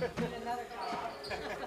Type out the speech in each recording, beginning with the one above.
Another time.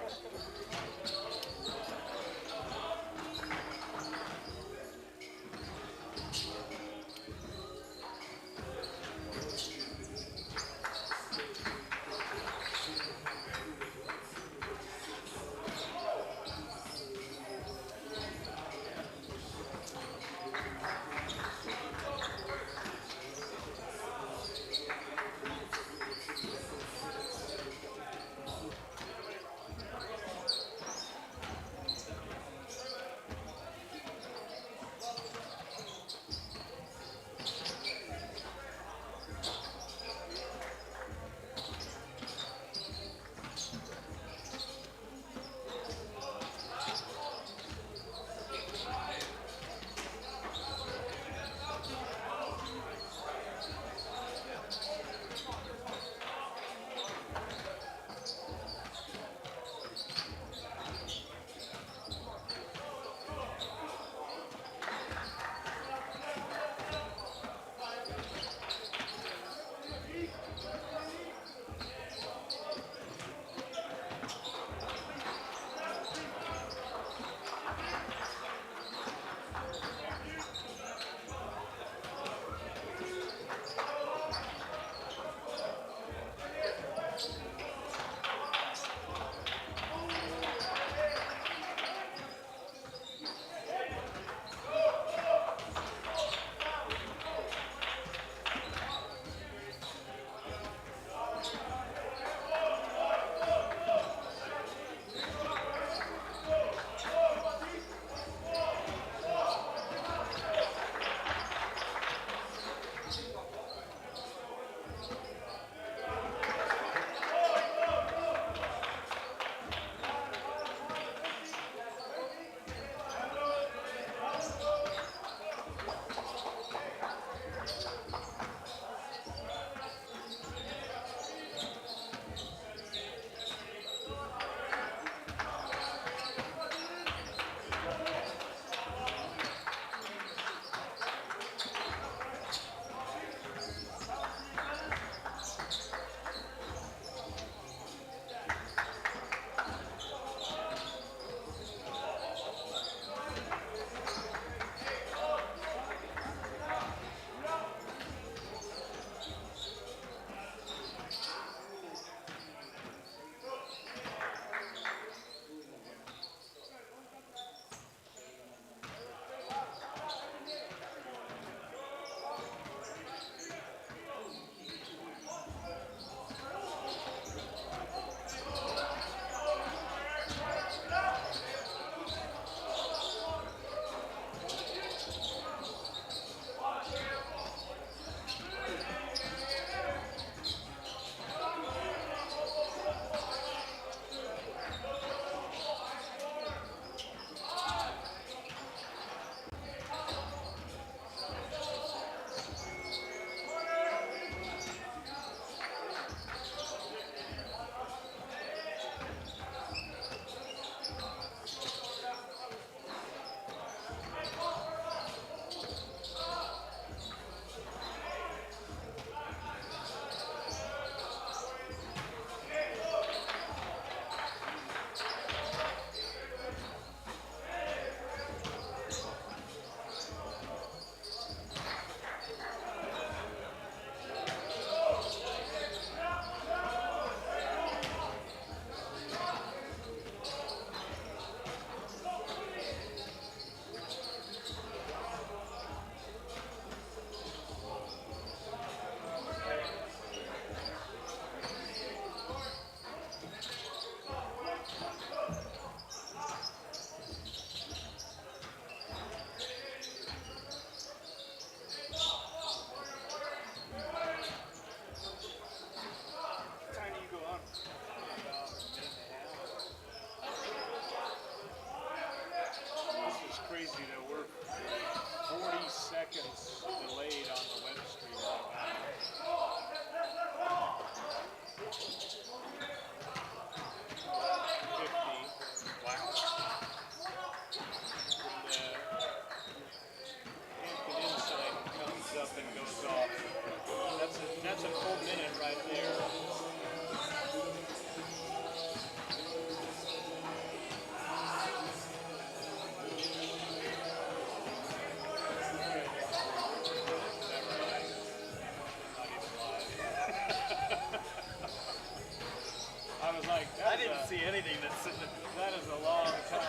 see anything that is a long time.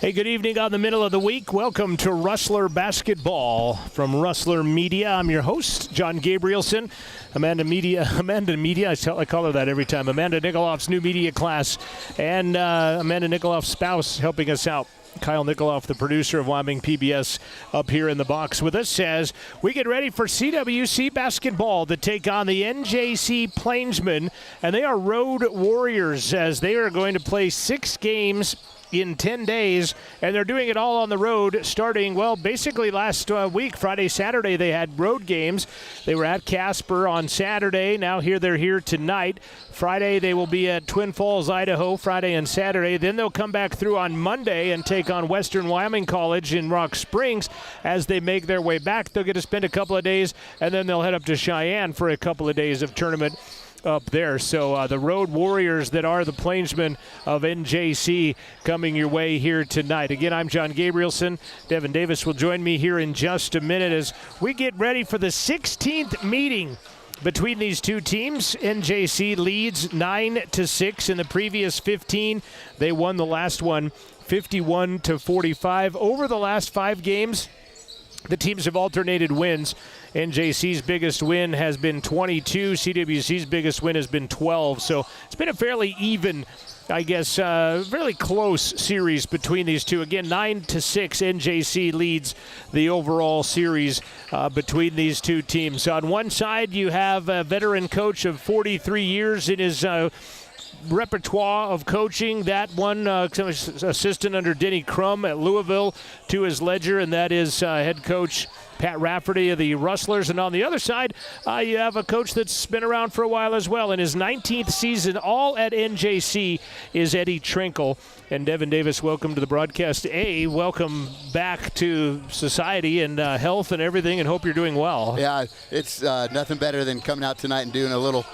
Hey, good evening on the middle of the week. Welcome to Rustler Basketball from Rustler Media. I'm your host, John Gabrielson. Amanda Media, I call her that every time. Amanda Nikoloff's new media class, and Amanda Nikoloff's spouse helping us out. Kyle Nikoloff, the producer of Wyoming PBS, up here in the box with us as we get ready for CWC basketball to take on the NJC Plainsmen, and they are road warriors as they are going to play 6 games in 10 days, and they're doing it all on the road starting, well, basically last week, Friday, Saturday, they had road games. They were at Casper on Saturday. Now they're here tonight. Friday, they will be at Twin Falls, Idaho, Friday and Saturday. Then they'll come back through on Monday and take on Western Wyoming College in Rock Springs. As they make their way back, they'll get to spend a couple of days, and then they'll head up to Cheyenne for a couple of days of tournament up there. So the road warriors that are the Plainsmen of NJC coming your way here tonight. Again, I'm John Gabrielson. Devin Davis will join me here in just a minute as we get ready for the 16th meeting between these two teams. NJC leads 9-6 in the previous 15. They won the last one 51-45. Over the last 5 games, the teams have alternated wins. NJC's biggest win has been 22. CWC's biggest win has been 12. So it's been a fairly even, I guess, fairly close series between these two. Again, 9-6. NJC leads the overall series between these two teams. On one side, you have a veteran coach of 43 years in his repertoire of coaching. That one assistant under Denny Crum at Louisville to his ledger, and that is head coach Pat Rafferty of the Rustlers. And on the other side, you have a coach that's been around for a while as well. In his 19th season, all at NJC, is Eddie Trinkle. And Devin Davis, welcome to the broadcast. Welcome back to society and health and everything, and hope you're doing well. Yeah, it's nothing better than coming out tonight and doing a little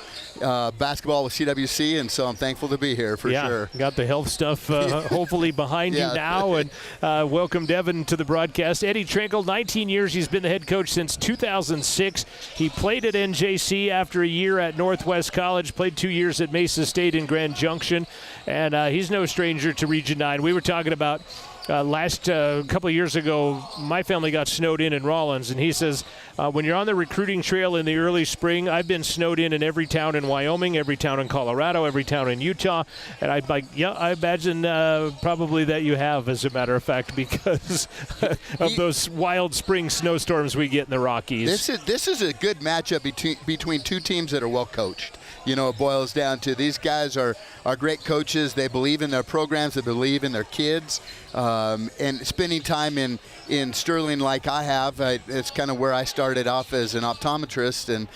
basketball with CWC, and so I'm thankful to be here for sure. Got the health stuff hopefully behind you now, and welcome Devin to the broadcast. Eddie Trinkle, 19 years. He's been the head coach since 2006. He played at NJC after a year at Northwest College, played 2 years at Mesa State in Grand Junction, and he's no stranger to Region 9. We were talking about last couple of years ago, my family got snowed in Rollins, and he says, when you're on the recruiting trail in the early spring, I've been snowed in every town in Wyoming, every town in Colorado, every town in Utah, and I imagine probably that you have, as a matter of fact, because of those wild spring snowstorms we get in the Rockies. This is a good matchup between two teams that are well coached. You know, it boils down to these guys are great coaches. They believe in their programs. They believe in their kids. And spending time in Sterling like I have, it's kind of where I started off as an optometrist. And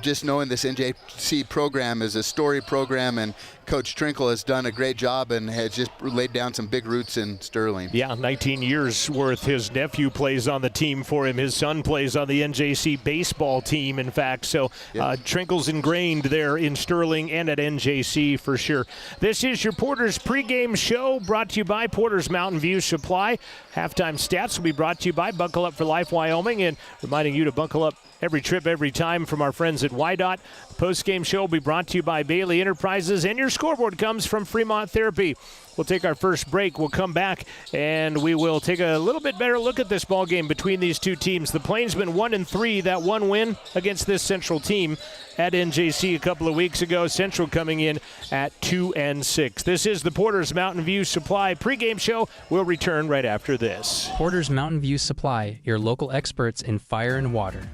just knowing this NJC program is a story program, and Coach Trinkle has done a great job and has just laid down some big roots in Sterling. Yeah, 19 years worth. His nephew plays on the team for him. His son plays on the NJC baseball team, in fact. So Trinkle's ingrained there in Sterling and at NJC for sure. This is your Porter's pregame show, brought to you by Porter's Mountain View Supply. Halftime stats will be brought to you by Buckle Up for Life Wyoming, and reminding you to buckle up every trip, every time from our friends at WYDOT. The postgame show will be brought to you by Bailey Enterprises, and your scoreboard comes from Fremont Therapy. We'll take our first break. We'll come back, and we will take a little bit better look at this ball game between these two teams. The Plainsmen 1-3, that one win against this Central team at NJC a couple of weeks ago. Central coming in at 2-6. This is the Porter's Mountain View Supply pregame show. We'll return right after this. Porter's Mountain View Supply, your local experts in fire and water.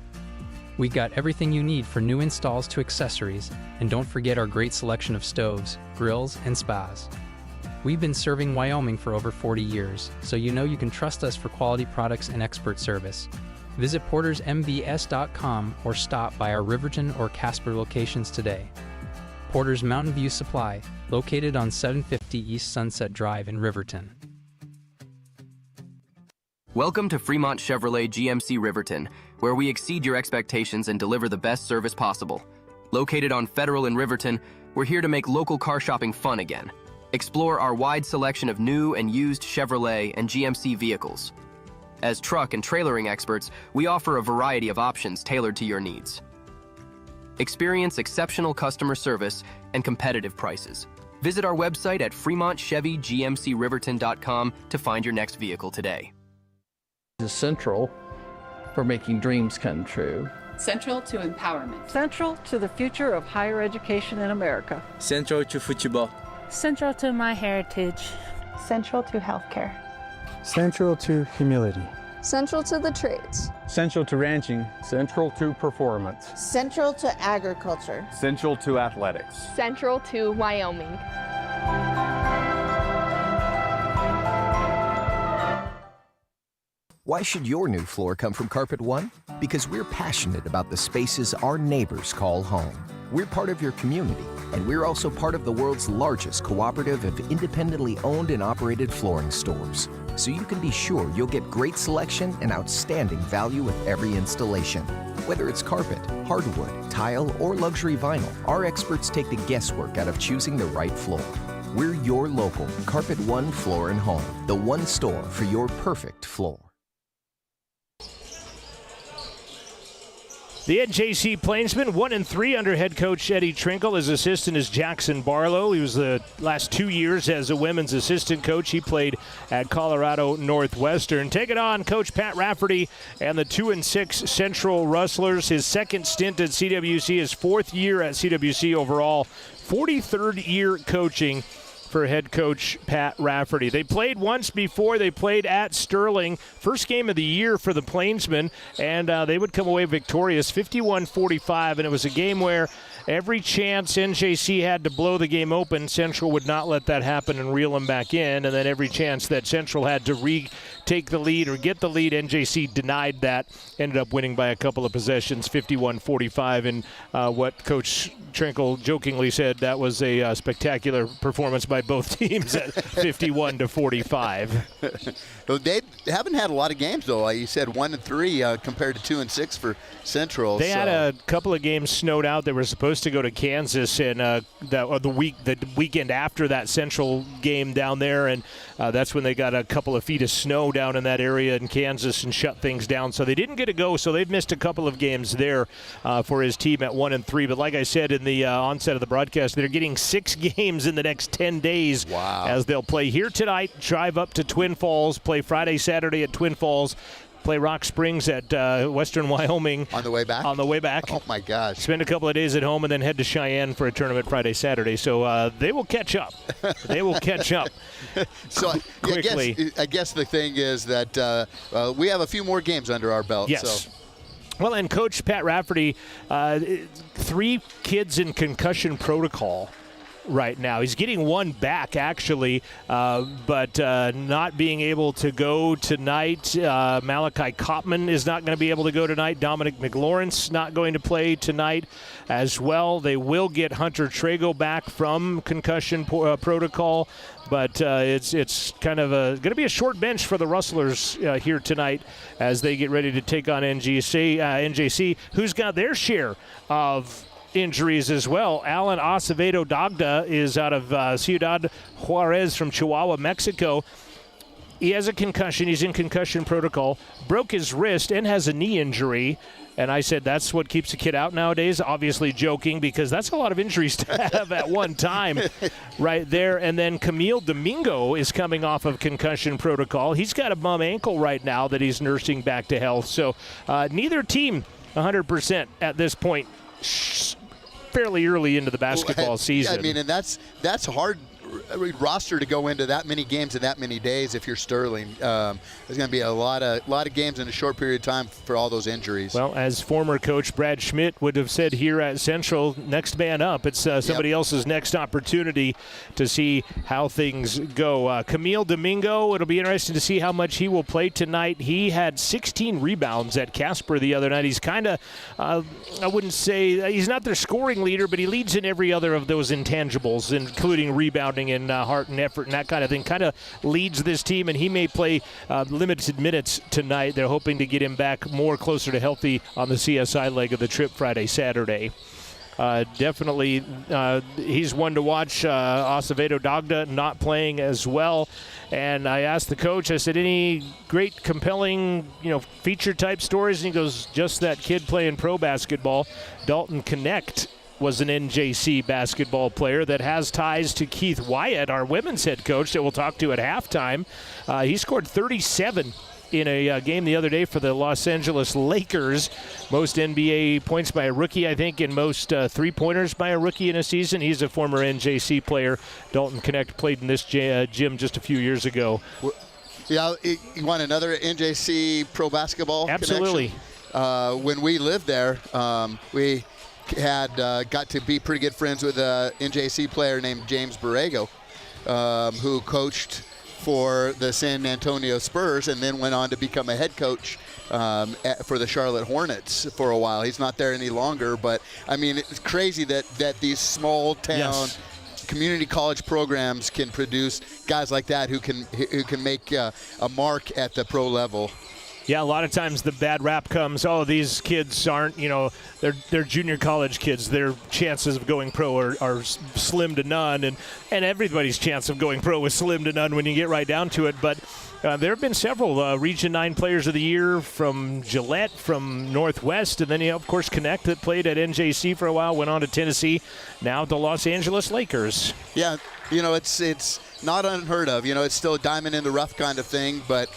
We got everything you need for new installs to accessories, and don't forget our great selection of stoves, grills, and spas. We've been serving Wyoming for over 40 years, so you know you can trust us for quality products and expert service. Visit portersmbs.com or stop by our Riverton or Casper locations today. Porter's Mountain View Supply, located on 750 East Sunset Drive in Riverton. Welcome to Fremont Chevrolet GMC Riverton, where we exceed your expectations and deliver the best service possible. Located on Federal in Riverton, we're here to make local car shopping fun again. Explore our wide selection of new and used Chevrolet and GMC vehicles. As truck and trailering experts, we offer a variety of options tailored to your needs. Experience exceptional customer service and competitive prices. Visit our website at FremontChevyGMCRiverton.com to find your next vehicle today. Is central for making dreams come true. Central to empowerment. Central to the future of higher education in America. Central to football. Central to my heritage. Central to healthcare. Central to humility. Central to the trades. Central to ranching. Central to performance. Central to agriculture. Central to athletics. Central to Wyoming. Why should your new floor come from Carpet One? Because we're passionate about the spaces our neighbors call home. We're part of your community, and we're also part of the world's largest cooperative of independently owned and operated flooring stores. So you can be sure you'll get great selection and outstanding value with every installation. Whether it's carpet, hardwood, tile, or luxury vinyl, our experts take the guesswork out of choosing the right floor. We're your local Carpet One Floor and Home, the one store for your perfect floor. The NJC Plainsmen 1-3 under head coach Eddie Trinkle. His assistant is Jackson Barlow. He was the last 2 years as a women's assistant coach. He played at Colorado Northwestern. Take it on Coach Pat Rafferty and the 2-6 Central Rustlers. His second stint at CWC, his fourth year at CWC overall, 43rd year coaching for head coach Pat Rafferty. They played once before. They played at Sterling. First game of the year for the Plainsmen, and they would come away victorious 51-45, and it was a game where every chance NJC had to blow the game open, Central would not let that happen and reel them back in, and then every chance that Central had to retake the lead or get the lead, NJC denied that, ended up winning by a couple of possessions, 51-45, and what Coach Trinkle jokingly said, that was a spectacular performance by both teams at 51-45. Well, they haven't had a lot of games, though. You said 1-3 compared to 2-6 for Central. They had a couple of games snowed out. They were supposed to go to Kansas and the weekend after that Central game down there, and that's when they got a couple of feet of snow down in that area in Kansas and shut things down. So they didn't get to go. So they've missed a couple of games there for his team at 1-3. But like I said in the onset of the broadcast, they're getting 6 games in the next 10 days. Wow. As they'll play here tonight, drive up to Twin Falls, play Friday, Saturday at Twin Falls, play Rock Springs at Western Wyoming. On the way back? On the way back. Oh, my gosh. Spend a couple of days at home and then head to Cheyenne for a tournament Friday, Saturday. So they will catch up. They will catch up so quickly. I guess the thing is that we have a few more games under our belt. Yes. So. Well, and Coach Pat Rafferty, 3 kids in concussion protocol right now. He's getting one back, actually, but not being able to go tonight. Malachi Kopman is not going to be able to go tonight. Dominic McLawrence not going to play tonight as well. They will get Hunter Trago back from concussion protocol, but it's kind of going to be a short bench for the Rustlers here tonight as they get ready to take on NJC, who's got their share of injuries as well. Alan Acevedo Dagda is out of Ciudad Juarez from Chihuahua, Mexico. He has a concussion. He's in concussion protocol. Broke his wrist and has a knee injury. And I said, that's what keeps a kid out nowadays. Obviously joking, because that's a lot of injuries to have at one time right there. And then Camille Domingo is coming off of concussion protocol. He's got a bum ankle right now that he's nursing back to health. So neither team 100% at this point, fairly early into the basketball season. I mean, and that's hard roster to go into that many games in that many days if you're Sterling. There's going to be a lot of games in a short period of time for all those injuries. Well, as former coach Brad Schmidt would have said here at Central, next man up. It's somebody else's next opportunity to see how things go. Camille Domingo, it'll be interesting to see how much he will play tonight. He had 16 rebounds at Casper the other night. He's kind of, I wouldn't say, he's not their scoring leader, but he leads in every other of those intangibles, including rebounding and heart and effort and that kind of thing. Kind of leads this team, and he may play limited minutes tonight. They're hoping to get him back more closer to healthy on the CSI leg of the trip Friday-Saturday. Definitely, he's one to watch. Acevedo Dagda not playing as well. And I asked the coach, I said, any great, compelling, feature-type stories? And he goes, just that kid playing pro basketball. Dalton Connect was an NJC basketball player that has ties to Keith Wyatt, our women's head coach, that we'll talk to at halftime. He scored 37 in a game the other day for the Los Angeles Lakers. Most NBA points by a rookie, I think, and most three-pointers by a rookie in a season. He's a former NJC player. Dalton Connect played in this gym just a few years ago. Yeah, you want another NJC pro basketball Absolutely. Connection? When we lived there, we had got to be pretty good friends with an NJC player named James Borrego, who coached for the San Antonio Spurs and then went on to become a head coach for the Charlotte Hornets for a while. He's not there any longer, but I mean, it's crazy that these small town community college programs can produce guys like that who can make a mark at the pro level. Yeah, a lot of times the bad rap comes, these kids aren't, they're junior college kids. Their chances of going pro are slim to none, and everybody's chance of going pro is slim to none when you get right down to it. But there have been several Region 9 Players of the Year from Gillette, from Northwest, and then, of course, Connect that played at NJC for a while, went on to Tennessee, now the Los Angeles Lakers. Yeah, it's not unheard of. It's still a diamond in the rough kind of thing, but,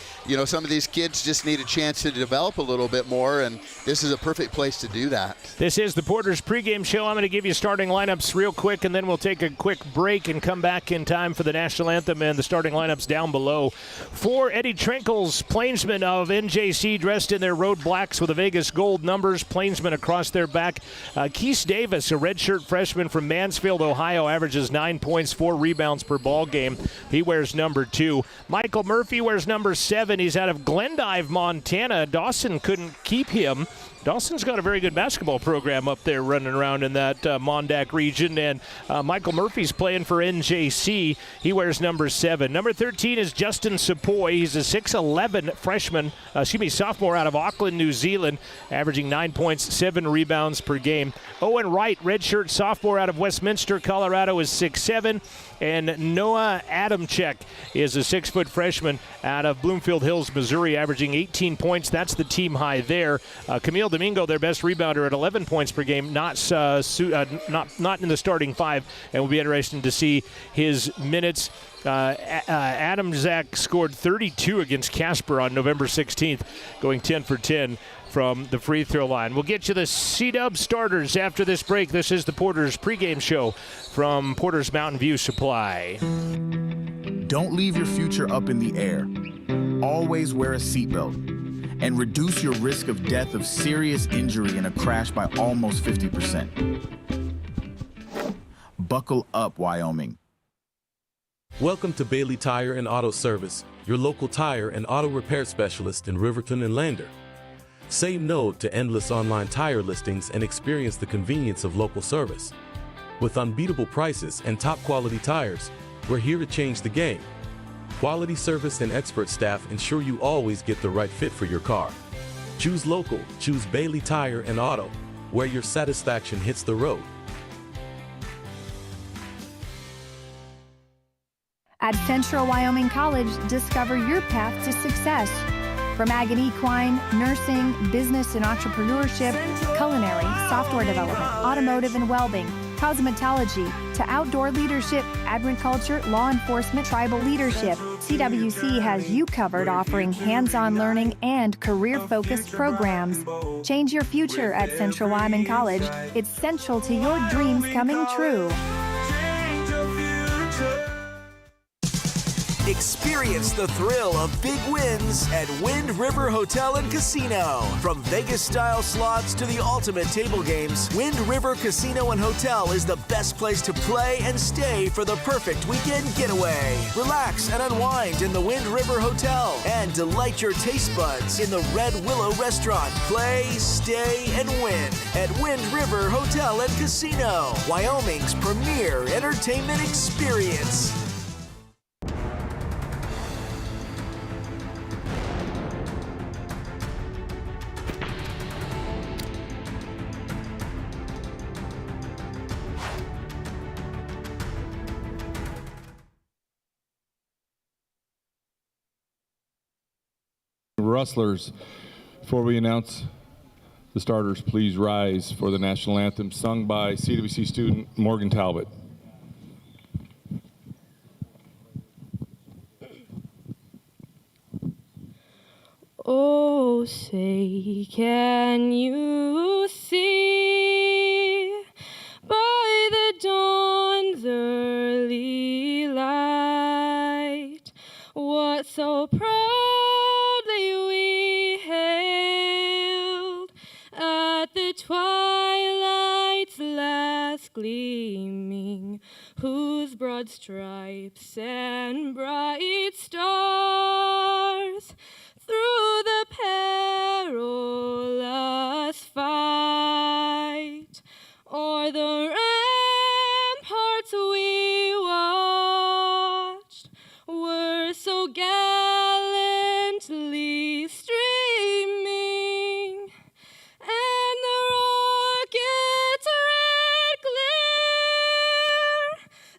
some of these kids just need a chance to develop a little bit more, and this is a perfect place to do that. This is the Porter's pregame show. I'm going to give you starting lineups real quick, and then we'll take a quick break and come back in time for the national anthem and the starting lineups down below. For Eddie Trinkle's Plainsmen of NJC, dressed in their road blacks with the Vegas gold numbers, Plainsmen across their back. Keese Davis, a redshirt freshman from Mansfield, Ohio, averages 9 points, 4 rebounds per ball game. He wears number 2. Michael Murphy wears number 7. He's out of Glendive, Montana. Dawson couldn't keep him. Dawson's got a very good basketball program up there running around in that Mondac region, and Michael Murphy's playing for NJC. He wears number 7. Number 13 is Justin Sepoy. He's a 6'11 sophomore out of Auckland, New Zealand, averaging 9 points, 7 rebounds per game. Owen Wright, redshirt sophomore out of Westminster, Colorado, is 6'7". And Noah Adamczyk is a 6-foot freshman out of Bloomfield Hills, Missouri, averaging 18 points. That's the team high there. Camille Domingo, their best rebounder, at 11 points per game, not in the starting 5, and will be interesting to see his minutes. Adamczyk scored 32 against Casper on November 16th, going 10 for 10 from the free throw line. We'll get you the C-Dub starters after this break. This is the Porter's pregame show from Porter's Mountain View Supply. Don't leave your future up in the air. Always wear a seatbelt and reduce your risk of death of serious injury in a crash by almost 50%. Buckle up, Wyoming. Welcome to Bailey Tire and Auto Service, your local tire and auto repair specialist in Riverton and Lander. Say no to endless online tire listings and experience the convenience of local service. With unbeatable prices and top quality tires, we're here to change the game. Quality service and expert staff ensure you always get the right fit for your car. Choose local, choose Bailey Tire and Auto, where your satisfaction hits the road. At Central Wyoming College, discover your path to success. From ag and equine, nursing, business and entrepreneurship, culinary, software development, automotive and welding, cosmetology, to outdoor leadership, agriculture, law enforcement, tribal leadership, CWC has you covered, offering hands-on learning and career-focused programs. Change your future at Central Wyoming College. It's central to your dreams coming true. Experience the thrill of big wins at Wind River Hotel and Casino. From Vegas-style slots to the ultimate table games, Wind River Casino and Hotel is the best place to play and stay for the perfect weekend getaway. Relax and unwind in the Wind River Hotel and delight your taste buds in the Red Willow Restaurant. Play, stay, and win at Wind River Hotel and Casino, Wyoming's premier entertainment experience. Rustlers, before we announce the starters, please rise for the national anthem sung by CWC student Morgan Talbot. Oh, say, can you see by the dawn's early light what so proudly we hailed at the twilight's last gleaming, whose broad stripes and bright stars through the perilous fight o'er the ramparts we watched were so gallantly streaming, and the rocket's red glare,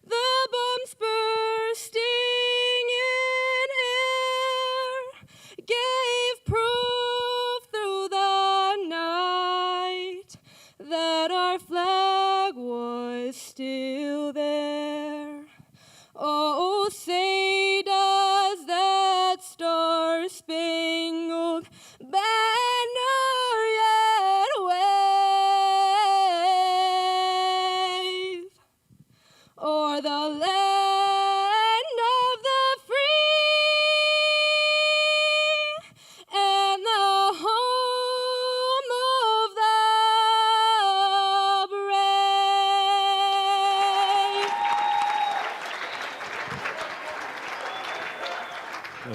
the bombs bursting in air, gave proof through the night that our flag was still there. Oh, say does that star-spangled banner yet wave o'er the land of the free and the home of the brave.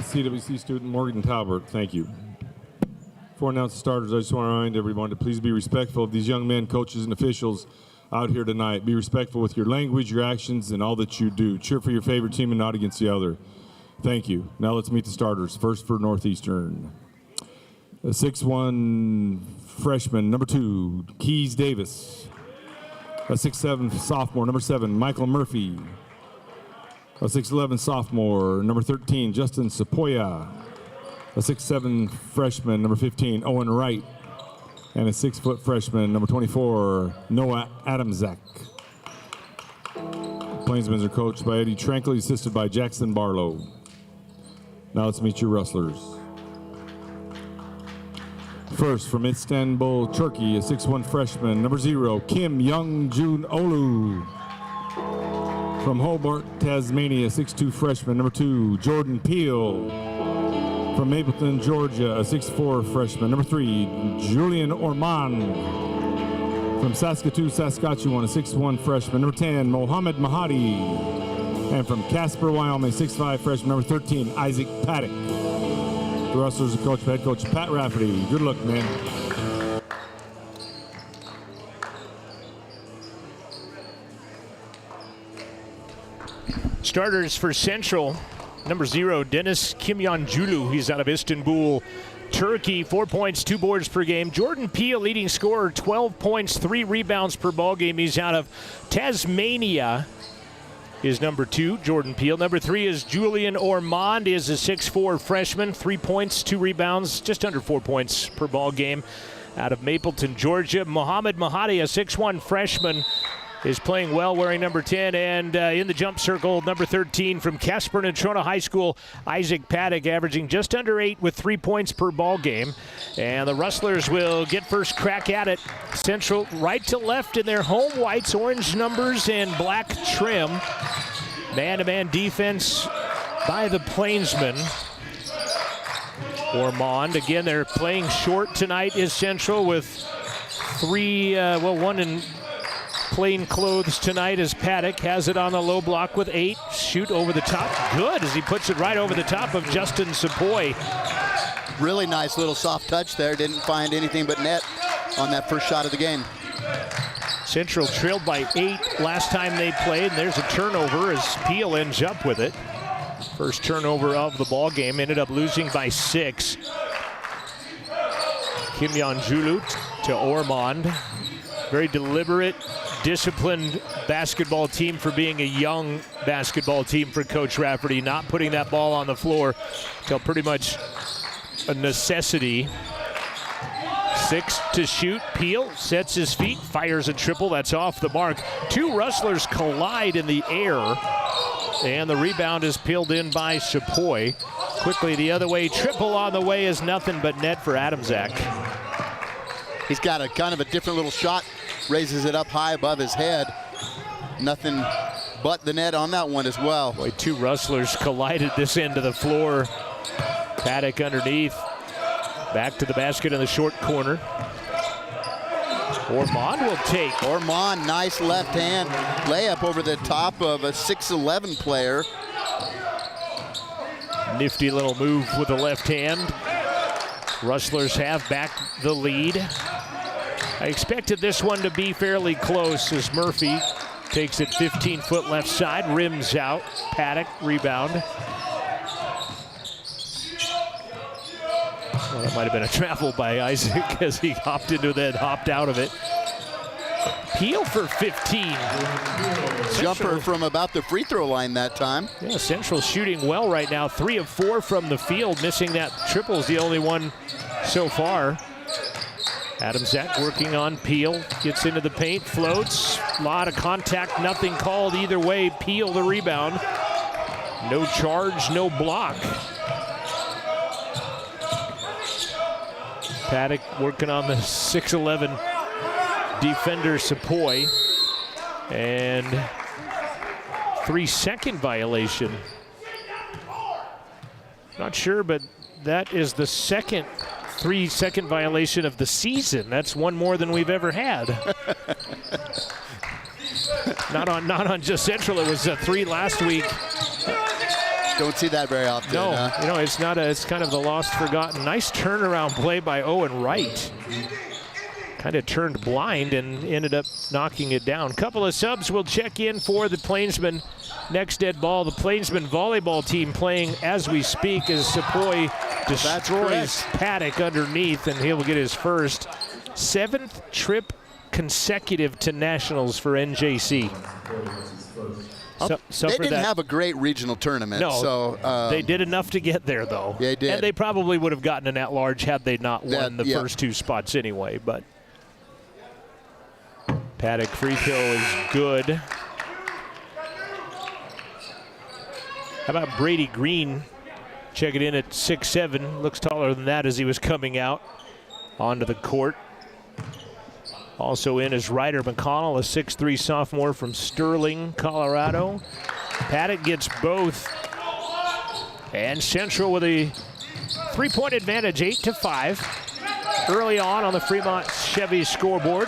CWC student Morgan Talbot, thank you. Before I announce the starters, I just want to remind everyone to please be respectful of these young men, coaches, and officials out here tonight. Be respectful with your language, your actions, and all that you do. Cheer for your favorite team and not against the other. Thank you. Now let's meet the starters. First for Northeastern. A 6'1" freshman, number 2, Keys Davis. A 6'7" sophomore, number 7, Michael Murphy. A 6'11" sophomore, number 13, Justin Sepoya. A 6'7" freshman, number 15, Owen Wright. And a 6-foot freshman, number 24, Noah Adamczak. Plainsmen are coached by Eddie Trankley, assisted by Jackson Barlow. Now let's meet your Rustlers. First, from Istanbul, Turkey, a 6'1" freshman, number 0, Kim Young-Jun Olu. From Hobart, Tasmania, 6'2" freshman, number 2, Jordan Peel. From Mapleton, Georgia, a 6'4" freshman, number 3, Julian Orman. From Saskatoon, Saskatchewan, a 6'1" freshman, number 10, Mohammed Mahadi. And from Casper, Wyoming, 6'5" freshman, number 13, Isaac Paddock. The Rustlers are coached by head coach Pat Rafferty. Good luck, man. Starters for Central, number 0, Dennis Kimyanjulu. He's out of Istanbul, Turkey. 4 points, 2 boards per game. Jordan Peel, leading scorer, 12 points, 3 rebounds per ball game. He's out of Tasmania, is number 2, Jordan Peel. Number 3 is Julian Ormond, is a 6'4" freshman, 3 points, 2 rebounds, just under 4 points per ball game. Out of Mapleton, Georgia, Mohammed Mahadi, a 6'1" freshman, is playing well, wearing number 10. And in the jump circle, number 13 from Casper Natrona High School, Isaac Paddock, averaging just under 8 with 3 points per ball game. And the Rustlers will get first crack at it. Central right to left in their home whites, orange numbers and black trim. Man-to-man defense by the Plainsmen. Ormond, again, they're playing short tonight is Central with one in plain clothes tonight as Paddock has it on the low block with 8. Shoot over the top. Good as he puts it right over the top of Justin Sepoy. Really nice little soft touch there. Didn't find anything but net on that first shot of the game. Central trailed by 8 last time they played. There's a turnover as Peel ends up with it. First turnover of the ball game. Ended up losing by 6. Kim Yeon-julu to Ormond. Very deliberate, disciplined basketball team for being a young basketball team for Coach Rafferty. Not putting that ball on the floor till pretty much a necessity. 6 to shoot. Peel sets his feet, fires a triple. That's off the mark. 2 Rustlers collide in the air, and the rebound is peeled in by Sepoy. Quickly the other way. Triple on the way is nothing but net for Adamczak. He's got a kind of a different little shot. Raises it up high above his head. Nothing but the net on that one as well. Boy, 2 Rustlers collided this end of the floor. Paddock underneath. Back to the basket in the short corner. Ormond will take. Ormond, nice left hand layup over the top of a 6'11" player. Nifty little move with the left hand. Rustlers have back the lead. I expected this one to be fairly close as Murphy takes it 15-foot left side, rims out. Paddock, rebound. Well, that might have been a travel by Isaac as he hopped into that, hopped out of it. Peel for 15. Jumper from about the free throw line that time. Yeah, Central shooting well right now. 3 of 4 from the field. Missing that triple is the only one so far. Adamczak working on Peel. Gets into the paint, floats. A lot of contact, nothing called either way. Peel the rebound. No charge, no block. Paddock working on the 6'11" defender Sepoy. And 3-second violation. Not sure, but that is the second 3-second violation of the season. That's one more than we've ever had. not on just Central. It was 3 last week. Don't see that very often. No, huh? it's kind of the lost, forgotten. Nice turnaround play by Owen Wright. Kind of turned blind and ended up knocking it down. Couple of subs will check in for the Plainsmen. Next dead ball, the Plainsmen volleyball team playing as we speak as Sepoy destroys Paddock underneath, and he'll get his first 7th trip consecutive to nationals for NJC. They didn't have a great regional tournament. No, so, they did enough to get there, though. They did. And they probably would have gotten an at-large had they not won the first 2 spots anyway. But Paddock free throw is good. How about Brady Green? Check it in at 6'7". Looks taller than that as he was coming out onto the court. Also in is Ryder McConnell, a 6'3" sophomore from Sterling, Colorado. Paddock gets both. And Central with a 3-point advantage, 8-5. Early on the Fremont Chevy scoreboard.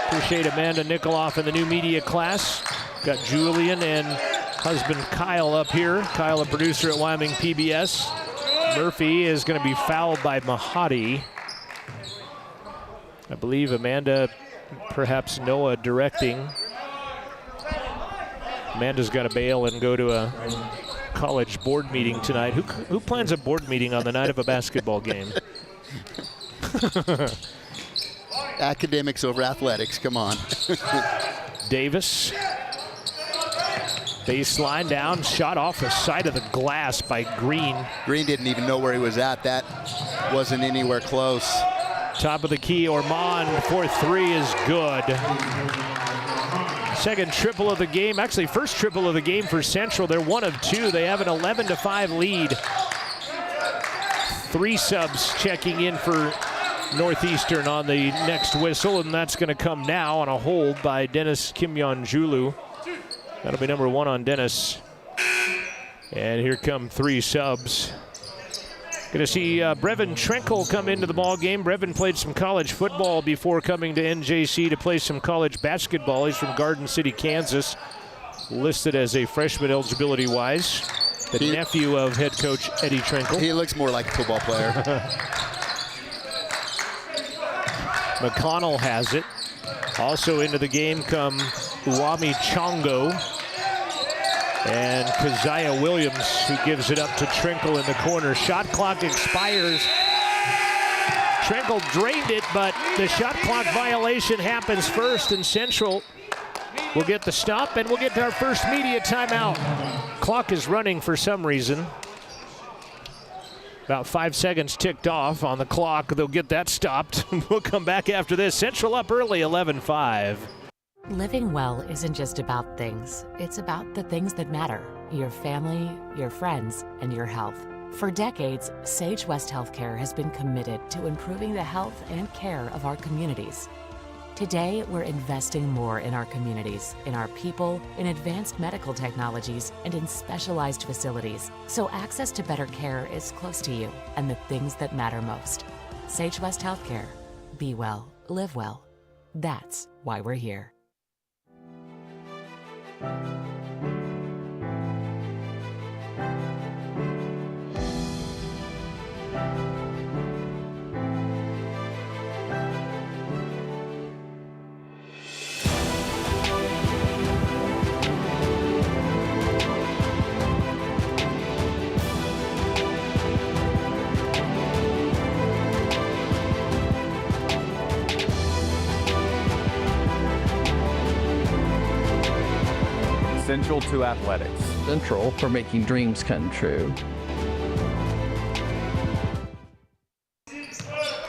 Appreciate Amanda Nikoloff in the new media class. Got Julian and husband Kyle up here. Kyle, a producer at Wyoming PBS. Murphy is going to be fouled by Mahadi. I believe Amanda, perhaps Noah directing. Amanda's got to bail and go to a college board meeting tonight. Who plans a board meeting on the night of a basketball game? Academics over athletics, come on. Davis. Baseline down, shot off the side of the glass by Green. Green didn't even know where he was at. That wasn't anywhere close. Top of the key, Ormond for 3 is good. Second triple of the game, actually first triple of the game for Central. They're 1 of 2. They have an 11-5 lead. 3 subs checking in for Northeastern on the next whistle, and that's going to come now on a hold by Dennis Kim Yeon-julu. That'll be number 1 on Dennis. And here come 3 subs. Going to see Brevin Trenkle come into the ball game. Brevin played some college football before coming to NJC to play some college basketball. He's from Garden City, Kansas. Listed as a freshman eligibility-wise. The nephew of head coach Eddie Trenkle. He looks more like a football player. McConnell has it. Also into the game come Uwami Chongo and Keziah Williams, who gives it up to Trenkle in the corner. Shot clock expires. Trenkle drained it, but the shot clock violation happens first, and Central will get the stop, and we'll get to our first media timeout. Clock is running for some reason. About 5 seconds ticked off on the clock. They'll get that stopped. We'll come back after this. Central up early, 11-5. Living well isn't just about things. It's about the things that matter. Your family, your friends, and your health. For decades, Sage West Healthcare has been committed to improving the health and care of our communities. Today, we're investing more in our communities, in our people, in advanced medical technologies, and in specialized facilities, so access to better care is close to you and the things that matter most. Sage West Healthcare. Be well, live well. That's why we're here. Central to athletics. Central for making dreams come true.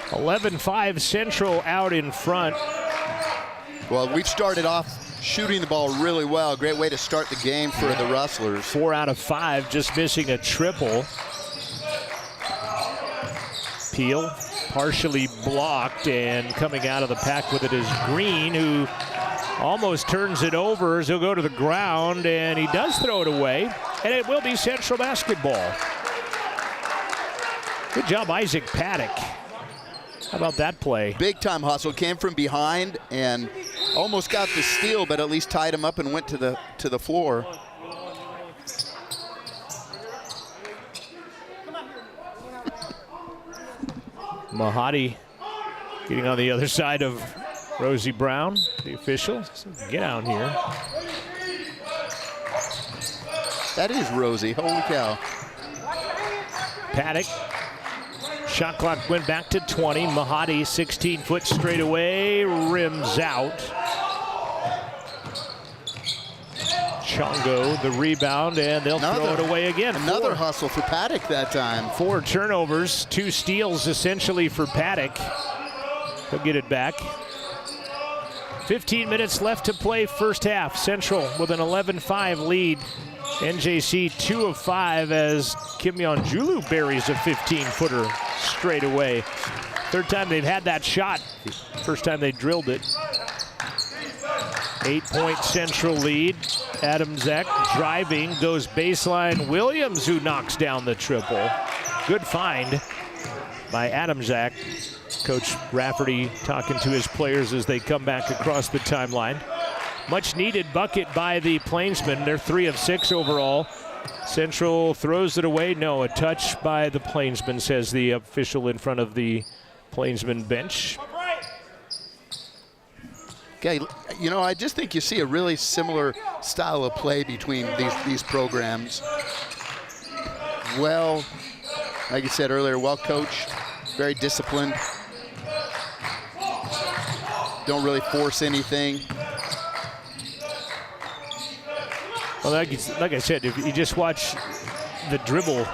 11-5 Central out in front. Well, we've started off shooting the ball really well. Great way to start the game for the Rustlers. 4 out of 5, just missing a triple. Peel partially blocked, and coming out of the pack with it is Green, who almost turns it over as he'll go to the ground, and he does throw it away, and it will be Central basketball. Good job, Isaac Paddock. How about that play? Big time hustle, came from behind and almost got the steal, but at least tied him up and went to the floor. Mahadi getting on the other side of Rosie Brown, the official. So get down here. That is Rosie, holy cow. Paddock. Shot clock went back to 20. Mahadi, 16-foot straightaway, rims out. Chongo, the rebound, and they'll throw it away again. Another hustle for Paddock that time. 4 turnovers, 2 steals essentially for Paddock. He'll get it back. 15 minutes left to play first half. Central with an 11-5 lead. NJC 2 of 5 as Kimyon Julu buries a 15-footer straight away. Third time they've had that shot. First time they drilled it. 8-point Central lead. Adam Zach driving, goes baseline. Williams, who knocks down the triple. Good find by Adam Zach. Coach Rafferty talking to his players as they come back across the timeline. Much needed bucket by the Plainsmen. They're 3 of 6 overall. Central throws it away. No, a touch by the Plainsmen, says the official in front of the Plainsman bench. Okay, you know, I just think you see a really similar style of play between these programs. Well, like you said earlier, well coached, very disciplined. Don't really force anything. Well, like I said, if you just watch the dribble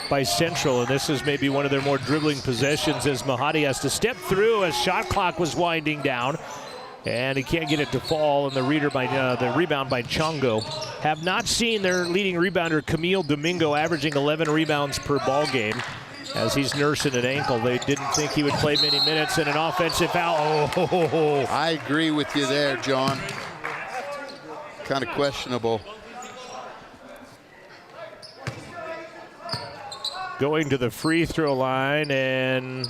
by Central, and this is maybe one of their more dribbling possessions as Mahadi has to step through as shot clock was winding down, and he can't get it to fall, and the rebound by Chongo. Have not seen their leading rebounder, Camille Domingo, averaging 11 rebounds per ball game as he's nursing an ankle. They didn't think he would play many minutes, and an offensive foul. Oh. I agree with you there, John. Kind of questionable. going to the free throw line, and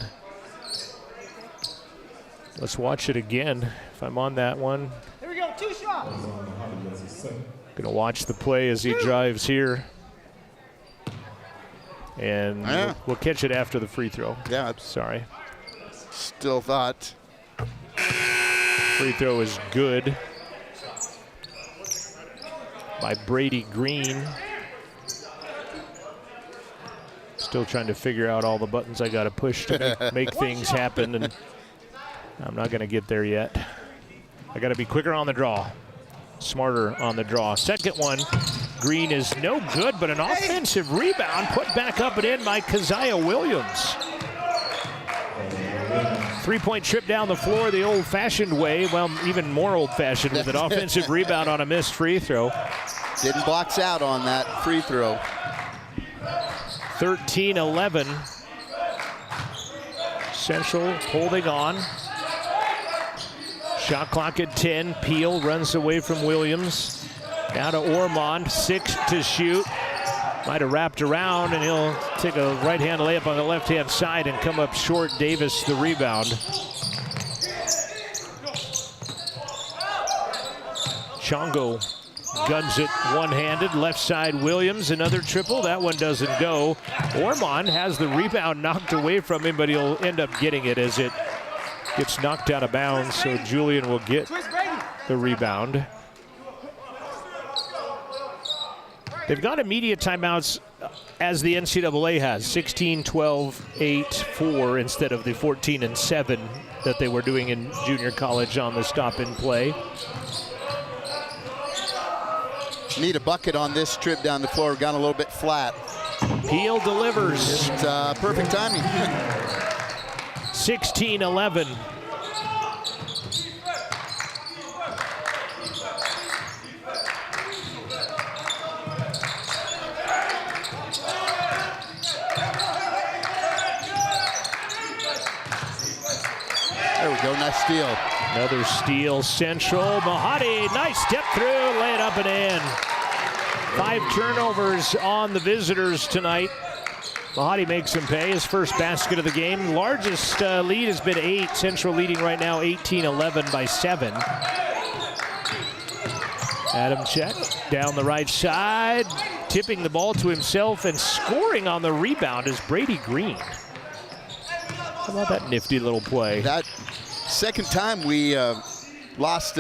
let's watch it again if I'm on that one. Here we go, 2 shots. Gonna watch the play as he drives here. And we'll catch it after the free throw. Yeah. Sorry. Still thought. Free throw is good by Brady Green. Still trying to figure out all the buttons I got to push to make things happen, and I'm not going to get there yet. I got to be quicker on the draw, smarter on the draw. Second one, Green is no good, but an offensive rebound put back up and in by Keziah Williams. 3-point trip down the floor the old-fashioned way, well, even more old-fashioned with an offensive rebound on a missed free throw. Didn't box out on that free throw. 13-11. Central holding on. Shot clock at 10. Peel runs away from Williams. Now to Ormond, 6 to shoot. Might have wrapped around, and he'll take a right-hand layup on the left-hand side and come up short. Davis the rebound. Chongo guns it one-handed, left side Williams, another triple. That one doesn't go. Ormond has the rebound knocked away from him, but he'll end up getting it as it gets knocked out of bounds, so Julian will get the rebound. They've got immediate timeouts as the NCAA has, 16, 12, 8, 4 instead of the 14 and 7 that they were doing in junior college on the stop and play. Need a bucket on this trip down the floor. Gone a little bit flat. Peel delivers. It's perfect timing. 16-11. There we go, nice steal. Another steal, Central. Mahadi, nice step through, lay it up and in. 5 turnovers on the visitors tonight. Mahadi makes him pay, his first basket of the game. Largest lead has been 8. Central leading right now 18-11 by 7. Adam Check down the right side, tipping the ball to himself and scoring on the rebound is Brady Green. How about that nifty little play? That second time we lost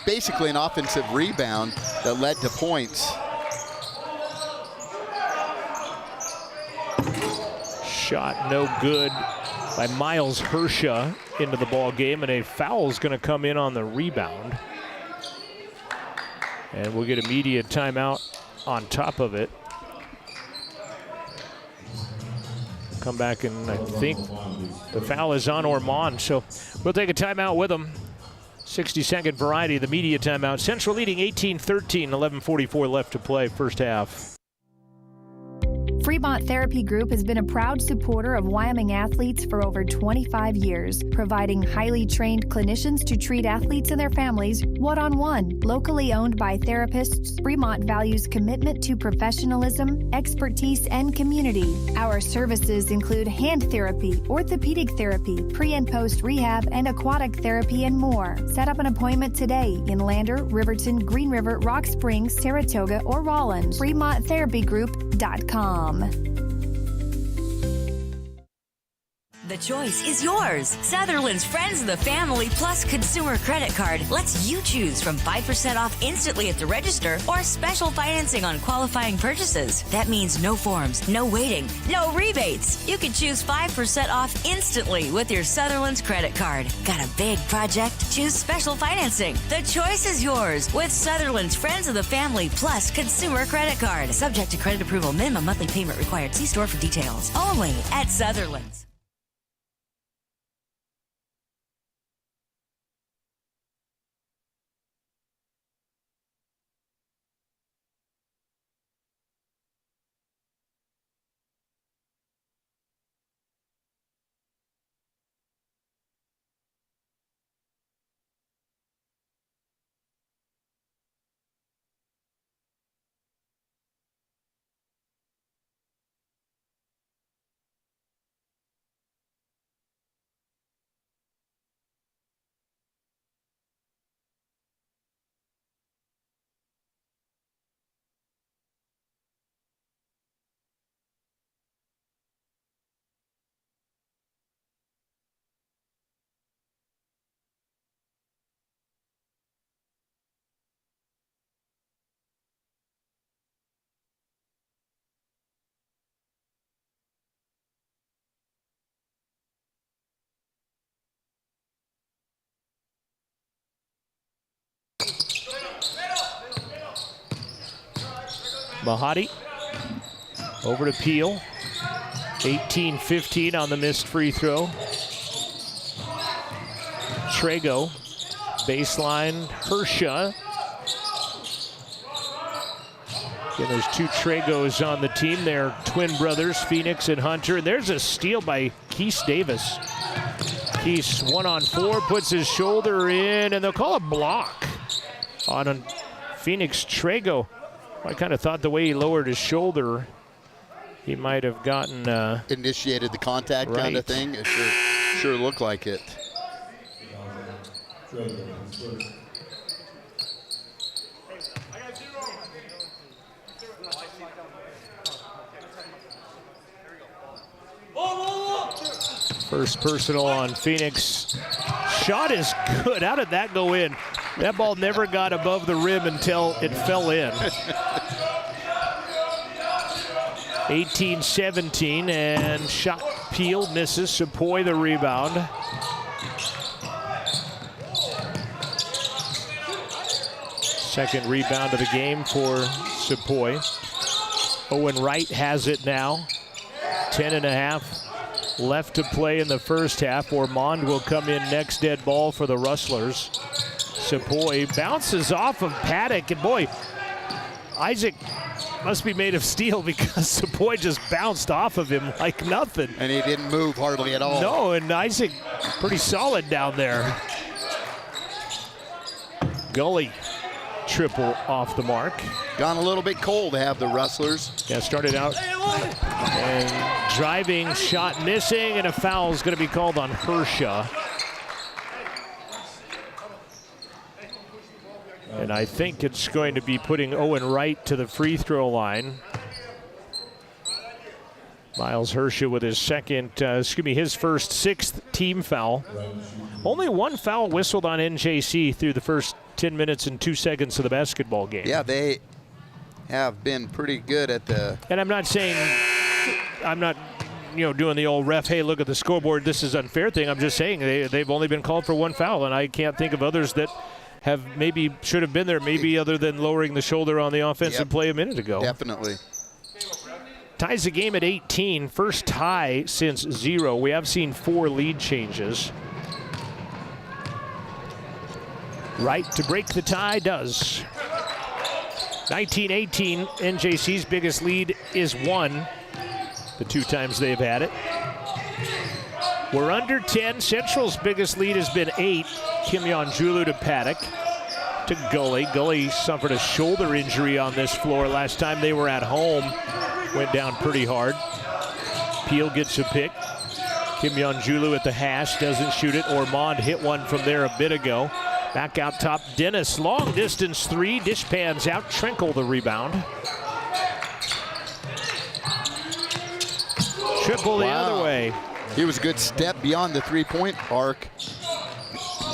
basically an offensive rebound that led to points. Shot no good by Miles Hersha into the ball game, and a foul is going to come in on the rebound. And we'll get immediate timeout on top of it. Come back, and I think the foul is on Ormond, so we'll take a timeout with them. 60-second variety, the media timeout. Central leading 18-13, 11:44 left to play, first half. Fremont Therapy Group has been a proud supporter of Wyoming athletes for over 25 years, providing highly trained clinicians to treat athletes and their families one-on-one. Locally owned by therapists, Fremont values commitment to professionalism, expertise, and community. Our services include hand therapy, orthopedic therapy, pre- and post-rehab, and aquatic therapy, and more. Set up an appointment today in Lander, Riverton, Green River, Rock Springs, Saratoga, or Rollins. FremontTherapyGroup.com. The choice is yours. Sutherland's Friends of the Family Plus Consumer Credit Card lets you choose from 5% off instantly at the register or special financing on qualifying purchases. That means no forms, no waiting, no rebates. You can choose 5% off instantly with your Sutherland's credit card. Got a big project? Choose special financing. The choice is yours with Sutherland's Friends of the Family Plus Consumer Credit Card. Subject to credit approval. Minimum monthly payment required. See store for details. Only at Sutherland's. Mahadi over to Peel. 18-15 on the missed free throw. Trego, baseline, Hersha. Again, there's two Tregos on the team. They're twin brothers, Phoenix and Hunter. And there's a steal by Keese Davis. Keese 1-on-4, puts his shoulder in, and they'll call a block on a Phoenix Trego. I kind of thought the way he lowered his shoulder, he might have gotten initiated the contact kind of thing. It sure looked like it. First personal on Phoenix. Shot is good. How did that go in? That ball never got above the rim until it fell in. 18-17, and shot Peel misses. Sepoy the rebound. Second rebound of the game for Sepoy. Owen Wright has it now. 10.5 left to play in the first half. Ormond will come in next dead ball for the Rustlers. Sepoy bounces off of Paddock, and boy, Isaac must be made of steel because Sepoy just bounced off of him like nothing. And he didn't move hardly at all. No, and Isaac pretty solid down there. Gully triple off the mark. Gone a little bit cold to have the Rustlers. Yeah, started out and driving, shot missing, and a foul is going to be called on Hersha. And I think it's going to be putting Owen Wright to the free throw line. Miles Hersha with his his first 6th team foul. Only one foul whistled on NJC through the first 10 minutes and 2 seconds of the basketball game. Yeah, they have been pretty good at the... And I'm not saying, doing the old ref, hey, look at the scoreboard, this is unfair thing. I'm just saying they've only been called for one foul, and I can't think of others that should have been there, maybe other than lowering the shoulder on the offensive play a minute ago. Definitely. Ties the game at 18, first tie since 0. We have seen 4 lead changes. Wright to break the tie, does. 19-18, NJC's biggest lead is 1, the 2 times they've had it. We're under 10. Central's biggest lead has been 8. Kimyon Julu to Paddock. To Gully. Gully suffered a shoulder injury on this floor last time they were at home. Went down pretty hard. Peel gets a pick. Kimyon Julu at the hash, doesn't shoot it. Ormond hit one from there a bit ago. Back out top, Dennis, long distance 3, dish pans out, Trinkle the rebound. Triple the other way. He was a good step beyond the 3-point arc.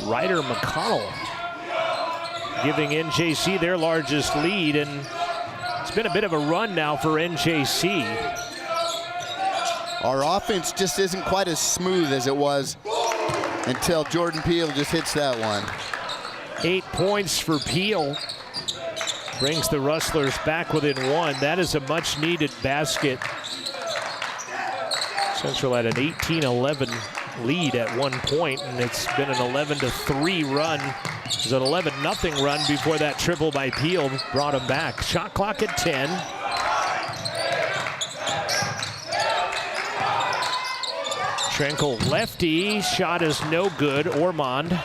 Ryder McConnell giving NJC their largest lead, and it's been a bit of a run now for NJC. Our offense just isn't quite as smooth as it was until Jordan Peel just hits that one. 8 points for Peel. Brings the Rustlers back within 1. That is a much needed basket. Central had an 18-11 lead at one point, and it's been an 11-3 run. It was an 11-0 run before that triple by Peel brought him back. Shot clock at 10. Trinkle lefty, shot is no good. Ormond.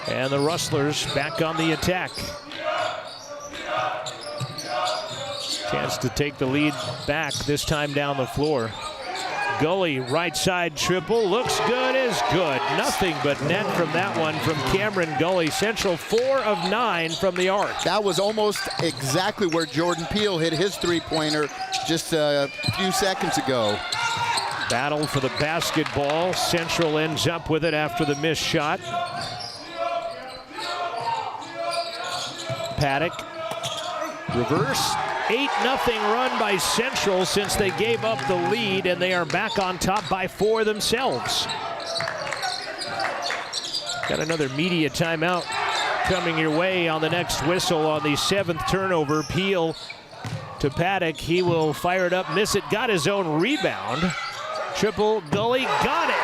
And the Rustlers back on the attack. Chance to take the lead back, this time down the floor. Gully, right side triple, looks good as good. Nothing but net from that one from Cameron Gully. Central 4 of 9 from the arc. That was almost exactly where Jordan Peel hit his 3-pointer just a few seconds ago. Battle for the basketball. Central ends up with it after the missed shot. Paddock, reverse. 8-0 run by Central since they gave up the lead, and they are back on top by 4 themselves. Got another media timeout coming your way on the next whistle on the 7th turnover. Peel to Paddock. He will fire it up, miss it, got his own rebound. Triple Gully, got it.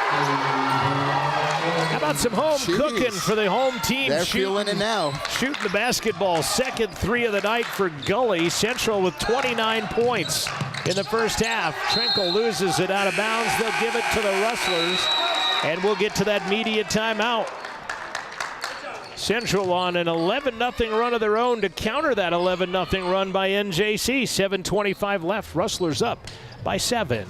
How about some home cooking for the home team? They're feeling it now. Shooting the basketball. Second three of the night for Gully. Central with 29 points in the first half. Trinkle loses it out of bounds. They'll give it to the Rustlers. And we'll get to that media timeout. Central on an 11-0 run of their own to counter that 11-0 run by NJC. 7:25 left. Rustlers up by 7.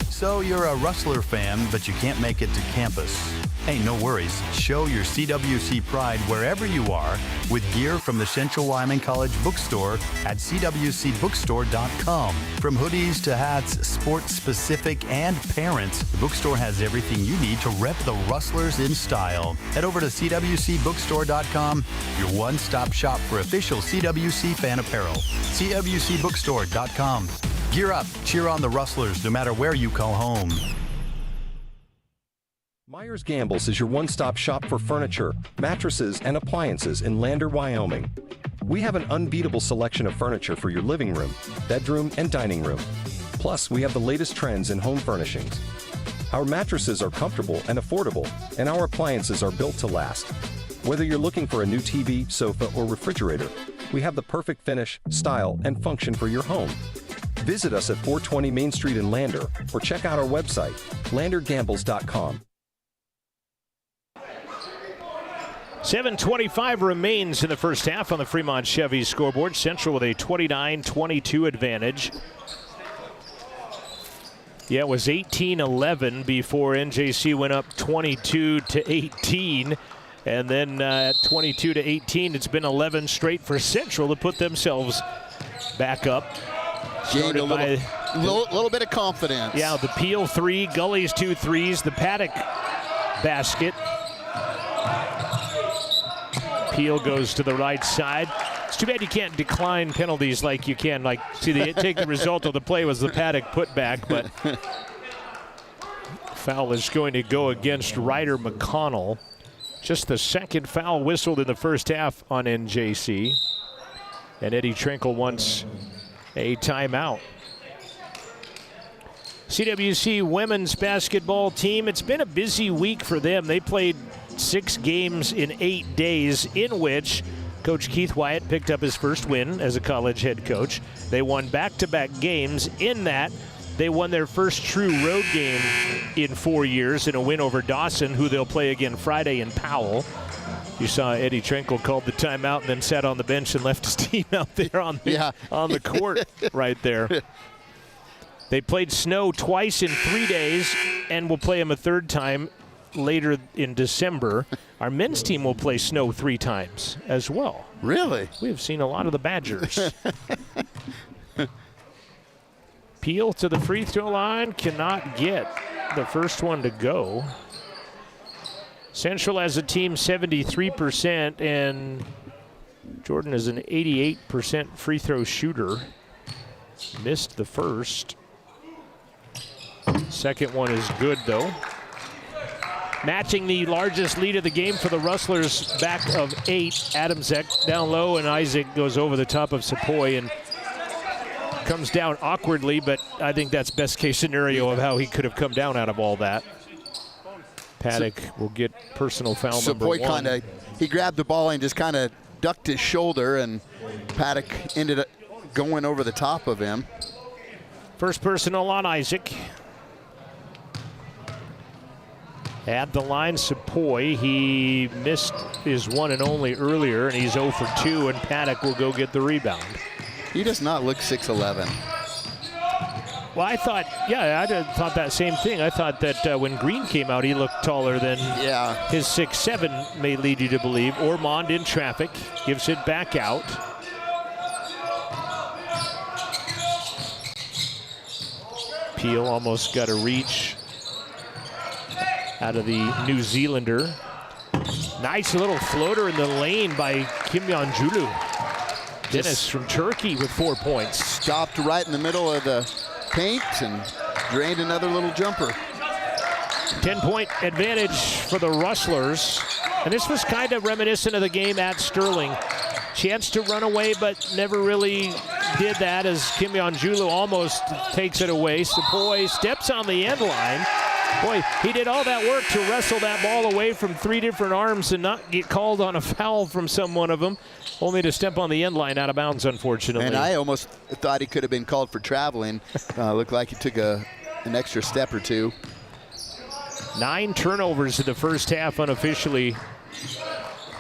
So you're a Rustler fan, but you can't make it to campus. Hey, no worries. Show your CWC pride wherever you are with gear from the Central Wyoming College bookstore at cwcbookstore.com. From hoodies to hats, sports-specific and parents, the bookstore has everything you need to rep the Rustlers in style. Head over to cwcbookstore.com, your one-stop shop for official CWC fan apparel. cwcbookstore.com. Gear up, cheer on the Rustlers no matter where you call home. Myers Gambles is your one-stop shop for furniture, mattresses, and appliances in Lander, Wyoming. We have an unbeatable selection of furniture for your living room, bedroom, and dining room. Plus, we have the latest trends in home furnishings. Our mattresses are comfortable and affordable, and our appliances are built to last. Whether you're looking for a new TV, sofa, or refrigerator, we have the perfect finish, style, and function for your home. Visit us at 420 Main Street in Lander, or check out our website, landergambles.com. 7:25 remains in the first half on the Fremont Chevy scoreboard. Central with a 29-22 advantage. Yeah, it was 18-11 before NJC went up 22-18. And then at 22-18, it's been 11 straight for Central to put themselves back up. Gained a little bit of confidence. Yeah, the Peel 3, Gully's 2 threes, the Paddock basket. Peel goes to the right side. It's too bad you can't decline penalties like you can. Like, see, take the result of the play was the Paddock putback, but foul is going to go against Ryder McConnell. Just the second foul whistled in the first half on NJC. And Eddie Trinkle wants a timeout. CWC women's basketball team, it's been a busy week for them. They played 6 games in 8 days, in which Coach Keith Wyatt picked up his first win as a college head coach. They won back-to-back games. In that, they won their first true road game in 4 years in a win over Dawson, who they'll play again Friday in Powell. You saw Eddie Trinkle called the timeout and then sat on the bench and left his team out there on the court right there. They played Snow twice in 3 days and will play him a third time later in December. Our men's team will play Snow 3 times as well. Really? We have seen a lot of the Badgers. Peel to the free throw line, cannot get the first one to go. Central as a team 73%, and Jordan is an 88% free throw shooter. Missed the first. Second one is good though. Matching the largest lead of the game for the Rustlers, back of 8. Adamczak down low, and Isaac goes over the top of Sepoy and comes down awkwardly, but I think that's best case scenario of how he could have come down out of all that. Paddock will get personal foul number 1. He grabbed the ball and just kind of ducked his shoulder, and Paddock ended up going over the top of him. First personal on Isaac. At the line, Sepoy. He missed his one and only earlier, and he's 0 for 2, and Paddock will go get the rebound. He does not look 6'11". Well, I thought that same thing. I thought that when Green came out, he looked taller than his 6'7" may lead you to believe. Ormond in traffic, gives it back out. Peel almost got a reach out of the New Zealander. Nice little floater in the lane by Kim Yonjulu. Dennis from Turkey with 4 points. Stopped right in the middle of the paint and drained another little jumper. 10-point advantage for the Rustlers. And this was kind of reminiscent of the game at Sterling. Chance to run away, but never really did that as Kim Yeon-Julu almost takes it away. Sepoy steps on the end line. Boy, he did all that work to wrestle that ball away from 3 different arms and not get called on a foul from some one of them, only to step on the end line out of bounds, unfortunately. And I almost thought he could have been called for traveling. Looked like he took an extra step or two. 9 turnovers in the first half unofficially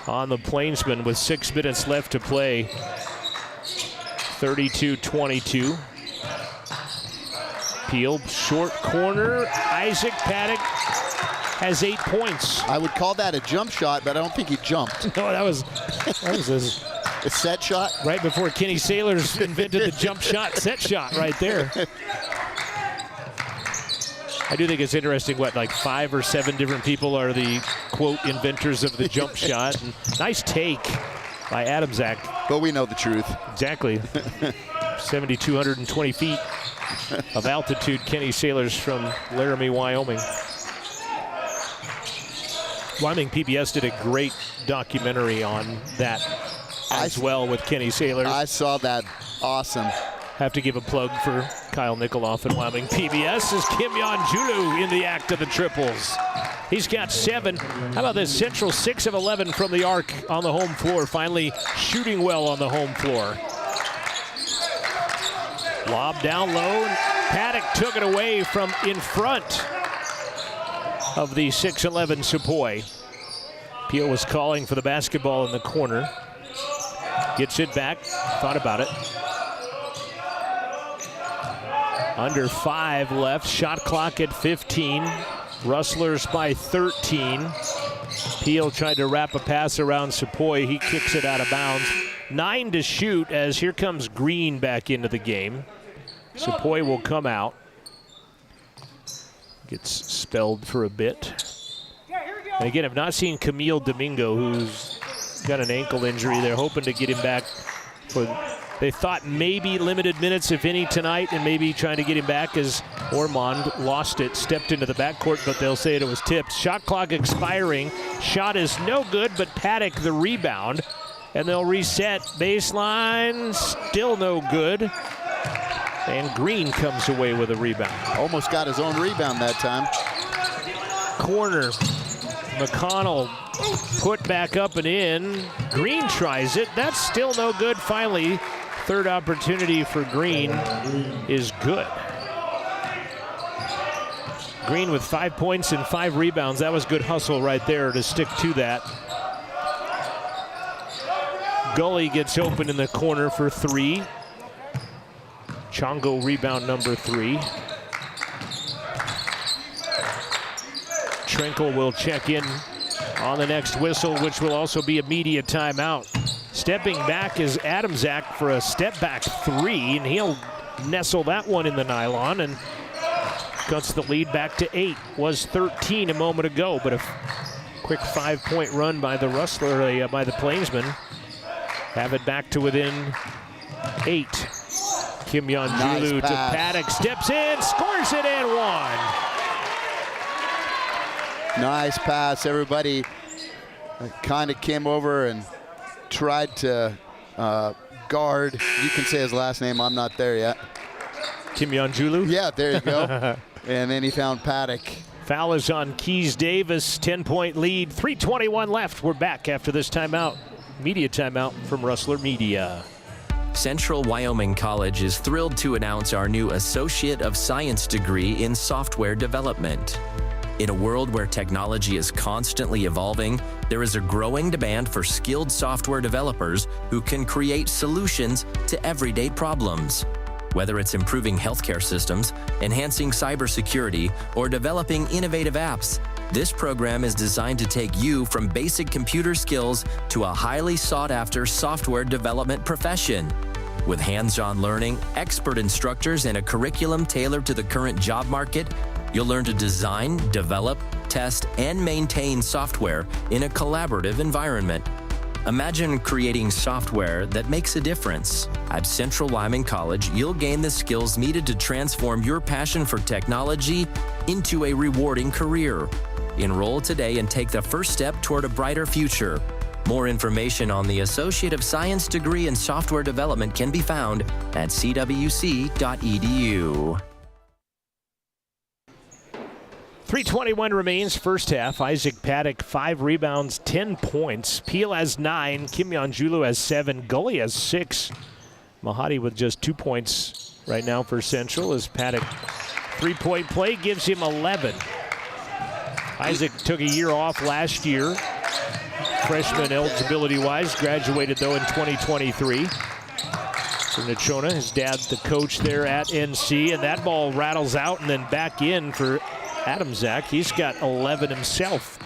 on the Plainsmen with 6 minutes left to play. 32-22. Peel, short corner. Isaac Paddock has 8 points. I would call that a jump shot, but I don't think he jumped. No, that was a set shot? Right before Kenny Sailors invented the jump shot, set shot right there. I do think it's interesting what, like 5 or 7 different people are the, quote, inventors of the jump shot. And nice take by Adamczak. But we know the truth. Exactly. 7,220 feet of altitude, Kenny Sailors from Laramie, Wyoming. Wyoming PBS did a great documentary on that as well with Kenny Sailors. I saw that. Awesome. Have to give a plug for Kyle Nikoloff and Wyoming PBS as Kim Yeon-Julu in the act of the triples. He's got 7. How about this? Central 6 of 11 from the arc on the home floor, finally shooting well on the home floor. Lob down low. Paddock took it away from in front of the 6'11 Sepoy. Peel was calling for the basketball in the corner. Gets it back. Thought about it. Under 5 left. Shot clock at 15. Rustlers by 13. Peel tried to wrap a pass around Sepoy. He kicks it out of bounds. 9 to shoot as here comes Green back into the game. Sepoy will come out. Gets spelled for a bit. And again, I've not seen Camille Domingo, who's got an ankle injury. They're hoping to get him back for, they thought maybe limited minutes, if any, tonight, and maybe trying to get him back as Ormond lost it, stepped into the backcourt, but they'll say it was tipped. Shot clock expiring. Shot is no good, but Paddock the rebound. And they'll reset. Baseline, still no good. And Green comes away with a rebound. Almost got his own rebound that time. Corner. McConnell put back up and in. Green tries it. That's still no good. Finally, third opportunity for Green is good. Green with 5 points and 5 rebounds. That was good hustle right there to stick to that. Gully gets open in the corner for 3. Chongo rebound number 3. Trinkle will check in on the next whistle, which will also be a media timeout. Stepping back is Adamczak for a step back 3, and he'll nestle that one in the nylon and cuts the lead back to 8. Was 13 a moment ago, but a quick 5-point run by the Rustler, by the Plainsmen. Have it back to within 8. Kim Yeon-Julu to Paddock, steps in, scores it and 1. Nice pass. Everybody kind of came over and tried to guard. You can say his last name. I'm not there yet. Kim Yeon-Julu? Yeah, there you go. And then he found Paddock. Foul is on Keys Davis. 10-point lead. 3:21 left. We're back after this timeout. Media timeout from Rustler Media. Central Wyoming College is thrilled to announce our new Associate of Science degree in software development. In a world where technology is constantly evolving, there is a growing demand for skilled software developers who can create solutions to everyday problems. Whether it's improving healthcare systems, enhancing cybersecurity, or developing innovative apps, this program is designed to take you from basic computer skills to a highly sought-after software development profession. With hands-on learning, expert instructors, and a curriculum tailored to the current job market, you'll learn to design, develop, test, and maintain software in a collaborative environment. Imagine creating software that makes a difference. At Central Wyoming College, you'll gain the skills needed to transform your passion for technology into a rewarding career. Enroll today and take the first step toward a brighter future. More information on the Associate of Science degree in software development can be found at cwc.edu. 3:21 remains first half. Isaac Paddock, 5 rebounds, 10 points. Peel has 9. Kim Yonjulu has 7. Gully has 6. Mahadi with just 2 points right now for Central as Paddock 3-point play gives him 11. Isaac took a year off last year, freshman eligibility-wise. Graduated, though, in 2023. For Nechona, his dad, the coach there at NC, and that ball rattles out and then back in for Adamczak. He's got 11 himself.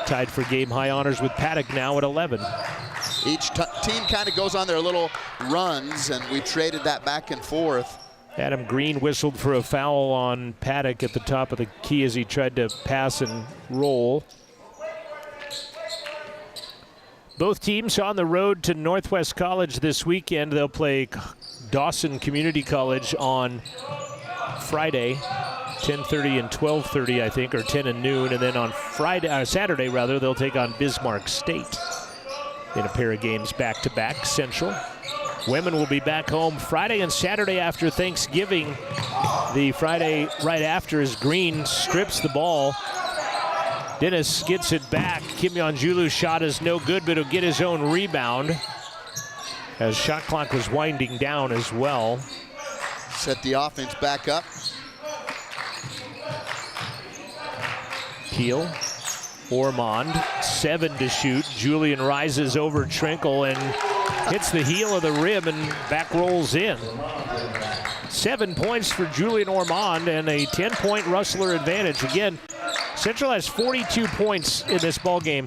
Tied for game-high honors with Paddock now at 11. Each team kind of goes on their little runs, and we traded that back and forth. Adam Green whistled for a foul on Paddock at the top of the key as he tried to pass and roll. Both teams on the road to Northwest College this weekend. They'll play Dawson Community College on Friday, 10:30 and 12:30, I think, or 10 and noon. And then on Saturday, they'll take on Bismarck State in a pair of games back-to-back. Central women will be back home Friday and Saturday after Thanksgiving. The Friday right after as Green strips the ball. Dennis gets it back. Kim Yonjulu's shot is no good, but he'll get his own rebound as shot clock was winding down as well. Set the offense back up. Peel, Ormond, 7 to shoot. Julian rises over Trinkle and hits the heel of the rim and back rolls in. 7 points for Julian Ormond and a 10-point Rustler advantage. Again, Central has 42 points in this ball game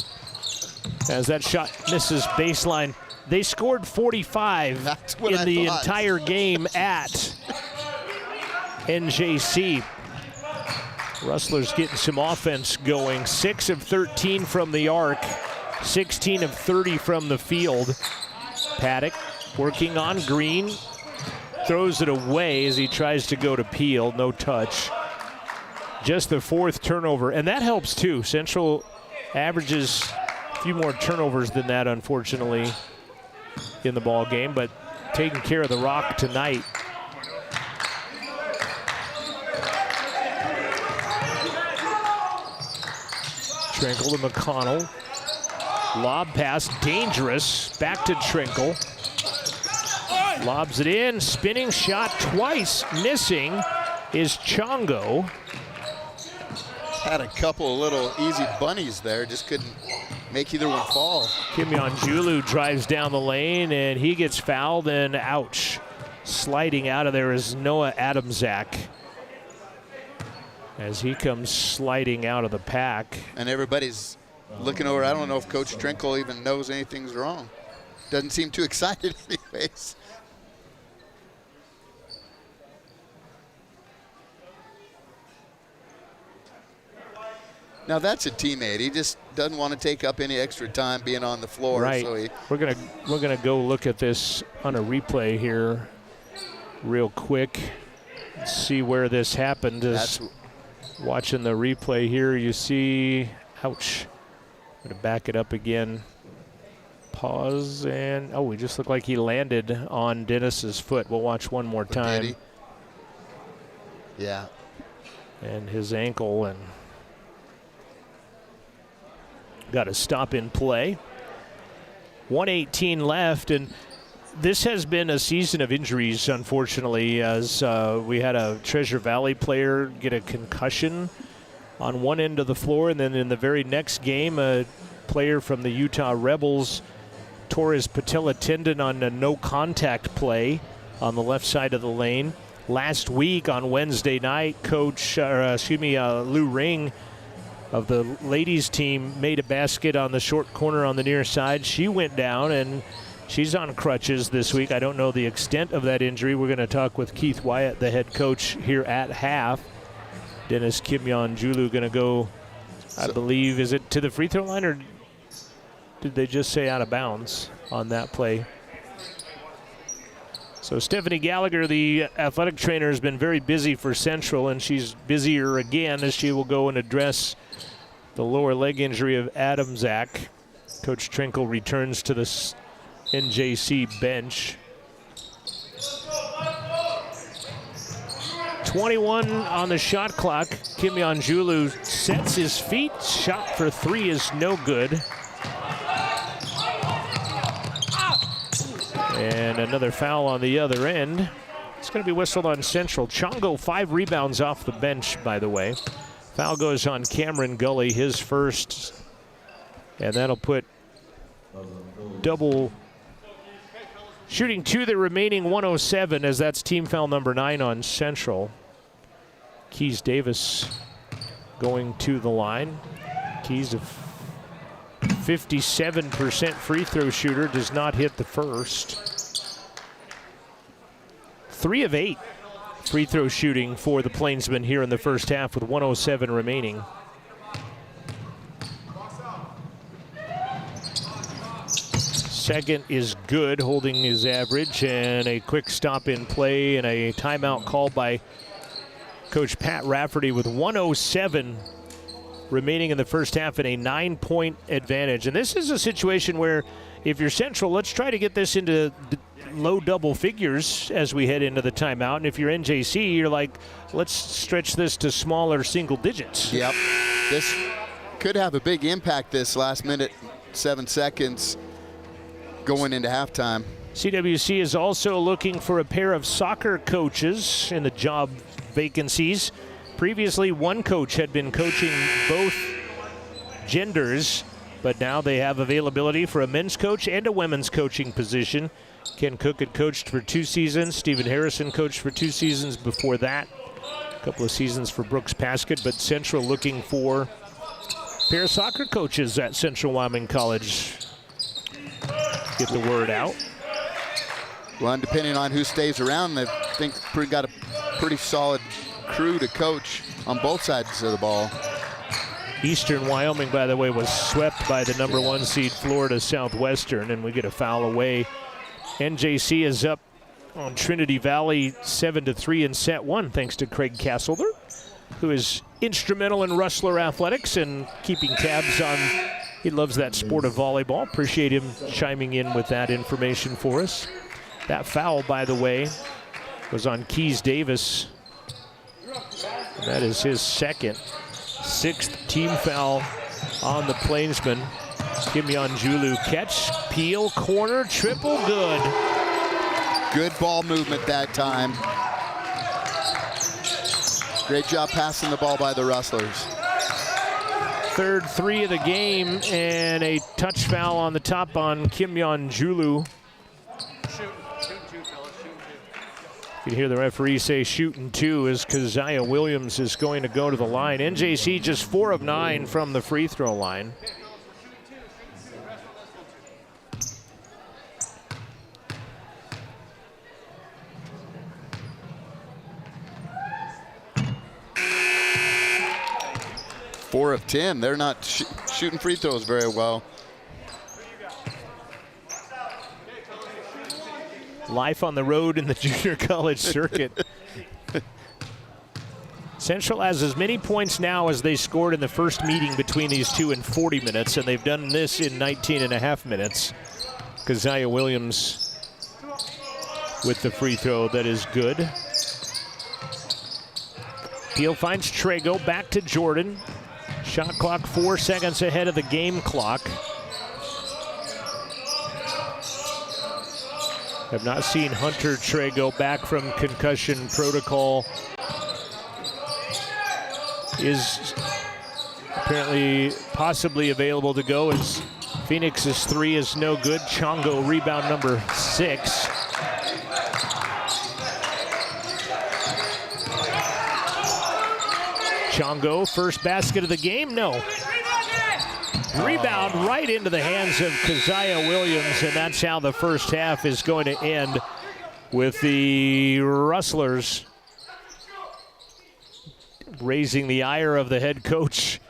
as that shot misses baseline. They scored 45 in the entire game at NJC. Rustlers getting some offense going. 6 of 13 from the arc, 16 of 30 from the field. Paddock working on Green, throws it away as he tries to go to Peel, no touch. Just the 4th turnover, and that helps too. Central averages a few more turnovers than that, unfortunately, in the ball game, but taking care of the rock tonight. Trinkle to McConnell. Lob pass, dangerous. Back to Trinkle. Lobs it in, spinning shot twice, missing is Chongo. Had a couple of little easy bunnies there, just couldn't make either one fall. Kim Yonjulu drives down the lane and he gets fouled and ouch. Sliding out of there is Noah Adamczak as he comes sliding out of the pack. And everybody's looking over. I don't know if Coach Trinkle even knows anything's wrong. Doesn't seem too excited anyways. Now that's a teammate. He just doesn't want to take up any extra time being on the floor. Right. So we're gonna go look at this on a replay here, real quick. See where this happened. Watching the replay here, you see. Ouch. I'm gonna back it up again. Pause and he just looked like he landed on Dennis's foot. We'll watch one more time. Yeah. And his ankle and. Got a stop in play. 1:18 left, and this has been a season of injuries, unfortunately, as we had a Treasure Valley player get a concussion on one end of the floor, and then in the very next game, a player from the Utah Rebels tore his patella tendon on a no-contact play on the left side of the lane. Last week on Wednesday night, Lou Ring of the ladies team made a basket on the short corner on the near side. She went down and she's on crutches this week. I don't know the extent of that injury. We're going to talk with Keith Wyatt, the head coach, here at half. Dennis Kim Yonjulu going to go, I believe, is it to the free throw line or did they just say out of bounds on that play? So Stephanie Gallagher, the athletic trainer, has been very busy for Central, and she's busier again as she will go and address the lower leg injury of Adamczak. Coach Trinkle returns to the NJC bench. 21 on the shot clock. Kim Yeon-julu sets his feet. Shot for three is no good. And another foul on the other end. It's going to be whistled on Central. Chongo, 5 rebounds off the bench, by the way. Foul goes on Cameron Gully, his first. And that'll put double shooting to the remaining 107, as that's team foul number 9 on Central. Keys Davis going to the line. Keys, a 57% free throw shooter, does not hit the first. 3 of 8 free throw shooting for the Plainsmen here in the first half with 107 remaining. Second is good, holding his average, and a quick stop in play and a timeout called by Coach Pat Rafferty with 107 remaining in the first half and a 9-point advantage. And this is a situation where if you're Central, let's try to get this into low double figures as we head into the timeout. And if you're NJC, you're like, let's stretch this to smaller single digits. Yep. This could have a big impact this last minute, 7 seconds going into halftime. CWC is also looking for a pair of soccer coaches in the job vacancies. Previously, one coach had been coaching both genders, but now they have availability for a men's coach and a women's coaching position. Ken Cook had coached for 2 seasons. Stephen Harrison coached for 2 seasons before that. A couple of seasons for Brooks Paskett, but Central looking for a pair of soccer coaches at Central Wyoming College. Get the word out. Well, and depending on who stays around, they think we got a pretty solid crew to coach on both sides of the ball. Eastern Wyoming, by the way, was swept by the number 1 seed Florida Southwestern, and we get a foul away. NJC is up on Trinity Valley 7-3 in set 1, thanks to Craig Castleter, who is instrumental in Rustler athletics and keeping tabs on. He loves that sport of volleyball. Appreciate him chiming in with that information for us. That foul, by the way, was on Keys Davis. And that is his second. 6th team foul on the Plainsman. Kim Yeon-julu catch, peel, corner, triple, good. Good ball movement that time. Great job passing the ball by the Rustlers. 3rd 3 of the game, and a touch foul on the top on Kim Yeon-julu. You can hear the referee say shooting 2 as Keziah Williams is going to go to the line. NJC just 4 of 9 from the free throw line. Four of 10. They're not shooting free throws very well. Life on the road in the junior college circuit. Central has as many points now as they scored in the first meeting between these two in 40 minutes, and they've done this in 19.5 minutes. Keziah Williams with the free throw that is good. Peel finds Trago, back to Jordan. Shot clock 4 seconds ahead of the game clock. Have not seen Hunter Trago back from concussion protocol. Is apparently possibly available to go as Phoenix's 3 is no good. Chongo rebound number 6. Chongo, first basket of the game, no. Rebound right into the hands of Keziah Williams, and that's how the first half is going to end, with the Rustlers raising the ire of the head coach,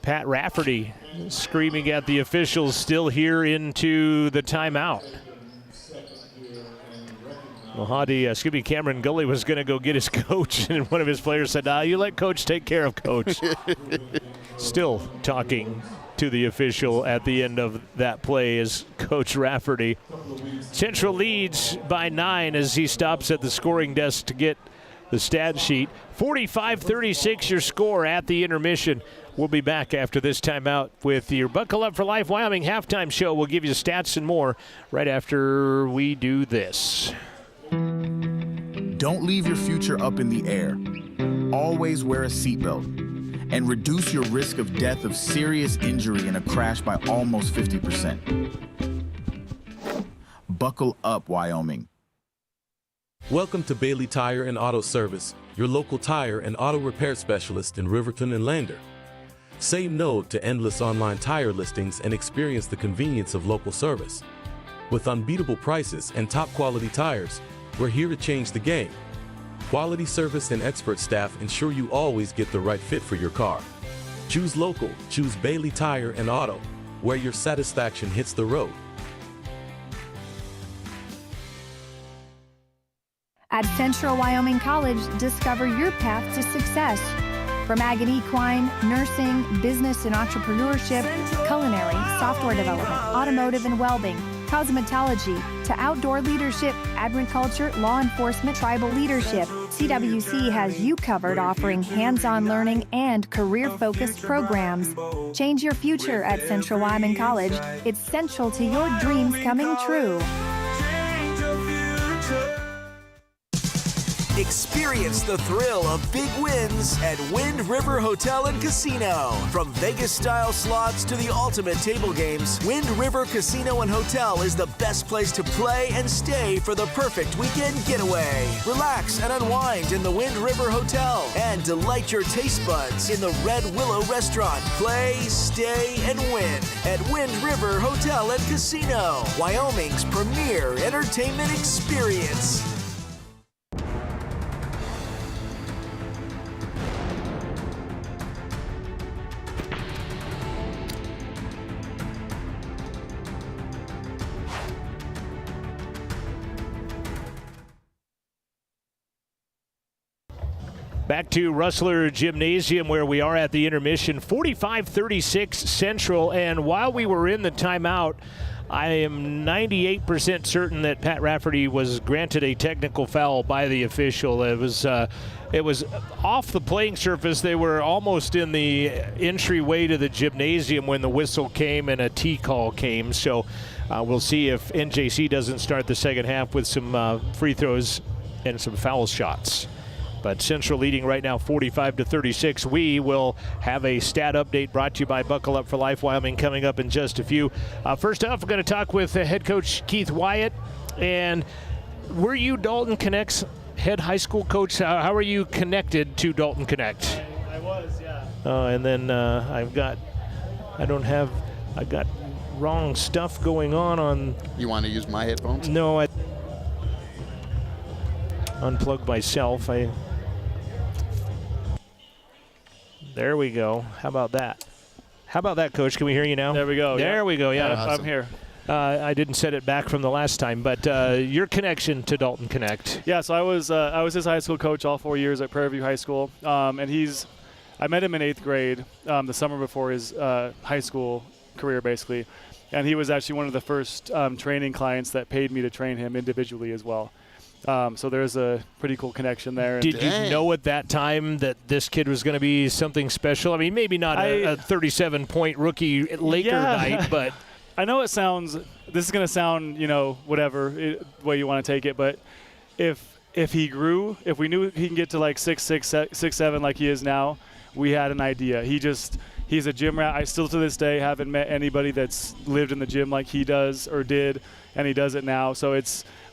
Pat Rafferty, screaming at the officials still here into the timeout. Cameron Gully was going to go get his coach, and one of his players said, you let coach take care of coach. Still talking to the official at the end of that play is Coach Rafferty. Central leads by 9 as he stops at the scoring desk to get the stat sheet. 45-36 your score at the intermission. We'll be back after this timeout with your Buckle Up for Life Wyoming halftime show. We'll give you stats and more right after we do this. Don't leave your future up in the air. Always wear a seatbelt and reduce your risk of death of serious injury in a crash by almost 50%. Buckle up, Wyoming. Welcome to Bailey Tire and Auto Service, your local tire and auto repair specialist in Riverton and Lander. Say no to endless online tire listings and experience the convenience of local service. With unbeatable prices and top quality tires, we're here to change the game. Quality service and expert staff ensure you always get the right fit for your car. Choose local, choose Bailey Tire and Auto, where your satisfaction hits the road. At Central Wyoming College, discover your path to success. From ag and equine, nursing, business and entrepreneurship, culinary, software development, automotive and welding, cosmetology, to outdoor leadership, agriculture, law enforcement, tribal leadership, CWC has you covered, offering hands-on learning and career-focused programs. Change your future at Central Wyoming College. It's central to your dreams coming true. Experience the thrill of big wins at Wind River Hotel and Casino. From Vegas-style slots to the ultimate table games, Wind River Casino and Hotel is the best place to play and stay for the perfect weekend getaway. Relax and unwind in the Wind River Hotel and delight your taste buds in the Red Willow Restaurant. Play, stay, and win at Wind River Hotel and Casino, Wyoming's premier entertainment experience. Back to Rustler Gymnasium where we are at the intermission, 45-36 Central. And while we were in the timeout, I am 98% certain that Pat Rafferty was granted a technical foul by the official. It was off the playing surface. They were almost in the entryway to the gymnasium when the whistle came and a T call came. So we'll see if NJC doesn't start the second half with some free throws and some foul shots. But Central leading right now 45-36. We will have a stat update brought to you by Buckle Up for Life Wyoming coming up in just a few. First off, we're going to talk with head coach Keith Wyatt. And were you Dalton Connect's head high school coach? How are you connected to Dalton Connect? I was, yeah. And then I've got wrong stuff going on. You want to use my headphones? No, I unplugged myself. There we go. How about that? How about that, Coach? Can we hear you now? There we go. There we go. Yeah, awesome. I'm here. I didn't set it back from the last time, but your connection to Dalton Connect. Yeah, so I was his high school coach all 4 years at Prairie View High School, and I met him in 8th grade, the summer before his high school career, basically, and he was actually one of the first training clients that paid me to train him individually as well. So there's a pretty cool connection there. Did you know at that time that this kid was going to be something special? I mean, maybe not a 37-point rookie Laker night, but I know this is going to sound, whatever way you want to take it, but if he grew, if we knew he can get to like 6'6", 6'7", like he is now, we had an idea. He's a gym rat. I still to this day haven't met anybody that's lived in the gym like he does or did, and he does it now. So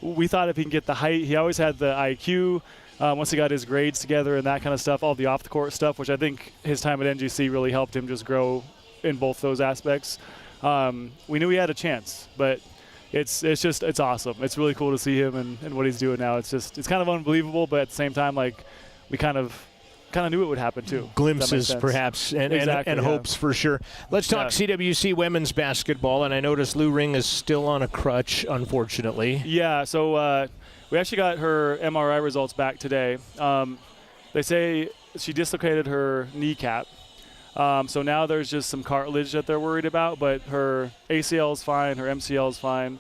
we thought if he can get the height, he always had the IQ. Once he got his grades together and that kind of stuff, all the off-the-court stuff, which I think his time at NGC really helped him just grow in both those aspects. We knew he had a chance, but it's awesome. It's really cool to see him and what he's doing now. It's kind of unbelievable, but at the same time, like, we kind of knew it would happen too. Glimpses perhaps and hopes for sure. Let's talk CWC women's basketball, and I noticed Lou Ring is still on a crutch, unfortunately. Yeah, so we actually got her MRI results back today. They say she dislocated her kneecap. So now there's just some cartilage that they're worried about, but her ACL is fine, her MCL is fine,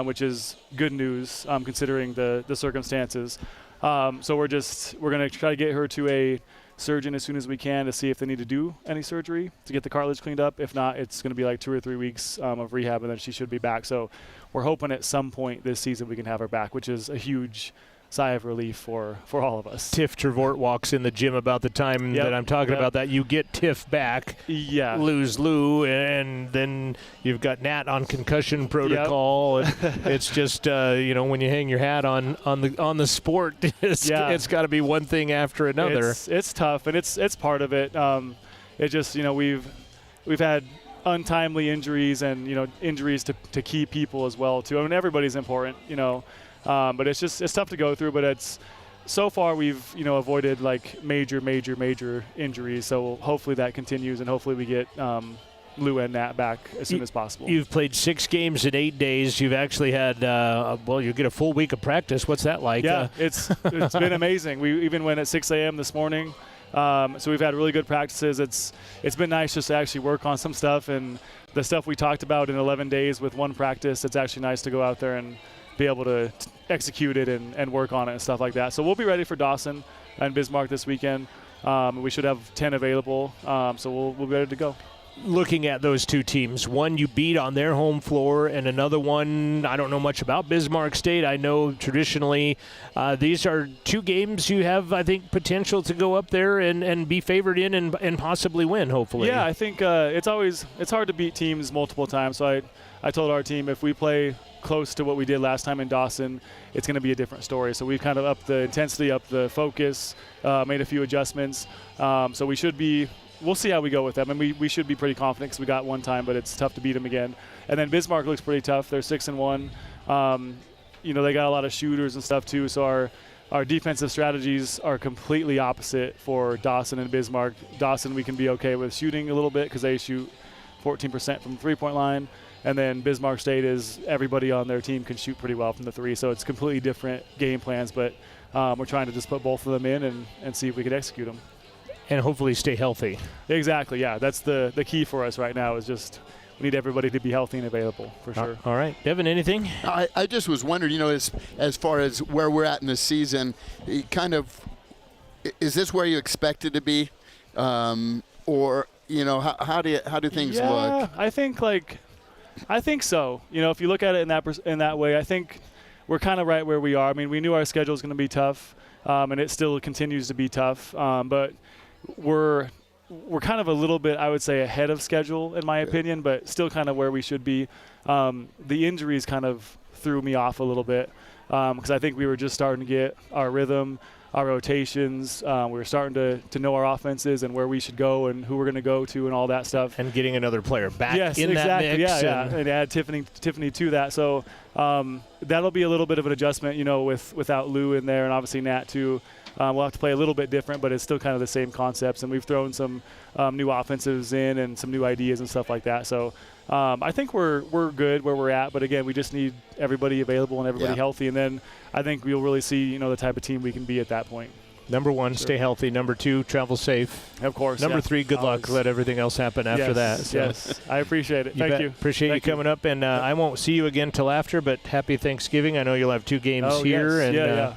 which is good news considering the circumstances. So we're going to try to get her to a surgeon as soon as we can to see if they need to do any surgery to get the cartilage cleaned up. If not, it's going to be like 2 or 3 weeks of rehab, and then she should be back. So we're hoping at some point this season we can have her back, which is a huge sigh of relief for all of us. Tiff Trevort walks in the gym about the time that I'm talking about that. You get Tiff back, lose Lou, and then you've got Nat on concussion protocol. And it's just when you hang your hat on the sport, it's got to be one thing after another. It's tough, and it's part of it. It just we've had untimely injuries and injuries to key people as well too. I mean, everybody's important, but it's tough to go through. But so far we've avoided like major injuries. So hopefully that continues, and hopefully we get Lou and Nat back as soon as possible. You've played 6 games in 8 days. You've actually had you get a full week of practice. What's that like? Yeah, it's been amazing. We even went at 6 a.m. this morning. So we've had really good practices. It's been nice just to actually work on some stuff, and the stuff we talked about in 11 days with one practice. It's actually nice to go out there and be able to execute it and work on it and stuff like that. So we'll be ready for Dawson and Bismarck this weekend. We should have 10 available, so we'll be ready to go. Looking at those two teams, one you beat on their home floor, and another one, I don't know much about Bismarck State. I know traditionally these are 2 games you have, I think, potential to go up there and be favored in and possibly win, hopefully. Yeah, I think it's hard to beat teams multiple times. So I told our team if we play close to what we did last time in Dawson, it's going to be a different story. So we've kind of upped the intensity, upped the focus, made a few adjustments. So we'll see how we go with them. And we should be pretty confident because we got one time, but it's tough to beat them again. And then Bismarck looks pretty tough. They're 6-1. They got a lot of shooters and stuff too. So our defensive strategies are completely opposite for Dawson and Bismarck. Dawson, we can be okay with shooting a little bit because they shoot 14% from the three-point line. And then Bismarck State is everybody on their team can shoot pretty well from the 3. So it's completely different game plans, but we're trying to just put both of them in and see if we can execute them. And hopefully stay healthy. Exactly, yeah. That's the key for us right now is just we need everybody to be healthy and available for sure. All right. Devin, anything? I just was wondering, as far as where we're at in the season, is this where you expected to be? Or, how do things look? I think so. If you look at it in that way, I think we're kind of right where we are. I mean, we knew our schedule was going to be tough, and it still continues to be tough. But we're kind of a little bit, I would say, ahead of schedule in my opinion, but still kind of where we should be. The injuries kind of threw me off a little bit because I think we were just starting to get our rhythm, our rotations. We were starting to know our offenses and where we should go and who we're going to go to and all that stuff. And getting another player back in that mix. Yeah. And add Tiffany to that. So that'll be a little bit of an adjustment, without Lou in there and obviously Nat too. We'll have to play a little bit different, but it's still kind of the same concepts. And we've thrown some new offensives in and some new ideas and stuff like that. So I think we're good where we're at. But, again, we just need everybody available and everybody healthy. And then I think we'll really see, the type of team we can be at that point. Number 1, stay healthy. Number 2, travel safe. Of course. Number 3, good luck. Let everything else happen after that. So. Yes, I appreciate it. Thank you. Appreciate you coming up. And I won't see you again till after, but happy Thanksgiving. I know you'll have 2 games here. Yes. And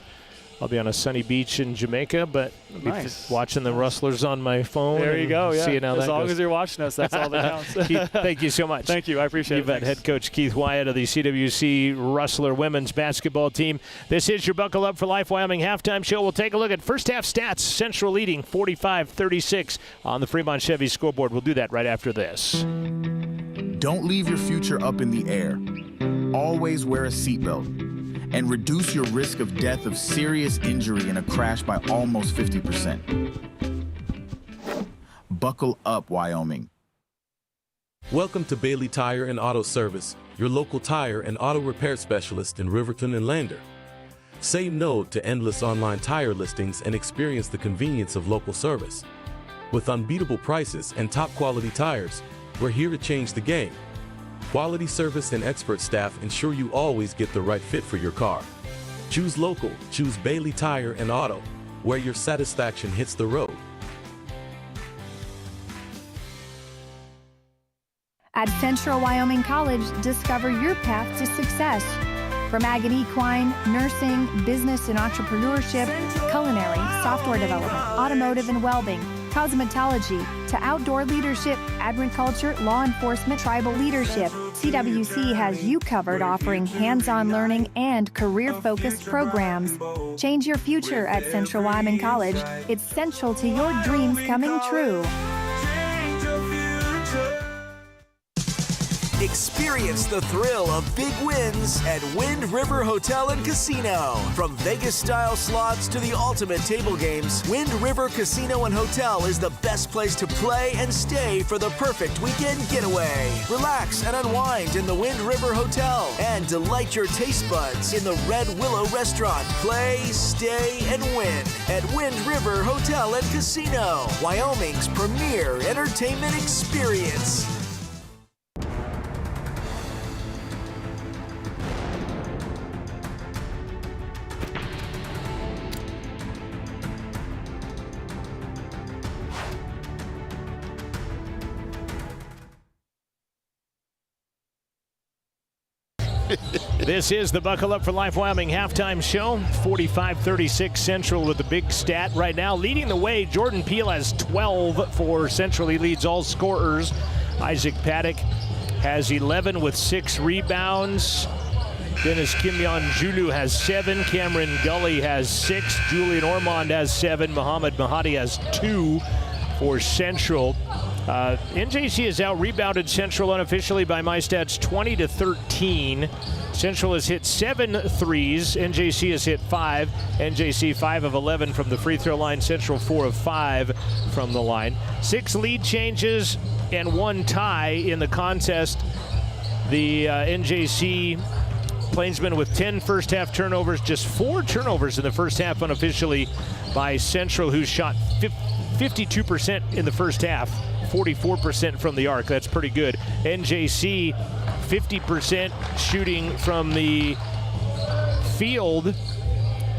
I'll be on a sunny beach in Jamaica, but I'll be watching the Rustlers on my phone. There you go, Seeing how as long goes. as you're watching us, that's all that counts. Thank you so much. Thank you. I appreciate it. Head coach Keith Wyatt of the CWC Rustler women's basketball team. This is your Buckle Up for Life Wyoming halftime show. We'll take a look at first half stats. Central leading 45-36 on the Fremont Chevy scoreboard. We'll do that right after this. Don't leave your future up in the air. Always wear a seatbelt. And reduce your risk of death of serious injury in a crash by almost 50%. Buckle up, Wyoming. Welcome to Bailey Tire and Auto Service, your local tire and auto repair specialist in Riverton and Lander. Say no to endless online tire listings and experience the convenience of local service. With unbeatable prices and top quality tires, we're here to change the game. Quality service and expert staff ensure you always get the right fit for your car. Choose local, choose Bailey Tire and Auto, where your satisfaction hits the road. At Central Wyoming College, discover your path to success. From ag and equine, nursing, business and entrepreneurship, culinary, software development, automotive and welding, cosmetology, to outdoor leadership, agriculture, law enforcement, tribal leadership, CWC has you covered, offering hands-on learning and career-focused programs. Change your future at Central Wyoming College. It's central to your dreams coming true. Experience the thrill of big wins at Wind River Hotel and Casino. From Vegas-style slots to the ultimate table games, Wind River Casino and Hotel is the best place to play and stay for the perfect weekend getaway. Relax and unwind in the Wind River Hotel and delight your taste buds in the Red Willow Restaurant. Play, stay, and win at Wind River Hotel and Casino, Wyoming's premier entertainment experience. This is the Buckle Up for Life Wyoming halftime show. 45-36 Central with the big stat right now. Leading the way, Jordan Peel has 12 for Central. He leads all scorers. Isaac Paddock has 11 with 6 rebounds. Dennis Kimyon Julu has 7. Cameron Gully has 6. Julian Ormond has 7. Muhammad Mahadi has 2 for Central. NJC has out-rebounded Central unofficially by my stats 20-13. Central has hit 7 threes. NJC has hit 5. NJC 5 of 11 from the free throw line. Central 4 of 5 from the line. 6 lead changes and 1 tie in the contest. The NJC Plainsmen with 10 first half turnovers, just 4 turnovers in the first half unofficially by Central, who shot 52% in the first half. 44% from the arc. That's pretty good. NJC 50% shooting from the field,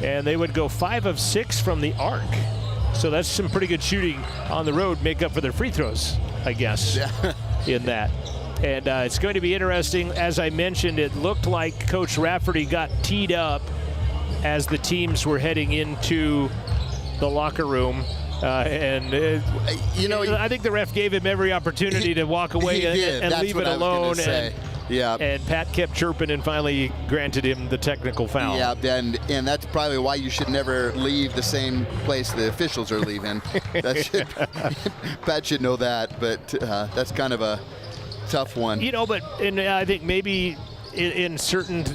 and they would go 5 of 6 from the arc. So that's some pretty good shooting on the road, make up for their free throws, I guess, in that. And it's going to be interesting. As I mentioned, it looked like Coach Rafferty got teed up as the teams were heading into the locker room. I think the ref gave him every opportunity to walk away and leave it alone. And Pat kept chirping and finally granted him the technical foul. Yeah, and that's probably why you should never leave the same place the officials are leaving. Pat should know that, but that's kind of a tough one. I think maybe in certain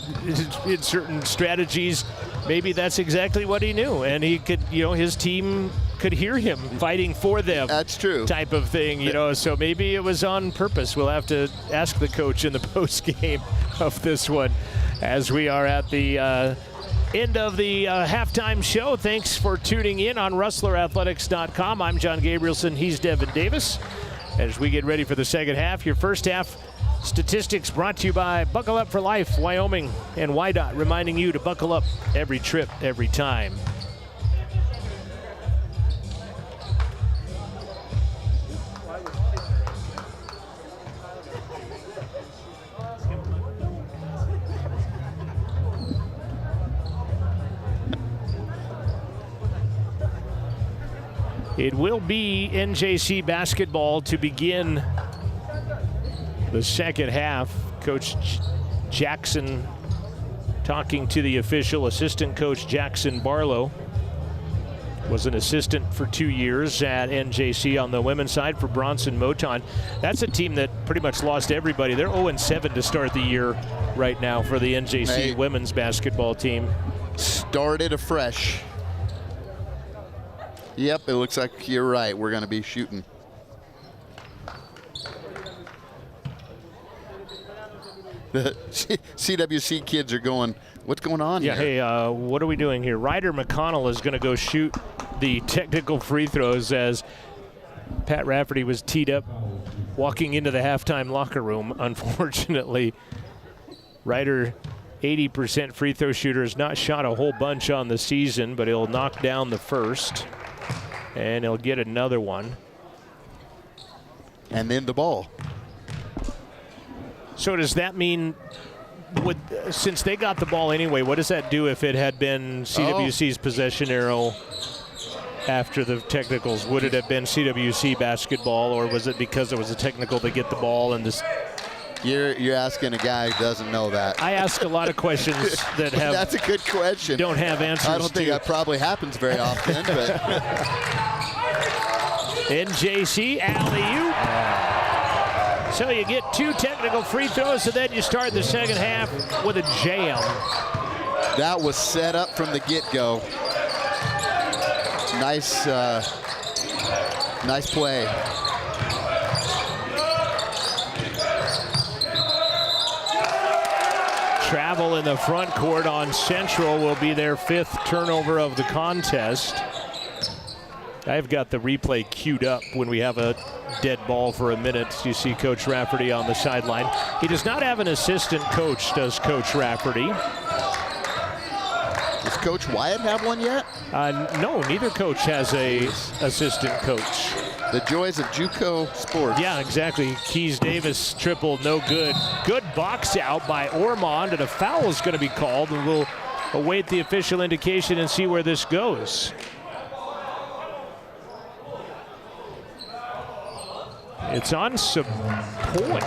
strategies, maybe that's exactly what he knew, and he could, his team could hear him fighting for them. That's true. Type of thing, so maybe it was on purpose. We'll have to ask the coach in the post game of this one as we are at the end of the halftime show. Thanks for tuning in on RustlerAthletics.com. I'm John Gabrielson. He's Devin Davis. As we get ready for the second half, your first half statistics brought to you by Buckle Up for Life, Wyoming, and WYDOT, reminding you to buckle up every trip, every time. It will be NJC basketball to begin the second half. Coach Jackson talking to the official. Assistant coach Jackson Barlow was an assistant for 2 years at NJC on the women's side for Bronson Moton. That's a team that pretty much lost everybody. They're 0-7 to start the year right now for the NJC women's basketball team. Started afresh. Yep, it looks like you're right. We're going to be shooting. The CWC kids are going, what's going on here? Hey, what are we doing here? Ryder McConnell is going to go shoot the technical free throws as Pat Rafferty was teed up walking into the halftime locker room. Unfortunately, Ryder, 80% free throw shooter, has not shot a whole bunch on the season, but he'll knock down the first. And he'll get another one. And then the ball. So does that mean, since they got the ball anyway, what does that do if it had been CWC's possession arrow after the technicals? Would it have been CWC basketball, or was it because it was a technical to get the ball and this? You're asking a guy who doesn't know that. I ask a lot of questions that have. That's a good question. Don't have answers. I don't think that probably happens very often, but. NJC alley-oop. So you get 2 technical free throws, and then you start the second half with a jam. That was set up from the get-go. Nice, nice play. Travel in the front court on Central will be their 5th turnover of the contest. I've got the replay queued up when we have a dead ball for a minute. You see Coach Rafferty on the sideline. He does not have an assistant coach, does Coach Rafferty. Does Coach Wyatt have one yet? No, neither coach has a assistant coach. The joys of JUCO sports. Yeah, exactly. Keys Davis triple, no good. Good box out by Ormond, and a foul is going to be called, and we'll await the official indication and see where this goes. It's on Sapoy.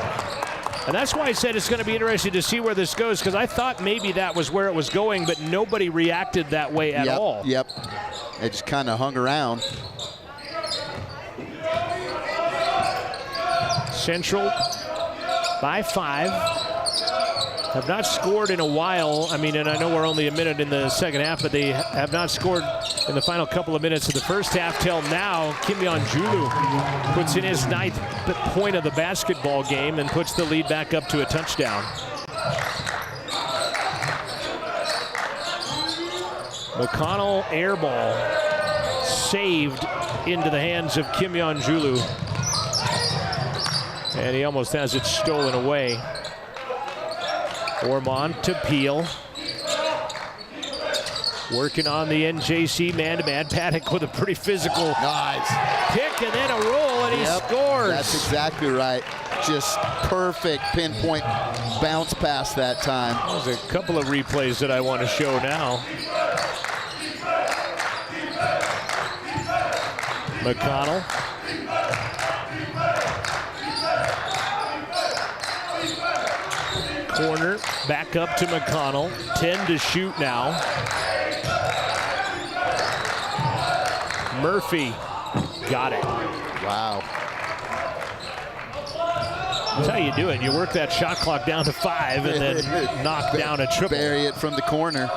And that's why I said it's going to be interesting to see where this goes, because I thought maybe that was where it was going, but nobody reacted that way at all. Yep. It just kind of hung around. Central by 5. Have not scored in a while. I mean, and I know we're only a minute in the second half, but they have not scored in the final couple of minutes of the first half till now. Kimyon Julu puts in his 9th point of the basketball game and puts the lead back up to a touchdown. McConnell air ball saved into the hands of Kimyon Julu. And he almost has it stolen away. Ormond to Peel. Working on the NJC man-to-man. Paddock with a pretty physical pick and then a roll, and he scores. That's exactly right. Just perfect pinpoint bounce pass that time. There's a couple of replays that I want to show now. McConnell. Corner, back up to McConnell. 10 to shoot now. Murphy got it. Wow. That's how you do it. You work that shot clock down to 5 and then knock down a triple. Bury it from the corner.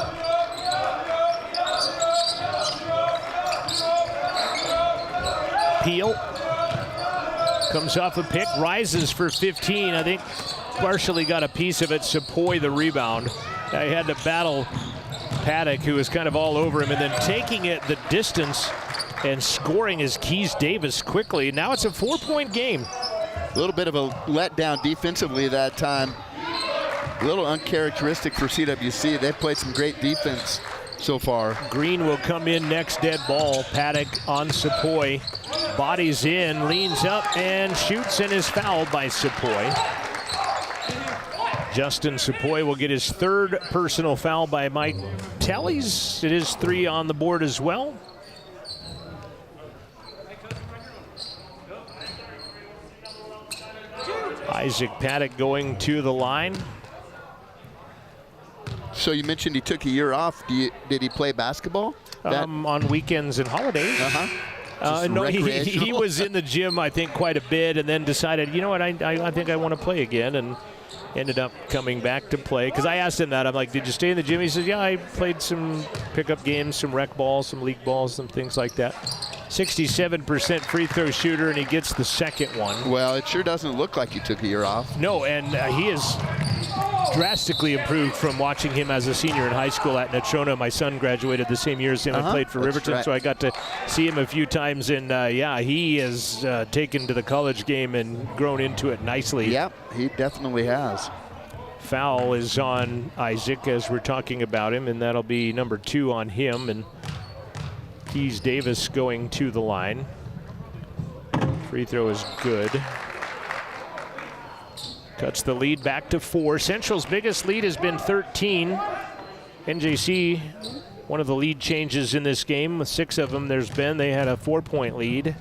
Peel comes off a pick, rises for 15. I think partially got a piece of it. Sapoy the rebound. He had to battle Paddock, who was kind of all over him, and then taking it the distance and scoring his Keys Davis quickly. Now it's a 4-point game. A little bit of a letdown defensively that time. A little uncharacteristic for CWC. They've played some great defense so far. Green will come in next, dead ball. Paddock on Sapoy. Bodies in, leans up, and shoots, and is fouled by Sapoy. Justin Sapoy will get his 3rd personal foul by Mike Tellys. It is 3 on the board as well. Isaac Paddock going to the line. So you mentioned he took a year off. Did he play basketball? On weekends and holidays. No, he was in the gym, I think, quite a bit, and then decided, you know what, I think I want to play again, and ended up coming back to play. Because I asked him that. I'm like, did you stay in the gym? He says, yeah, I played some pickup games, some rec balls, some league balls, some things like that. 67% free throw shooter, and he gets the 2nd one. Well, it sure doesn't look like he took a year off. No, and he is drastically improved from watching him as a senior in high school at Natrona. My son graduated the same year as him. I played for Riverton, right. So I got to see him a few times, and he has taken to the college game and grown into it nicely. Yep, he definitely has. Foul is on Isaac as we're talking about him, and that'll be number 2 on him, and Keys Davis going to the line. Free throw is good. Cuts the lead back to 4. Central's biggest lead has been 13. NJC, one of the lead changes in this game. With 6 of them they had a 4-point lead.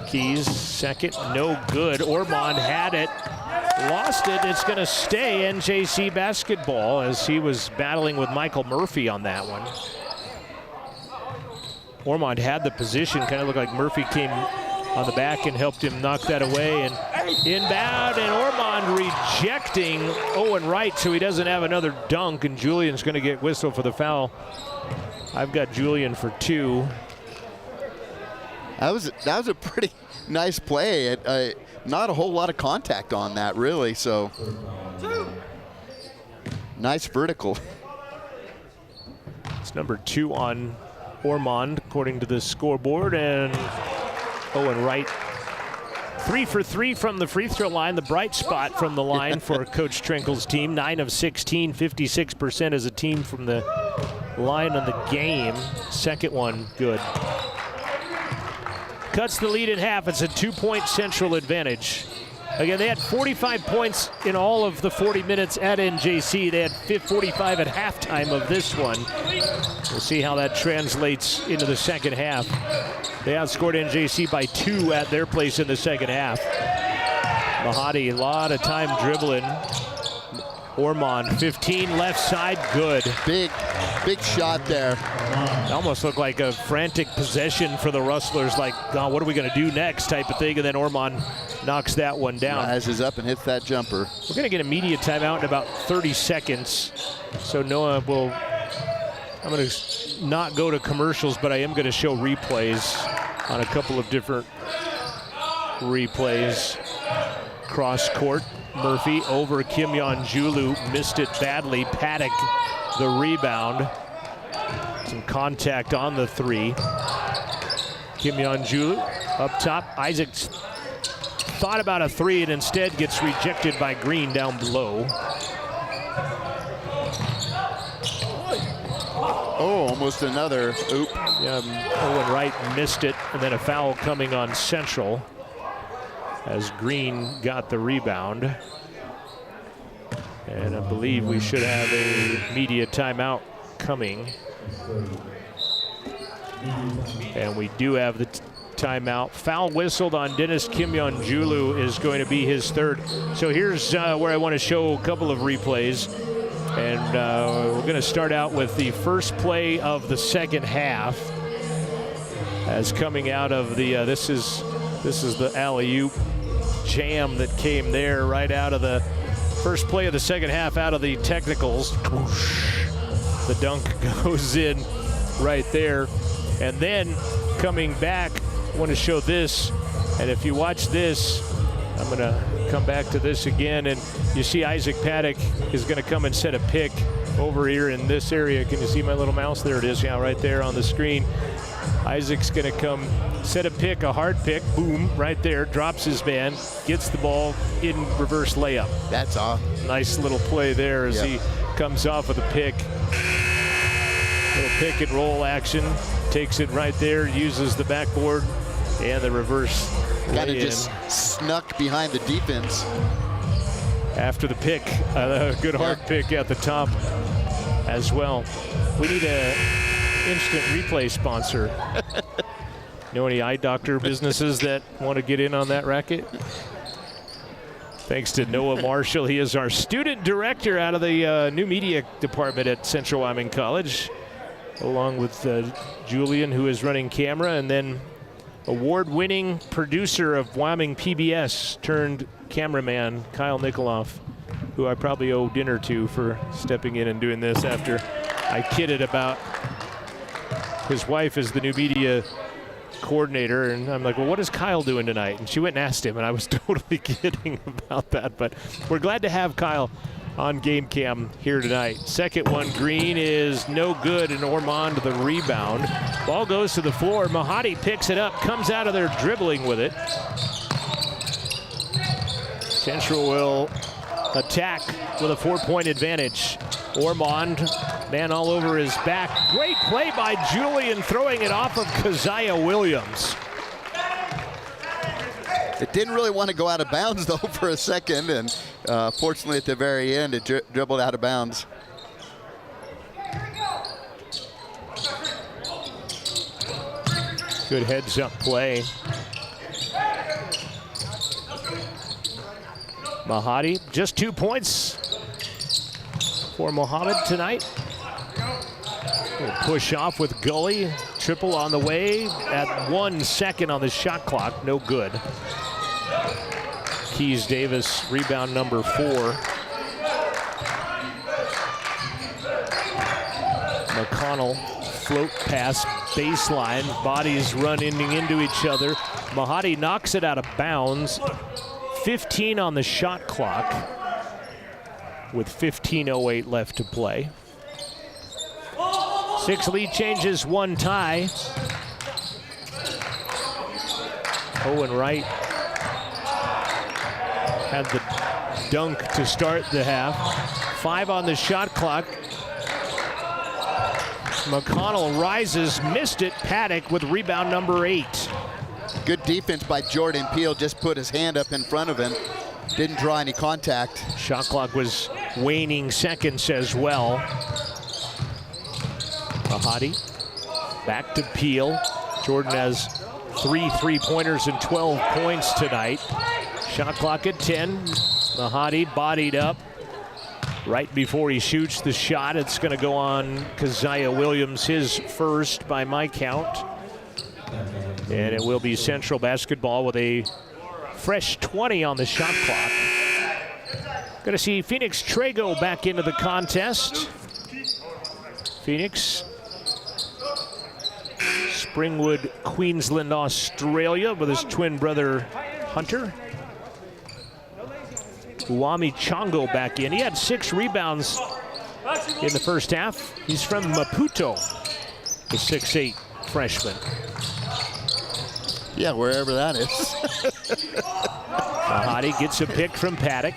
Keys, second, no good. Ormond had it, lost it. It's going to stay NJC basketball as he was battling with Michael Murphy on that one. Ormond had the position, kind of looked like Murphy came on the back and helped him knock that away. And inbound, and Ormond rejecting Owen Wright, so he doesn't have another dunk, and Julian's going to get whistled for the foul. I've got Julian for 2. That was a pretty nice play. Not a whole lot of contact on that, really, so nice vertical. It's number 2 on Ormond, according to the scoreboard, and Owen Wright 3 for 3 from the free throw line, the bright spot from the line for Coach Trinkle's team. 9 of 16, 56% as a team from the line on the game. Second one, good. Cuts the lead in half. It's a 2-point Central advantage. Again, they had 45 points in all of the 40 minutes at NJC. They had 45 at halftime of this one. We'll see how that translates into the second half. They outscored NJC by 2 at their place in the second half. Mahadi, a lot of time dribbling. Ormond, 15 left side, good. Big shot there. It almost looked like a frantic possession for the Rustlers, like, oh, what are we going to do next type of thing, and then Ormond knocks that one down. Rises up and hits that jumper. We're going to get a media timeout in about 30 seconds. So Noah will, I'm going to not go to commercials, but I am going to show replays on a couple of different replays. Cross court, Murphy over Kimyon Julu, missed it badly. Paddock, the rebound. Some contact on the 3. Kimyon Julu up top. Isaac thought about a 3 and instead gets rejected by Green down below. Oh, almost another oop. Owen Wright missed it, and then a foul coming on Central as Green got the rebound. And I believe we should have a media timeout coming. And we do have the timeout. Foul whistled on Dennis Kimyon Julu is going to be his 3rd. So here's where I want to show a couple of replays. And we're going to start out with the first play of the second half. As coming out of the, this is the alley-oop jam that came there right out of the first play of the second half out of the technicals. The dunk goes in right there. And then coming back, I want to show this. And if you watch this, I'm going to come back to this again. And you see Isaac Paddock is going to come and set a pick over here in this area. Can you see my little mouse? There it is, yeah, right there on the screen. Isaac's going to come set a pick, a hard pick, boom, right there, drops his man, gets the ball in reverse layup. That's off. Nice little play there as he comes off with a pick. Little pick and roll action, takes it right there, uses the backboard and the reverse. Kind of just snuck behind the defense. After the pick, a good hard pick at the top as well. We need a instant replay sponsor. Know any eye doctor businesses that want to get in on that racket? Thanks to Noah Marshall. He is our student director out of the new media department at Central Wyoming College, along with Julian, who is running camera, and then award-winning producer of Wyoming PBS turned cameraman Kyle Nikoloff, who I probably owe dinner to for stepping in and doing this after I kidded about his wife is the new media coordinator, and I'm like, well, what is Kyle doing tonight? And she went and asked him, and I was totally kidding about that, but we're glad to have Kyle on game cam here tonight. Second one, Green, is no good, and Ormond the rebound. Ball goes to the floor. Mahadi picks it up, comes out of there dribbling with it. Central will attack with a 4-point advantage. Ormond, man all over his back. Great play by Julian, throwing it off of Keziah Williams. It didn't really want to go out of bounds, though, for a second, and fortunately at the very end, it dribbled out of bounds. Good heads-up play. Mahadi, just 2 points for Mohammed tonight. We'll push off with Gully. Triple on the way at 1 second on the shot clock. No good. Keys Davis, rebound number 4. McConnell, float pass, baseline. Bodies running into each other. Mahadi knocks it out of bounds. 15 on the shot clock with 15:08 left to play. 6 lead changes, 1 tie. Owen Wright had the dunk to start the half. 5 on the shot clock. McConnell rises, missed it. Paddock with rebound number 8. Good defense by Jordan Peele, just put his hand up in front of him. Didn't draw any contact. Shot clock was waning seconds as well. Mahadi back to Peele. Jordan has 3 3-pointers and 12 points tonight. Shot clock at 10. Mahadi bodied up right before he shoots the shot. It's going to go on Keziah Williams, his first by my count. And it will be Central basketball with a fresh 20 on the shot clock. Going to see Phoenix Trago back into the contest. Phoenix, Springwood, Queensland, Australia, with his twin brother Hunter. Uwami Chongo back in. He had 6 rebounds in the first half. He's from Maputo, the 6'8" freshman. Yeah, wherever that is. Mahadi gets a pick from Paddock.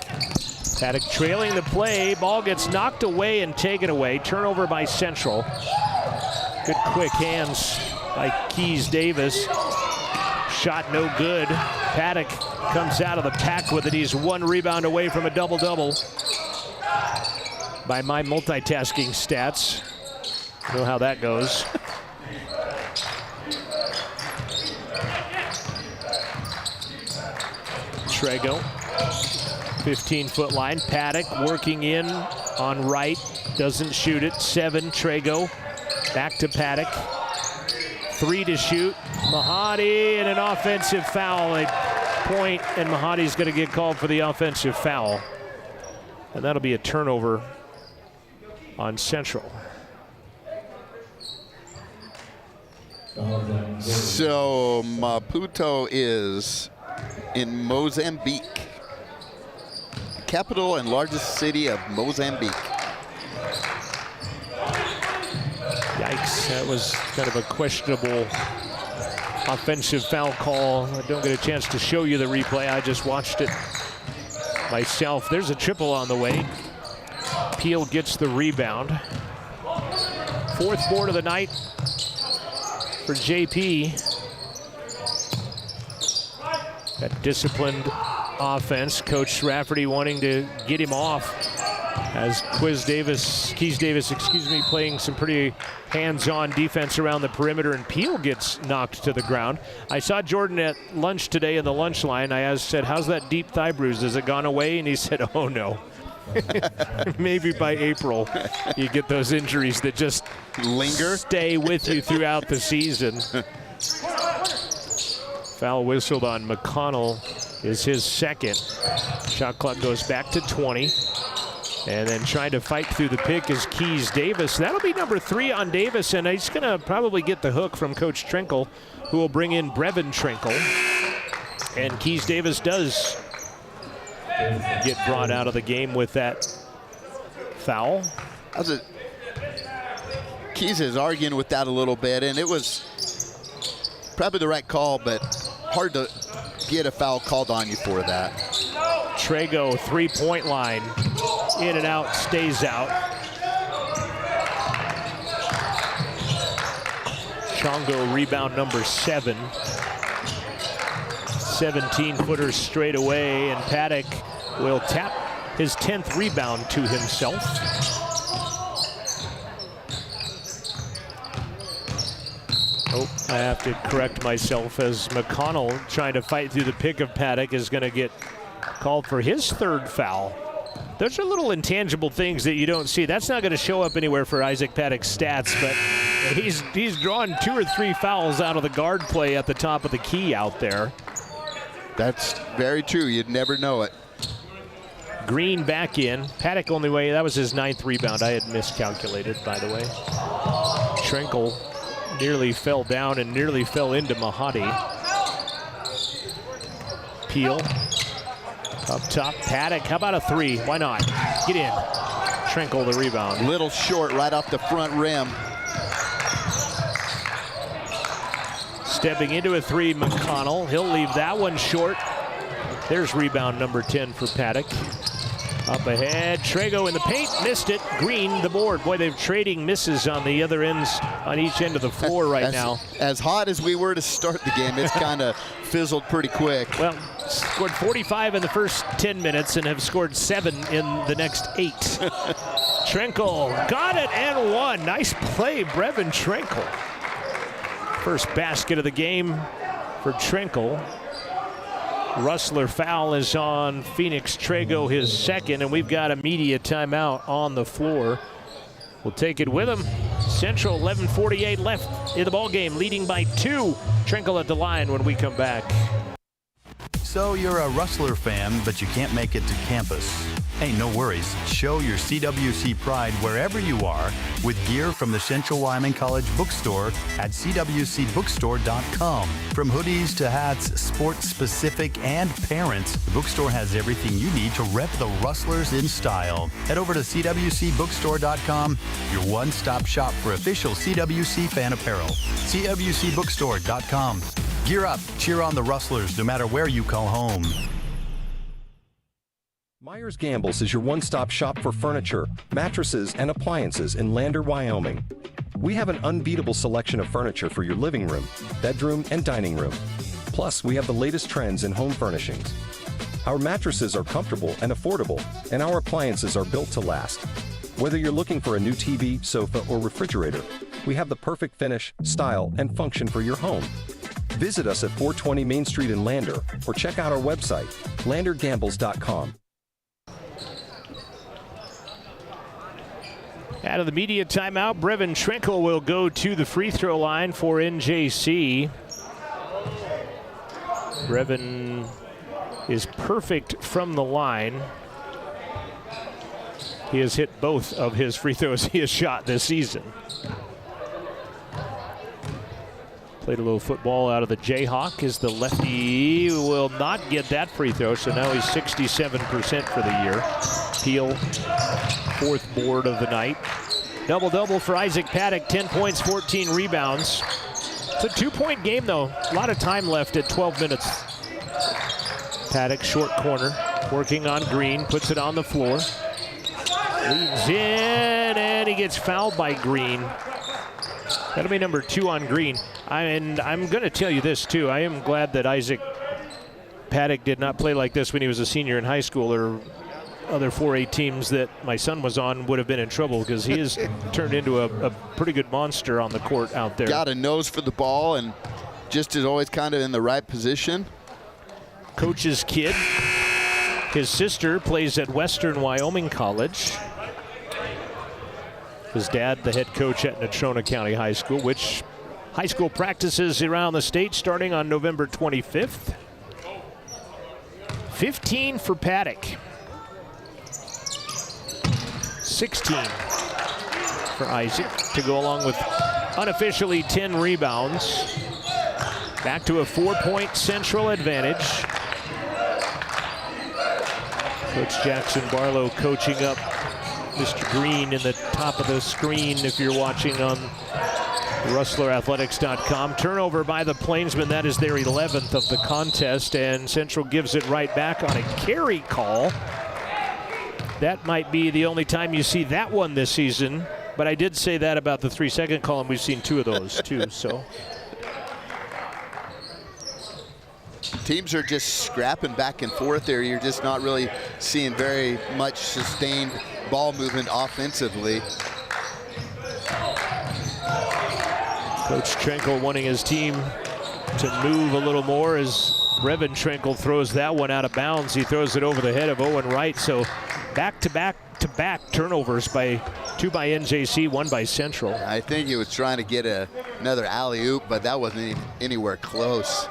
Paddock trailing the play. Ball gets knocked away and taken away. Turnover by Central. Good quick hands by Keys Davis. Shot no good. Paddock comes out of the pack with it. He's 1 rebound away from a double-double. By my multitasking stats, you know how that goes. Trago, 15-foot line. Paddock working in on right, doesn't shoot it. 7, Trago, back to Paddock. 3 to shoot. Mahadi and an offensive foul. A point, and Mahadi's going to get called for the offensive foul. And that'll be a turnover on Central. So Maputo is in Mozambique, capital and largest city of Mozambique. Yikes, that was kind of a questionable offensive foul call. I don't get a chance to show you the replay. I just watched it myself. There's a triple on the way. Peele gets the rebound. 4th board of the night for JP. That disciplined offense. Coach Rafferty wanting to get him off as Keys Davis, playing some pretty hands-on defense around the perimeter, and Peele gets knocked to the ground. I saw Jordan at lunch today in the lunch line. I said, how's that deep thigh bruise? Has it gone away? And he said, oh no. Maybe by April you get those injuries that just linger, stay with you throughout the season. Foul whistled on McConnell is his 2nd. Shot clock goes back to 20. And then trying to fight through the pick is Keys Davis. That'll be number 3 on Davis, and he's going to probably get the hook from Coach Trinkle, who will bring in Brevin Trinkle. And Keys Davis does get brought out of the game with that foul. Keys is arguing with that a little bit, and it was probably the right call, but hard to get a foul called on you for that. Trago, 3-point line. In and out, stays out. Chongo, rebound number 7. 17-footer straight away, and Paddock will tap his 10th rebound to himself. Oh, I have to correct myself as McConnell, trying to fight through the pick of Paddock, is going to get called for his 3rd foul. Those are little intangible things that you don't see. That's not going to show up anywhere for Isaac Paddock's stats, but he's drawn 2 or 3 fouls out of the guard play at the top of the key out there. That's very true. You'd never know it. Green back in. Paddock only way, that was his 9th rebound. I had miscalculated, by the way. Trinkle nearly fell down and nearly fell into Mahadi. Peel. Up top, Paddock, how about a 3? Why not? Get in. Trinkle the rebound. Little short right off the front rim. Stepping into a 3, McConnell. He'll leave that one short. There's rebound number 10 for Paddock. Up ahead, Trego in the paint, missed it. Green, the board. Boy, they're trading misses on the other ends, on each end of the floor right now. As hot as we were to start the game, it's kind of fizzled pretty quick. Well, scored 45 in the first 10 minutes and have scored 7 in the next 8. Trinkle got it and one. Nice play, Brevin Trinkle. First basket of the game for Trinkle. Rustler foul is on Phoenix Trego, his 2nd, and we've got a media timeout on the floor. We'll take it with him. Central, 11:48 left in the ball game, leading by 2. Trinkle at the line when we come back. So you're a Rustler fan, but you can't make it to campus. Hey, no worries. Show your CWC pride wherever you are with gear from the Central Wyoming College bookstore at cwcbookstore.com. From hoodies to hats, sports specific and parents, the bookstore has everything you need to rep the Rustlers in style. Head over to cwcbookstore.com, your one-stop shop for official CWC fan apparel. cwcbookstore.com. Gear up, cheer on the Rustlers no matter where you call home. Myers Gambles is your one-stop shop for furniture, mattresses, and appliances in Lander, Wyoming. We have an unbeatable selection of furniture for your living room, bedroom, and dining room. Plus, we have the latest trends in home furnishings. Our mattresses are comfortable and affordable, and our appliances are built to last. Whether you're looking for a new TV, sofa, or refrigerator, we have the perfect finish, style, and function for your home. Visit us at 420 Main Street in Lander, or check out our website, landergambles.com. Out of the media timeout, Brevin Trinkle will go to the free throw line for NJC. Brevin is perfect from the line. He has hit both of his free throws he has shot this season. Played a little football out of the Jayhawk as the lefty will not get that free throw, so now he's 67% for the year. Peel, 4th board of the night. Double-double for Isaac Paddock, 10 points, 14 rebounds. It's a 2-point game, though. A lot of time left at 12 minutes. Paddock, short corner, working on Green, puts it on the floor. Leads in, and he gets fouled by Green. That'll be number 2 on Green. And I'm going to tell you this, too. I am glad that Isaac Paddock did not play like this when he was a senior in high school, or other 4A teams that my son was on would have been in trouble, because he has turned into a pretty good monster on the court out there. Got a nose for the ball and just is always kind of in the right position. Coach's kid. His sister plays at Western Wyoming College. His dad, the head coach at Natrona County High School, which high school practices around the state starting on November 25th. 15 for Paddock. 16 for Isaac to go along with unofficially 10 rebounds. Back to a 4-point Central advantage. Coach Jackson Barlow coaching up Mr. Green in the top of the screen if you're watching on RustlerAthletics.com. Turnover by the Plainsmen. That is their 11th of the contest, and Central gives it right back on a carry call. That might be the only time you see that one this season, but I did say that about the 3-second call, and we've seen 2 of those too. So teams are just scrapping back and forth there. You're just not really seeing very much sustained ball movement offensively. Coach Trenkle wanting his team to move a little more as Brevin Trenkle throws that one out of bounds. He throws it over the head of Owen Wright. So back-to-back turnovers two by NJC, one by Central. I think he was trying to get another alley-oop, but that wasn't anywhere close.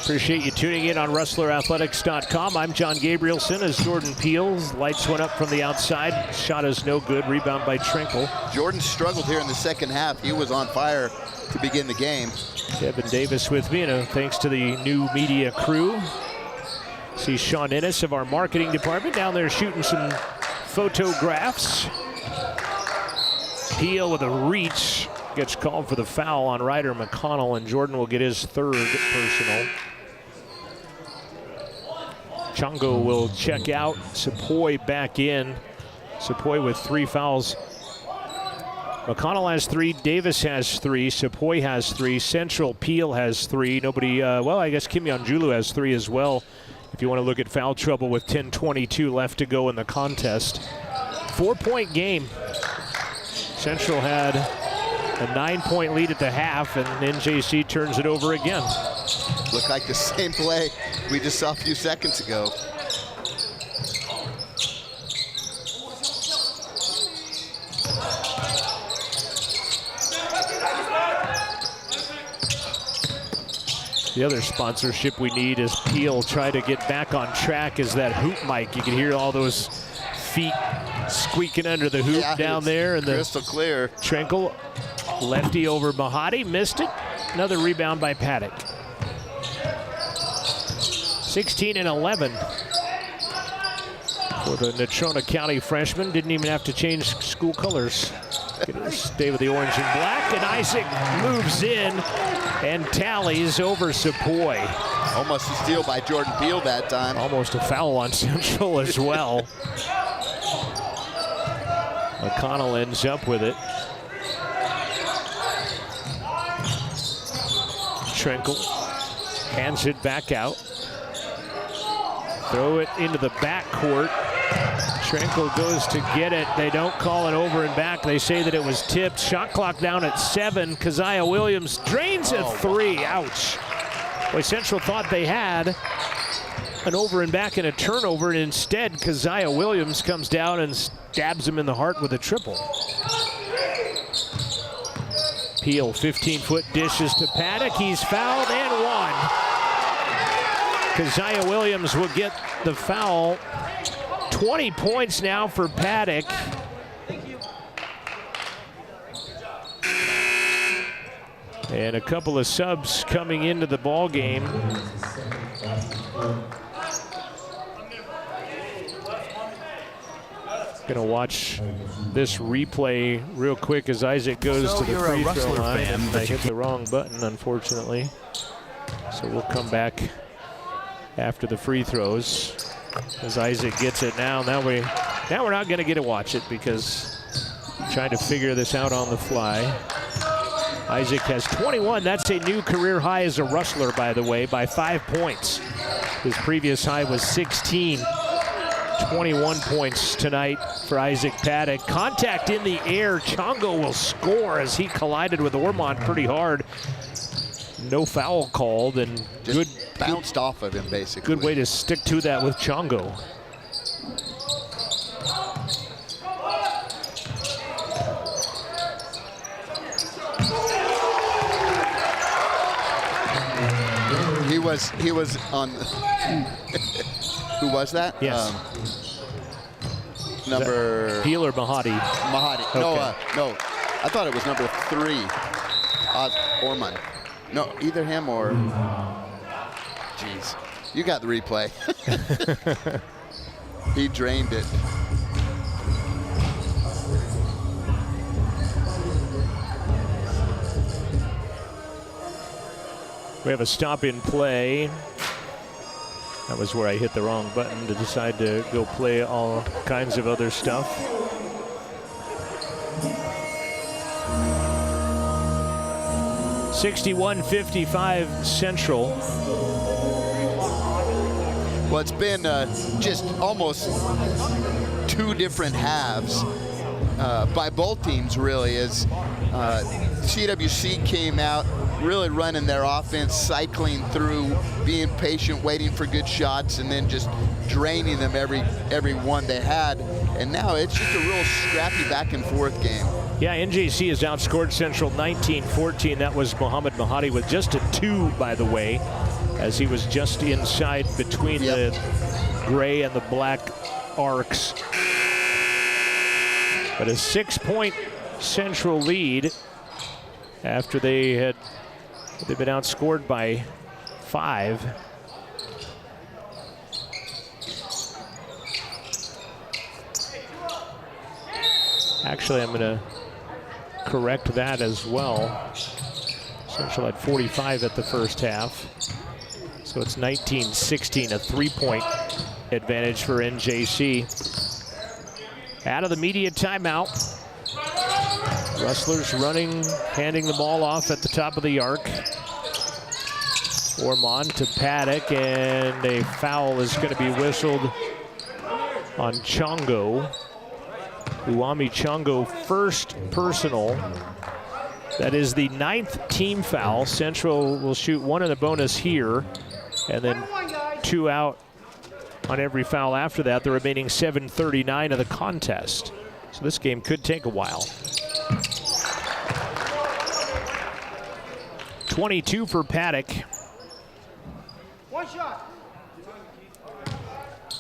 Appreciate you tuning in on RustlerAthletics.com. I'm John Gabrielson as Jordan Peels. Lights went up from the outside. Shot is no good. Rebound by Trenkle. Jordan struggled here in the second half. He was on fire to begin the game. Kevin Davis with me, and thanks to the new media crew. See Sean Ennis of our marketing department down there shooting some photographs. Peel with a reach. Gets called for the foul on Ryder McConnell, and Jordan will get his third personal. Chongo will check out. Sepoy back in. Sepoy with 3 fouls. McConnell has 3, Davis has 3, Sepoy has 3, Central Peel has 3. Nobody, well, I guess Kim Yonjulu has 3 as well, if you want to look at foul trouble with 10:22 left to go in the contest. 4-point game. Central had a 9-point lead at the half, and NJC turns it over again. Looked like the same play we just saw a few seconds ago. The other sponsorship we need is Peel try to get back on track is that hoop mic. You can hear all those feet squeaking under the hoop down there. And crystal clear. Trenkle, lefty over Mahadi, missed it. Another rebound by Paddock. 16 and 11 for the Natrona County freshman. Didn't even have to change school colors. Gonna stay with the orange and black, and Isaac moves in and tallies over Sepoy. Almost a steal by Jordan Peel that time. Almost a foul on Central as well. McConnell ends up with it. Trenkle hands it back out. Throw it into the backcourt. Trenkle goes to get it. They don't call it over and back. They say that it was tipped. Shot clock down at 7. Keziah Williams drains a 3. Ouch. Boy, Central thought they had an over and back and a turnover, and instead Keziah Williams comes down and stabs him in the heart with a triple. Peel, 15-foot dishes to Paddock. He's fouled and one. Keziah Williams will get the foul. 20 points now for Paddock. And a couple of subs coming into the ball game. Gonna watch this replay real quick as Isaac goes to the free throw line. And I hit the wrong button, unfortunately. So we'll come back after the free throws as Isaac gets it now. Now we're not gonna get to watch it because I'm trying to figure this out on the fly. Isaac has 21. That's a new career high as a Rustler, by the way, by 5 points. His previous high was 16. 21 points tonight for Isaac Paddock. Contact in the air. Chongo will score as he collided with Ormond pretty hard. No foul called, and just bounced off of him, basically. Good way to stick to that with Chongo. He was on. Who was that? Yes. Number. Peel or Mahadi? Mahadi. Okay. No. I thought it was number 3. Ormond. No, either him or. Jeez, you got the replay. He drained it. We have a stop in play. That was where I hit the wrong button to decide to go play all kinds of other stuff. 61-55 Central. Well, it's been just almost two different halves by both teams, really, as CWC came out really running their offense, cycling through, being patient, waiting for good shots, and then just draining them every one they had. And now it's just a real scrappy back and forth game. Yeah, NJC has outscored Central 19-14. That was Mohammed Mahadi with just a 2, by the way, as he was just inside between the gray and the black arcs. But a 6-point Central lead after they've been outscored by 5. Actually, I'm going to correct that as well. Central had 45 at the first half. So it's 19-16, a 3-point advantage for NJC. Out of the media timeout. Rustlers running, handing the ball off at the top of the arc. Ormond to Paddock, and a foul is going to be whistled on Chongo. Uwami Chongo, first personal. That is the 9th team foul. Central will shoot 1 in the bonus here, and then 2 out on every foul after that. The remaining 7:39 of the contest. So this game could take a while. 22 for Paddock. One shot.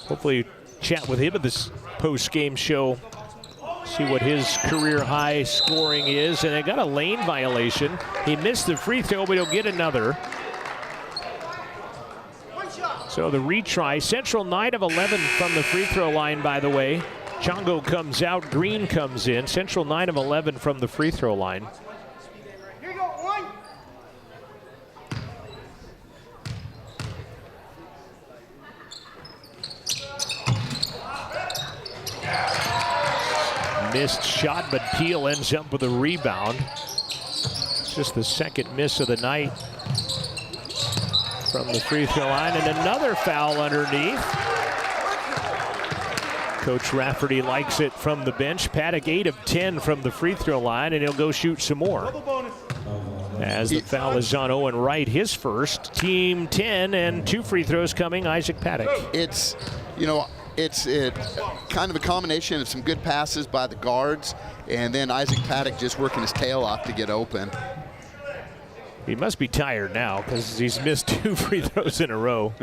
Hopefully chat with him at this post-game show. See what his career high scoring is. And they got a lane violation. He missed the free throw, but he'll get another. So the retry. Central 9 of 11 from the free throw line, by the way. Chongo comes out, Green comes in. Central 9 of 11 from the free throw line. Here you go, 1. Missed shot, but Peel ends up with a rebound. Just the second miss of the night from the free throw line, and another foul underneath. Coach Rafferty likes it from the bench. Paddock 8 of 10 from the free throw line, and he'll go shoot some more. As the foul is on Owen Wright, his first. Team 10, and 2 free throws coming, Isaac Paddock. It's kind of a combination of some good passes by the guards, and then Isaac Paddock just working his tail off to get open. He must be tired now because he's missed 2 free throws in a row.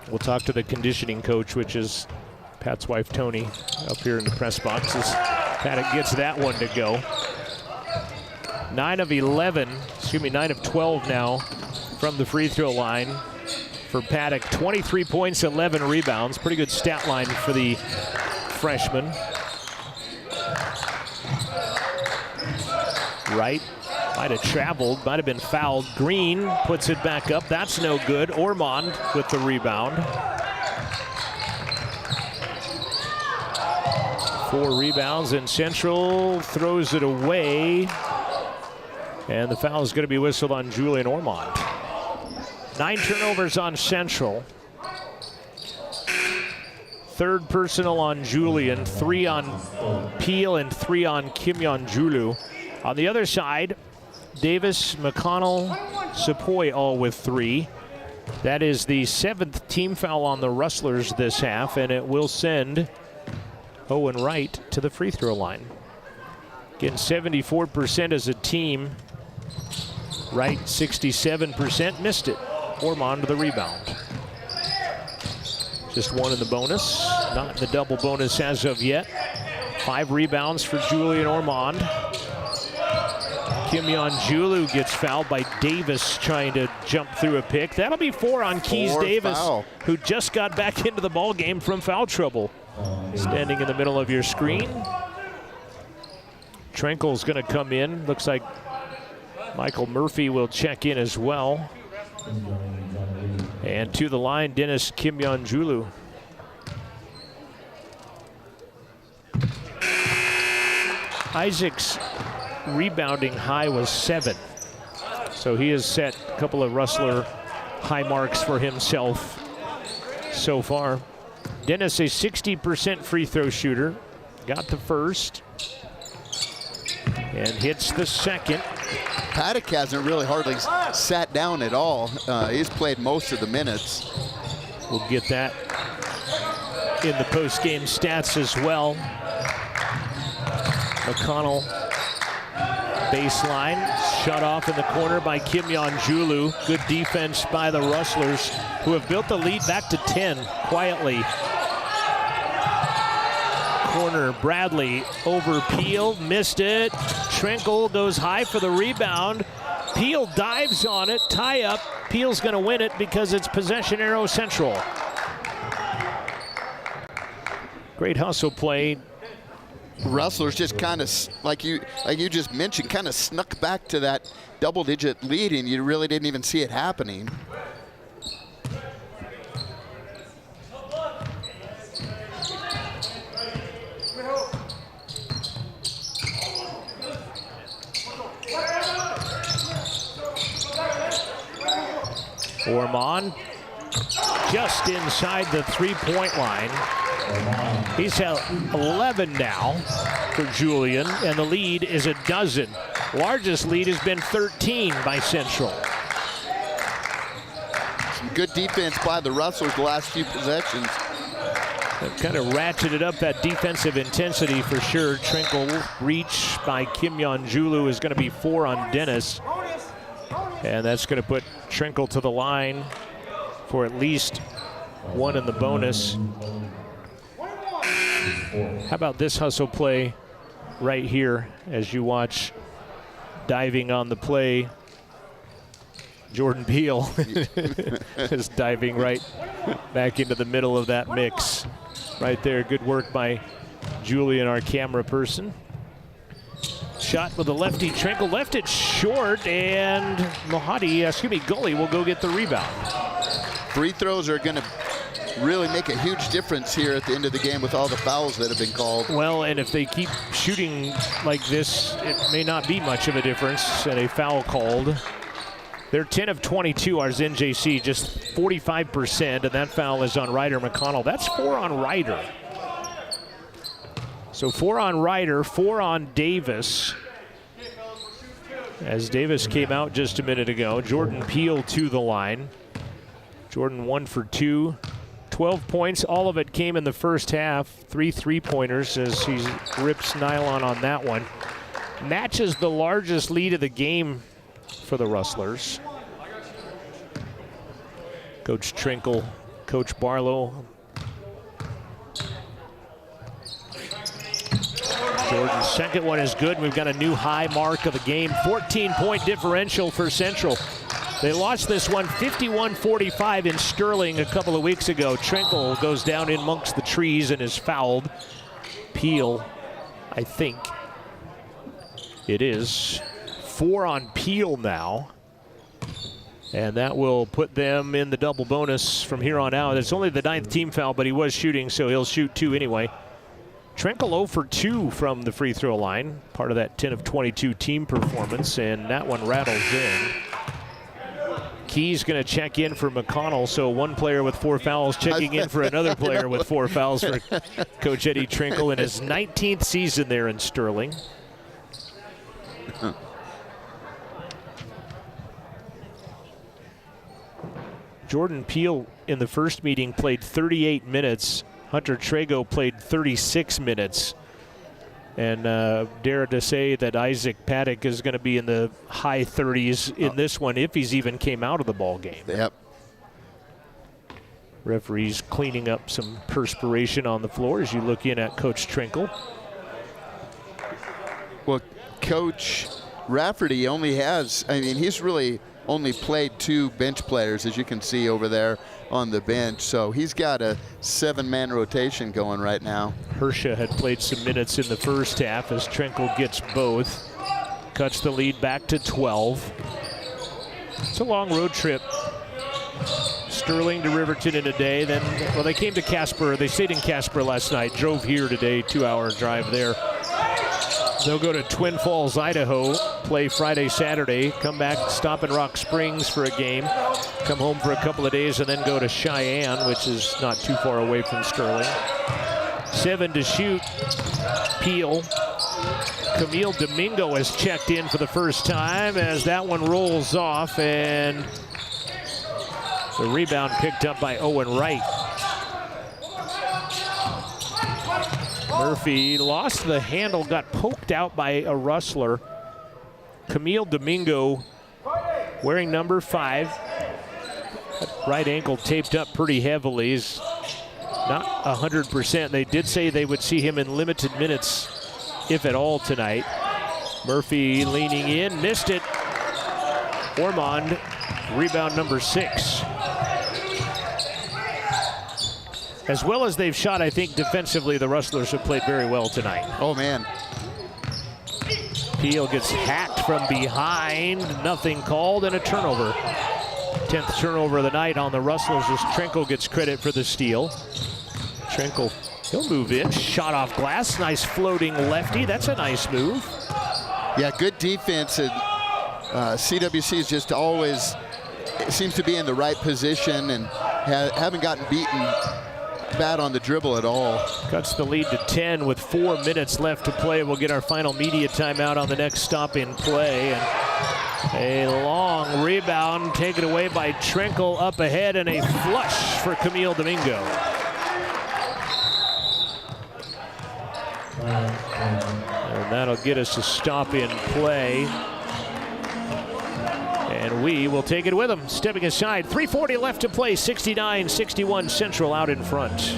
We'll talk to the conditioning coach, which is Pat's wife, Tony, up here in the press boxes. Paddock gets that one to go. 9 of 12 now from the free throw line for Paddock. 23 points, 11 rebounds. Pretty good stat line for the freshman. Wright might have traveled, might have been fouled. Green puts it back up. That's no good. Ormond with the rebound. 4 rebounds, and Central throws it away. And the foul is going to be whistled on Julian Ormond. 9 turnovers on Central. 3rd personal on Julian, 3 on Peel, and 3 on Kim Yeon-julu. On the other side, Davis, McConnell, Sepoy all with 3. That is the 7th team foul on the Rustlers this half, and it will send Owen Wright to the free throw line. Again, 74% as a team. Wright 67%, missed it. Ormond to the rebound. Just 1 in the bonus, not in the double bonus as of yet. 5 rebounds for Julian Ormond. Kim Yeon-julu gets fouled by Davis trying to jump through a pick. That'll be 4 on Keys Davis, who just got back into the ball game from foul trouble. Standing in the middle of your screen. Trenkle's going to come in. Looks like Michael Murphy will check in as well. And to the line, Dennis Kim Isaac's rebounding high was 7. So he has set a couple of Rustler high marks for himself so far. Dennis, a 60% free throw shooter, got the first and hits the second. Paddock hasn't really hardly sat down at all. He's played most of the minutes. We'll get that in the post-game stats as well. McConnell baseline, shut off in the corner by Kim Yeon-Julu. Good defense by the Rustlers, who have built the lead back to 10 quietly. Corner, Bradley over Peel, missed it. Trinkle goes high for the rebound. Peel dives on it, tie up. Peel's gonna win it because it's possession arrow Central. Great hustle play. Rustlers just kind of, like you just mentioned, kind of snuck back to that double-digit lead, and you really didn't even see it happening. Ormond just inside the three-point line. He's at 11 now for Julian, and the lead is a dozen. Largest lead has been 13 by Central. Some good defense by the Rustlers the last few possessions. They've kind of ratcheted up that defensive intensity for sure. Trinkle reach by Kim Yeon-Julu is going to be 4 on Dennis. And that's going to put Trinkle to the line for at least 1 in the bonus. How about this hustle play right here as you watch diving on the play? Jordan Peele is diving right back into the middle of that mix. Right there, good work by Julian, our camera person. Shot with a lefty, Trinkle left it short, and Gully will go get the rebound. Free throws are going to really make a huge difference here at the end of the game with all the fouls that have been called. Well, and if they keep shooting like this, it may not be much of a difference, and a foul called. They're 10 of 22, ours NJC, just 45%, and that foul is on Ryder McConnell. That's 4 on Ryder. So 4 on Ryder, 4 on Davis. As Davis came out just a minute ago, Jordan Peele to the line. Jordan 1 for 2, 12 points. All of it came in the first half. 3 3-pointers as he rips nylon on that one. Matches the largest lead of the game for the Rustlers. Coach Trinkle, Coach Barlow. Jordan's second one is good. We've got a new high mark of the game. 14-point differential for Central. They lost this one 51-45 in Sterling a couple of weeks ago. Trinkle goes down in amongst the trees and is fouled. Peele, I think it is. 4 on Peele now. And that will put them in the double bonus from here on out. It's only the 9th team foul, but he was shooting, so he'll shoot 2 anyway. Trinkle 0 for 2 from the free throw line, part of that 10 of 22 team performance, and that one rattles in. Key's going to check in for McConnell, so one player with 4 fouls checking in for another player with 4 fouls for Coach Eddie Trinkle in his 19th season there in Sterling. Jordan Peele in the first meeting played 38 minutes. Hunter Trago played 36 minutes. And dare to say that Isaac Paddock is going to be in the high 30s in this one if he's even came out of the ball game. Yep. Referees cleaning up some perspiration on the floor as you look in at Coach Trinkle. Well, Coach Rafferty only has, he's really only played 2 bench players, as you can see over there on the bench. So he's got a 7-man rotation going right now. Hersha had played some minutes in the first half as Trinkle gets both. Cuts the lead back to 12. It's a long road trip. Sterling to Riverton in a day. Then, well, they came to Casper. They stayed in Casper last night. Drove here today, 2-hour drive there. They'll go to Twin Falls, Idaho, play Friday, Saturday, come back, stop in Rock Springs for a game, come home for a couple of days, and then go to Cheyenne, which is not too far away from Sterling. 7 to shoot. Peel. Camille Domingo has checked in for the first time as that one rolls off, and the rebound picked up by Owen Wright. Murphy lost the handle, got poked out by a Rustler. Camille Domingo wearing number 5. Right ankle taped up pretty heavily. He's not 100%. They did say they would see him in limited minutes, if at all, tonight. Murphy leaning in, missed it. Ormond, rebound number 6. As well as they've shot, I think defensively, the Rustlers have played very well tonight. Oh, man. Peel gets hacked from behind, nothing called, and a turnover. 10th turnover of the night on the Rustlers as Trenko gets credit for the steal. Trenko, he'll move in, shot off glass, nice floating lefty. That's a nice move. Yeah, good defense. And CWC is just always, seems to be in the right position and haven't gotten beaten bad on the dribble at all. Cuts the lead to 10 with 4 minutes left to play. We'll get our final media timeout on the next stop in play. And a long rebound taken away by Trenkel up ahead, and a flush for Camille Domingo. And that'll get us a stop in play. And we will take it with them. Stepping aside, 3:40 left to play, 69-61 Central out in front.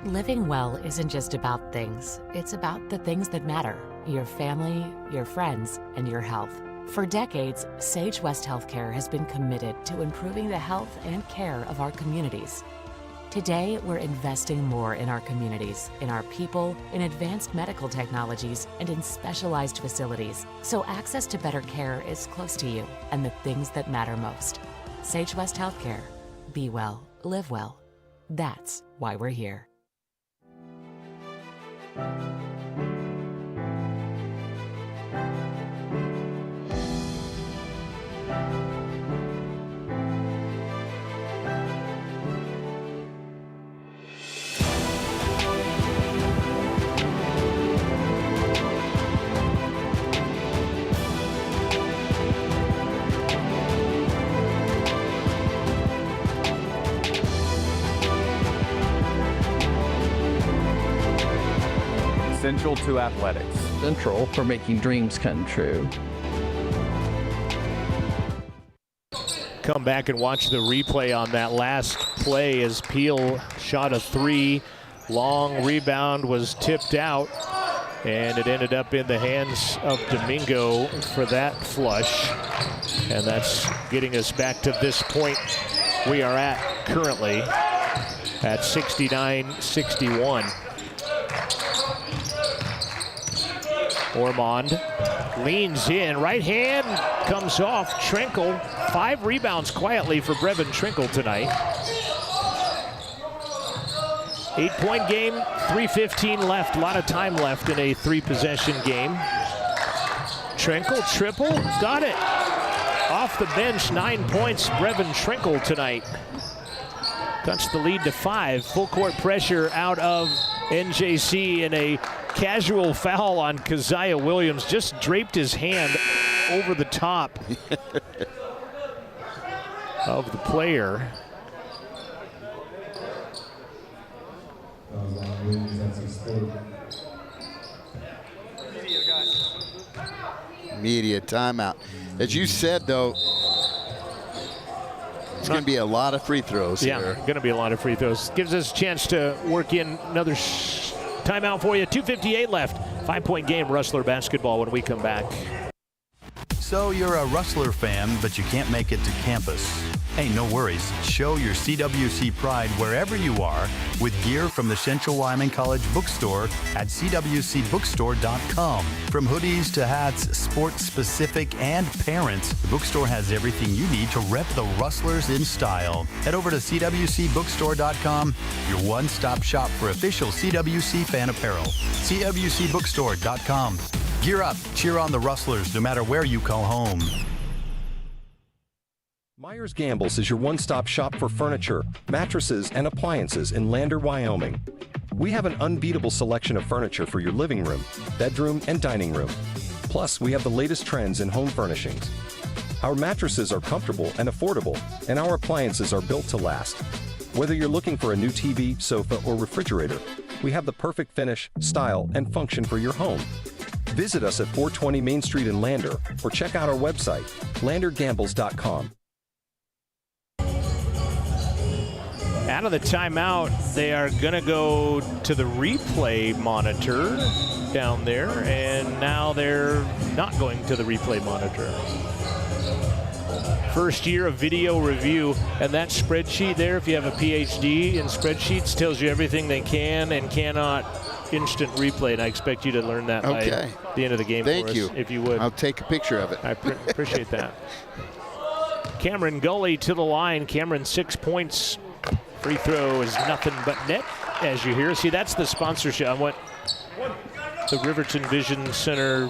Living well isn't just about things. It's about the things that matter. Your family, your friends, and your health. For decades, Sage West Healthcare has been committed to improving the health and care of our communities. Today, we're investing more in our communities, in our people, in advanced medical technologies, and in specialized facilities, so access to better care is close to you and the things that matter most. Sage West Healthcare. Be well, live well. That's why we're here. Essential to athletics. Central for making dreams come true. Come back and watch the replay on that last play as Peel shot a 3. Long rebound was tipped out, and it ended up in the hands of Domingo for that flush. And that's getting us back to this point we are at currently at 69-61. Ormond leans in, right hand comes off. Trenkel, 5 rebounds quietly for Brevin Trenkel tonight. 8-point game, 3:15 left, a lot of time left in a 3-possession game. Trenkel, triple, got it. Off the bench, 9 points, Brevin Trenkel tonight. Cuts the lead to 5. Full court pressure out of NJC, and a casual foul on Keziah Williams. Just draped his hand over the top of the player. Media timeout. As you said, though, it's going to be a lot of free throws here. Yeah, going to be a lot of free throws. Gives us a chance to work in another timeout for you. 2:58 left. 5-point game, Rustler basketball when we come back. So you're a Rustler fan, but you can't make it to campus. Hey, no worries. Show your CWC pride wherever you are with gear from the Central Wyoming College bookstore at cwcbookstore.com. From hoodies to hats, sports-specific and parents, the bookstore has everything you need to rep the Rustlers in style. Head over to cwcbookstore.com, your one-stop shop for official CWC fan apparel. cwcbookstore.com. Gear up, cheer on the Rustlers no matter where you call home. Myers Gambles is your one-stop shop for furniture, mattresses, and appliances in Lander, Wyoming. We have an unbeatable selection of furniture for your living room, bedroom, and dining room. Plus, we have the latest trends in home furnishings. Our mattresses are comfortable and affordable, and our appliances are built to last. Whether you're looking for a new TV, sofa, or refrigerator, we have the perfect finish, style, and function for your home. Visit us at 420 Main Street in Lander, or check out our website, landergambles.com. Out of the timeout, they are going to go to the replay monitor down there, and now they're not going to the replay monitor. First year of video review, and that spreadsheet there, if you have a PhD in spreadsheets, tells you everything they can and cannot instant replay, and I expect you to learn that by the end of the game Thank for us, you. if you would. I'll take a picture of it. I appreciate that. Cameron Gully to the line. Cameron, 6 points. Free throw is nothing but net, as you hear. See, that's the sponsorship. I went the Riverton Vision Center.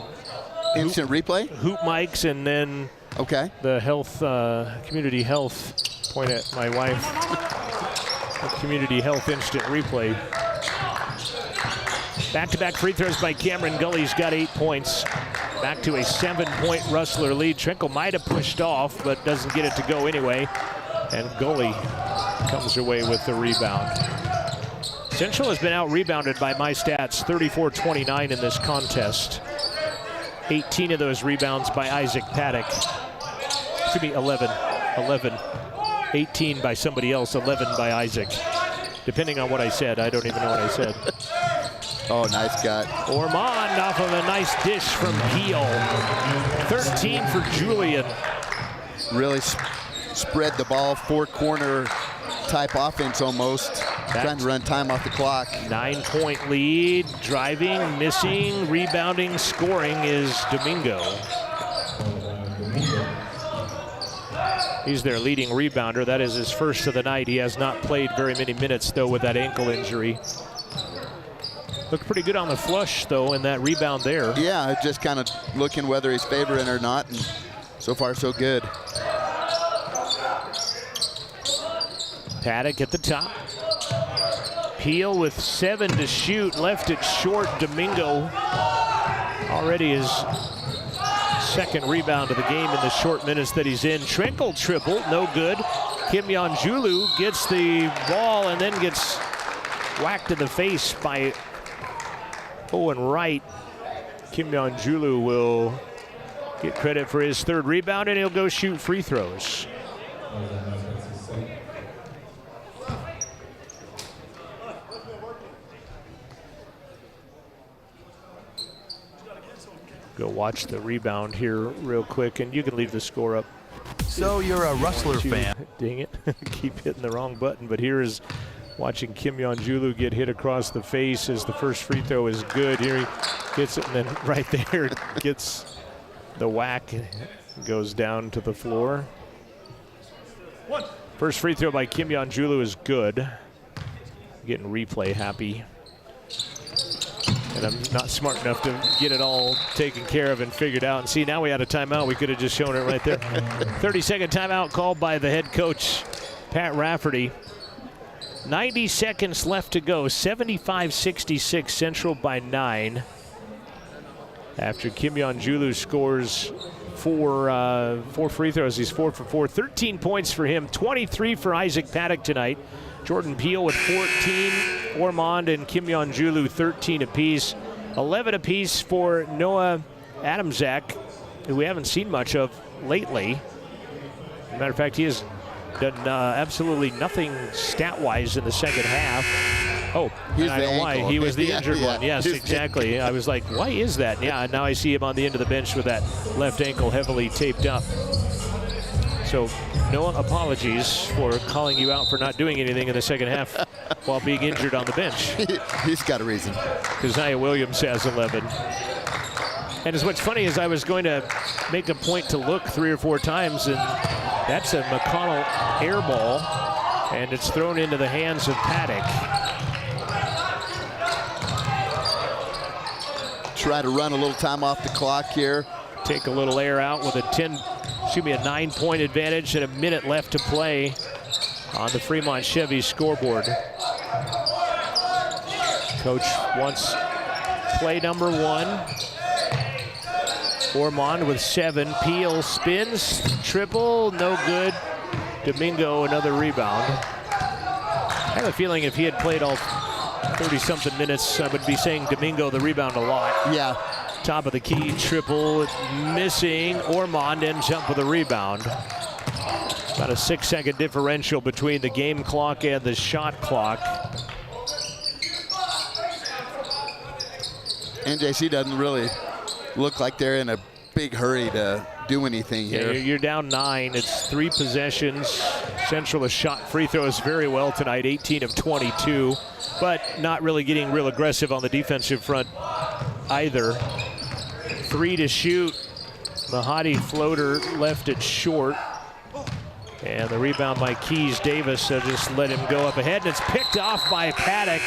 Instant replay? Hoop mics, and then the health, community health. Point at my wife. Community health instant replay. Back-to-back free throws by Cameron Gully. He's got 8 points. Back to a 7-point Rustler lead. Trinkle might have pushed off, but doesn't get it to go anyway. And Gully comes away with the rebound. Central has been out-rebounded by my stats, 34-29 in this contest. 18 of those rebounds by Isaac Paddock. Excuse me, 11. 18 by somebody else, 11 by Isaac. Depending on what I said, I don't even know what I said. Oh, nice cut. Ormond off of a nice dish from Peel. 13 for Julian. Really spread the ball, four-corner type offense almost. Trying to run time off the clock. 9-point lead, driving, missing, rebounding, scoring is Domingo. He's their leading rebounder. That is his first of the night. He has not played very many minutes, though, with that ankle injury. Looked pretty good on the flush, though, in that rebound there. Yeah, just kind of looking whether he's favoring or not, and so far so good. Paddock at the top. Peel with 7 to shoot, left it short. Domingo already his second rebound of the game in the short minutes that he's in. Trinkle triple, no good. Kim Yonjulu gets the ball and then gets whacked in the face by Owen Wright. Kim Yonjulu will get credit for his third rebound, and he'll go shoot free throws. Go watch the rebound here real quick, and you can leave the score up. So you're a Rustler fan. Dang it. Keep hitting the wrong button, but here is watching Kim Yonjulu get hit across the face as the first free throw is good. Here he gets it, and then right there gets the whack, goes down to the floor. First free throw by Kim Yonjulu is good. Getting replay happy. And I'm not smart enough to get it all taken care of and figured out. And see, now we had a timeout. We could have just shown it right there. 30-second timeout called by the head coach, Pat Rafferty. 90 seconds left to go. 75-66, Central by 9. After Kim Yonjulu scores four free throws. He's 4 for 4. 13 points for him. 23 for Isaac Paddock tonight. Jordan Peel with 14, Ormond and Kim Yonjulu 13 apiece. 11 apiece for Noah Adamczak, who we haven't seen much of lately. As a matter of fact, he has done absolutely nothing stat-wise in the second half. Oh, and I know why. He was the injured one. Yes, exactly. I was like, why is that? Yeah, now I see him on the end of the bench with that left ankle heavily taped up. So, Noah, apologies for calling you out for not doing anything in the second half while being injured on the bench. He's got a reason. Keziah Williams has 11. And what's funny is I was going to make a point to look 3 or 4 times, and that's a McConnell air ball, and it's thrown into the hands of Paddock. try to run a little time off the clock here. Take a little air out with a 9-point advantage and a minute left to play on the Fremont Chevy scoreboard. Coach wants play number 1. Ormond with 7. Peel spins, triple, no good. Domingo, another rebound. I have a feeling if he had played all 30-something minutes, I would be saying Domingo the rebound a lot. Yeah. Top of the key, triple, missing. Ormond ends up with a rebound. About a 6-second differential between the game clock and the shot clock. NJC doesn't really look like they're in a big hurry to do anything here. Yeah, you're down 9. It's 3 possessions. Central has shot free throws very well tonight, 18 of 22, but not really getting real aggressive on the defensive front either. 3 to shoot. Mahadi floater left it short. And the rebound by Keys Davis, just let him go up ahead, and it's picked off by Paddock.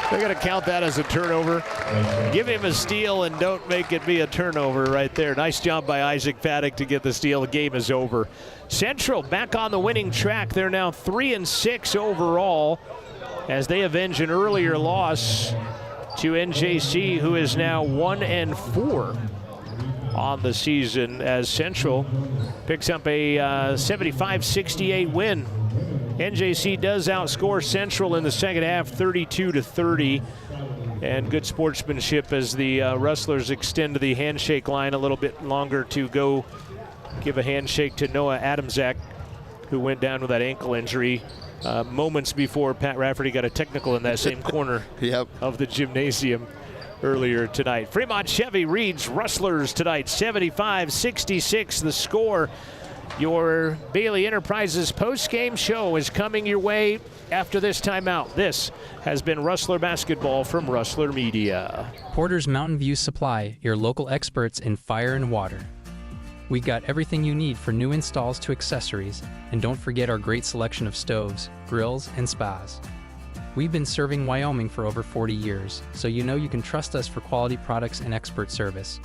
They're going to count that as a turnover. Give him a steal and don't make it be a turnover right there. Nice job by Isaac Paddock to get the steal. The game is over. Central back on the winning track. They're now 3-6 overall as they avenge an earlier loss to NJC, who is now 1-4 on the season as Central picks up a 75-68 win. NJC does outscore Central in the second half, 32-30. And good sportsmanship as the Rustlers extend the handshake line a little bit longer to go give a handshake to Noah Adamczak, who went down with that ankle injury moments before Pat Rafferty got a technical in that same corner of the gymnasium earlier tonight. Fremont Chevy reads Rustlers tonight, 75-66 the score. Your Bailey Enterprises post-game show is coming your way after this timeout. This has been Rustler Basketball from Rustler Media. Porter's Mountain View Supply, your local experts in fire and water. We got everything you need for new installs to accessories, and don't forget our great selection of stoves, grills, and spas. We've been serving Wyoming for over 40 years, so you know you can trust us for quality products and expert service.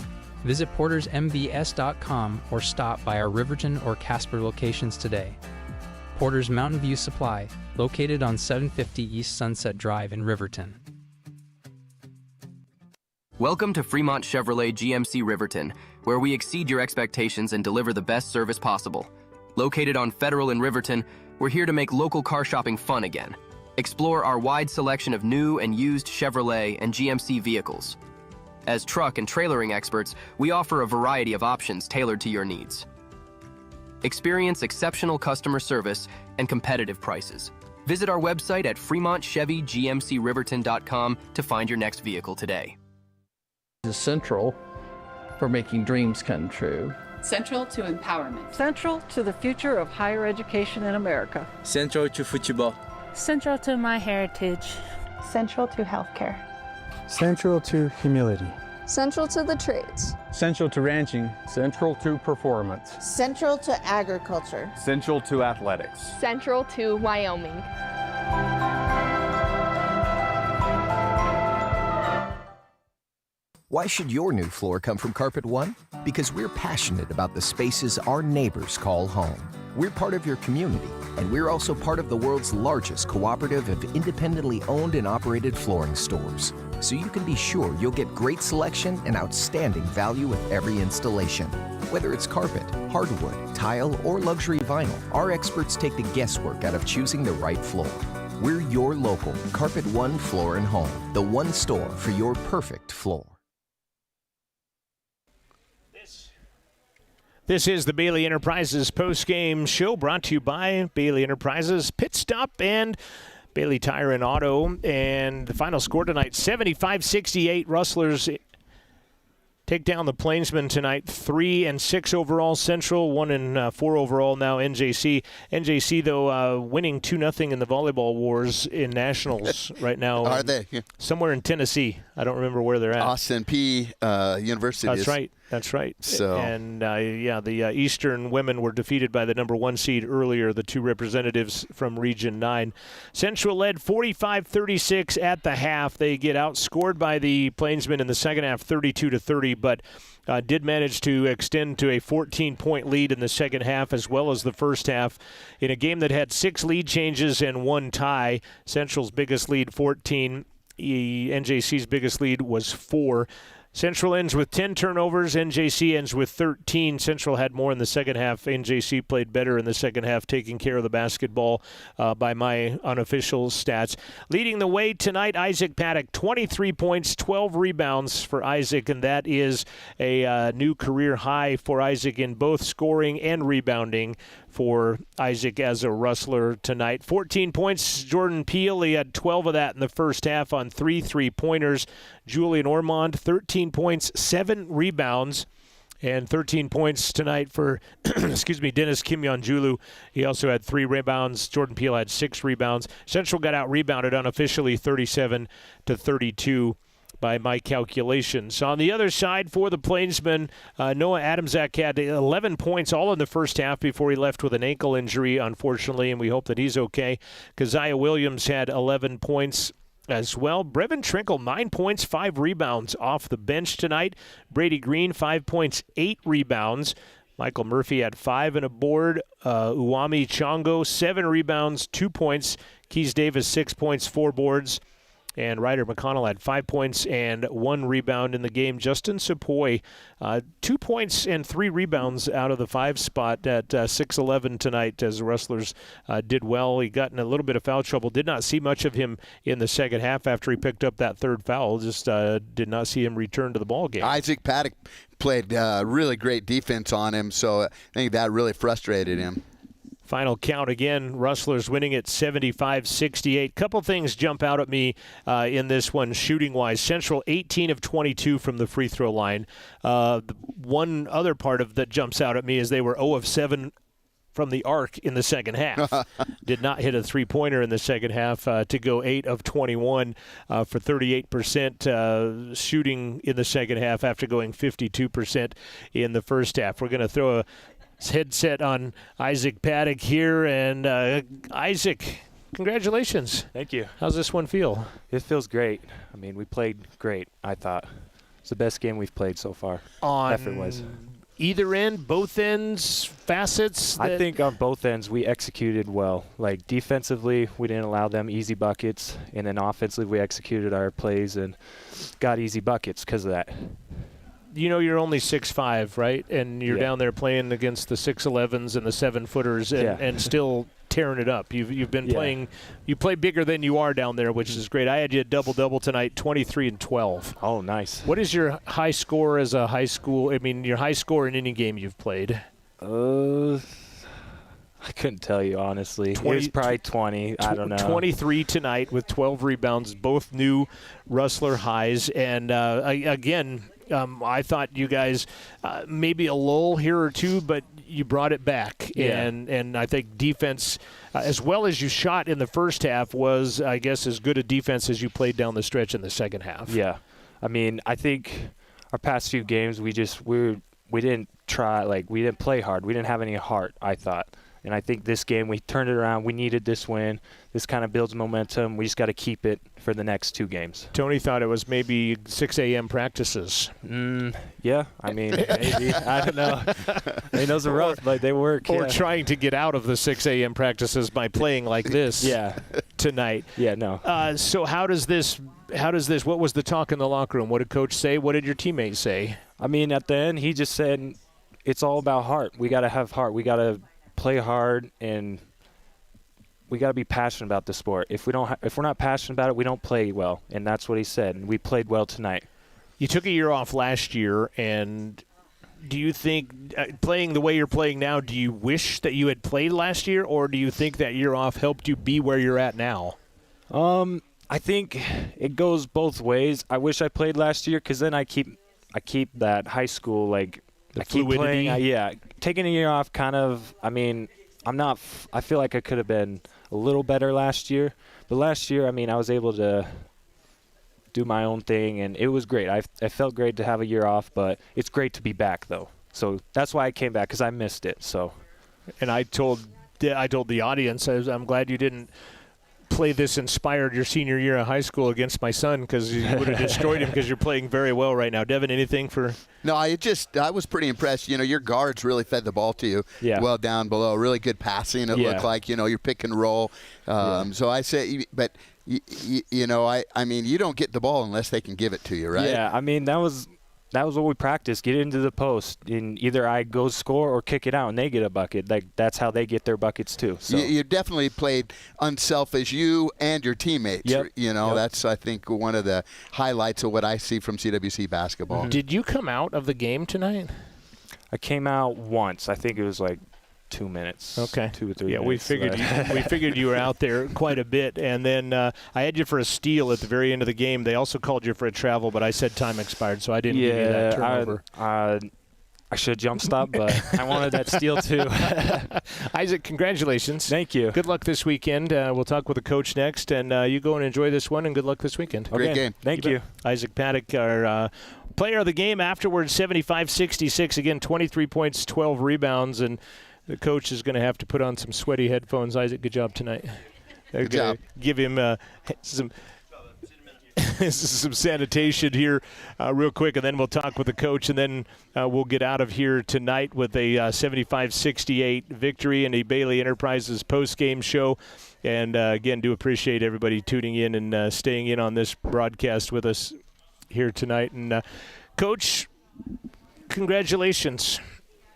Visit portersmbs.com or stop by our Riverton or Casper locations today. Porter's Mountain View Supply, located on 750 East Sunset Drive in Riverton. Welcome to Fremont Chevrolet GMC Riverton, where we exceed your expectations and deliver the best service possible. Located on Federal in Riverton, we're here to make local car shopping fun again. Explore our wide selection of new and used Chevrolet and GMC vehicles. As truck and trailering experts, we offer a variety of options tailored to your needs. Experience exceptional customer service and competitive prices. Visit our website at FremontChevyGMCRiverton.com to find your next vehicle today. Is central for making dreams come true. Central to empowerment. Central to the future of higher education in America. Central to football. Central to my heritage. Central to healthcare. Central to humility. Central to the trades. Central to ranching. Central to performance. Central to agriculture. Central to athletics. Central to Wyoming. Why should your new floor come from Carpet One? Because we're passionate about the spaces our neighbors call home. We're part of your community, and we're also part of the world's largest cooperative of independently owned and operated flooring stores. So you can be sure you'll get great selection and outstanding value with every installation. Whether it's carpet, hardwood, tile, or luxury vinyl, our experts take the guesswork out of choosing the right floor. We're your local Carpet One Floor and Home, the one store for your perfect floor. This is the Bailey Enterprises post-game show brought to you by Bailey Enterprises Pit Stop and Bailey Tire and Auto. And the final score tonight, 75-68. Rustlers take down the Plainsmen tonight, 3-6 overall. Central 1-4 overall now. NJC, though, winning 2-0 in the volleyball wars in nationals right now. Are they? Yeah. Somewhere in Tennessee. I don't remember where they're at. Austin P University. That's right. That's right. So and the Eastern women were defeated by the number 1 seed earlier, the 2 representatives from Region 9. Central led 45-36 at the half. They get outscored by the Plainsmen in the second half, 32-30, but did manage to extend to a 14-point lead in the second half as well as the first half in a game that had 6 lead changes and 1 tie. Central's biggest lead, 14. NJC's biggest lead was 4. Central ends with 10 turnovers. NJC ends with 13. Central had more in the second half. NJC played better in the second half, taking care of the basketball by my unofficial stats. Leading the way tonight, Isaac Paddock, 23 points, 12 rebounds for Isaac, and that is a new career high for Isaac in both scoring and rebounding for Isaac as a Rustler tonight. 14 points, Jordan Peel. He had 12 of that in the first half on 3 3-pointers. Julian Ormond, 13 points, 7 rebounds, and 13 points tonight for, Dennis Kimyon-Julu. He also had 3 rebounds. Jordan Peel had 6 rebounds. Central got out-rebounded unofficially 37-32. by my calculations. On the other side for the Plainsmen, Noah Adamczak had 11 points all in the first half before he left with an ankle injury, unfortunately, and we hope that he's okay. Keziah Williams had 11 points as well. Brevin Trinkle, 9 points, 5 rebounds off the bench tonight. Brady Green, 5 points, 8 rebounds. Michael Murphy had 5 and a board. Uwami Chongo, 7 rebounds, 2 points. Keys Davis, 6 points, 4 boards. And Ryder McConnell had 5 points and 1 rebound in the game. Justin Sepoy, 2 points and 3 rebounds out of the 5 spot at 6'11 tonight as the Rustlers did well. He got in a little bit of foul trouble. Did not see much of him in the second half after he picked up that 3rd foul. Just did not see him return to the ball game. Isaac Paddock played really great defense on him, so I think that really frustrated him. Final count again, Rustlers winning at 75-68. Couple things jump out at me in this one shooting-wise. Central 18 of 22 from the free throw line. The one other part of that jumps out at me is they were 0 of 7 from the arc in the second half. Did not hit a three-pointer in the second half to go 8 of 21 for 38% shooting in the second half after going 52% in the first half. We're going to throw a headset on Isaac Paddock here, and Isaac, congratulations. Thank you. How's this one feel? It feels great. I mean, we played great, I thought. It's the best game we've played so far. On effort-wise. Either end, both ends, facets? I think on both ends we executed well. Like defensively, we didn't allow them easy buckets, and then offensively we executed our plays and got easy buckets because of that. You know, you're only 6'5", right? And you're down there playing against the 6'11s and the 7-footers and still tearing it up. You've been playing. You play bigger than you are down there, which is great. I had you a double-double tonight, 23 and 12. Oh, nice. What is your high score as a high school? I mean, your high score in any game you've played? I couldn't tell you, honestly. It was probably 20. I don't know. 23 tonight with 12 rebounds, both new Rustler highs. And, again, I thought you guys maybe a lull here or two, but you brought it back. Yeah. And I think defense, as well as you shot in the first half, was, I guess, as good a defense as you played down the stretch in the second half. Yeah. I mean, I think our past few games we didn't try, like, we didn't play hard. We didn't have any heart, I thought. And I think this game we turned it around. We needed this win. This kind of builds momentum. We just got to keep it for the next 2 games. Tony thought it was maybe 6 a.m. practices. Yeah, I mean, maybe. I don't know. I mean, those are rough, but they work. Or trying to get out of the 6 a.m. practices by playing like this tonight. Yeah, no. So how does this, what was the talk in the locker room? What did Coach say? What did your teammates say? I mean, at the end, he just said it's all about heart. We got to have heart. We got to play hard, and we got to be passionate about the sport. If we're not passionate about it, we don't play well, and that's what he said. And we played well tonight. You took a year off last year, and do you think playing the way you're playing now, do you wish that you had played last year, or do you think that year off helped you be where you're at now? I think it goes both ways. I wish I played last year because then I keep that high school, like, I keep fluidity. playing. Taking a year off kind of, I mean, I feel like I could have been a little better last year. But last year, I mean, I was able to do my own thing, and it was great. I felt great to have a year off, but it's great to be back though. So that's why I came back, because I missed it. So, and I told the audience, I'm glad you didn't play this inspired your senior year of high school against my son, because you would have destroyed him, because you're playing very well right now. Devin, anything for? No, I was pretty impressed. Your guards really fed the ball to you well down below. Really good passing, it looked like, your pick and roll. So I say, but, I mean, you don't get the ball unless they can give it to you, right? Yeah, I mean, that was what we practiced. Get into the post, and either I go score or kick it out, and they get a bucket. Like, that's how they get their buckets too. So you definitely played unselfish, you and your teammates. Yep. That's, I think, one of the highlights of what I see from CWC basketball. Did you come out of the game tonight? I came out once. I think it was like 2 minutes. Okay. 2 or 3 minutes. We figured you were out there quite a bit, and then I had you for a steal at the very end of the game. They also called you for a travel, but I said time expired, so I didn't give you that turnover. I should jump stop, but I wanted that steal too. Isaac, congratulations. Thank you. Good luck this weekend. We'll talk with the coach next, and you go and enjoy this one, and good luck this weekend. Great game. Thank you. Isaac Paddock, our player of the game afterwards, 75-66. Again, 23 points, 12 rebounds, and the coach is going to have to put on some sweaty headphones. Isaac, good job tonight. Good job. Give him some sanitation here real quick, and then we'll talk with the coach, and then we'll get out of here tonight with a 75-68 victory in the Bailey Enterprises postgame show. And, again, do appreciate everybody tuning in and staying in on this broadcast with us here tonight. And, Coach, congratulations.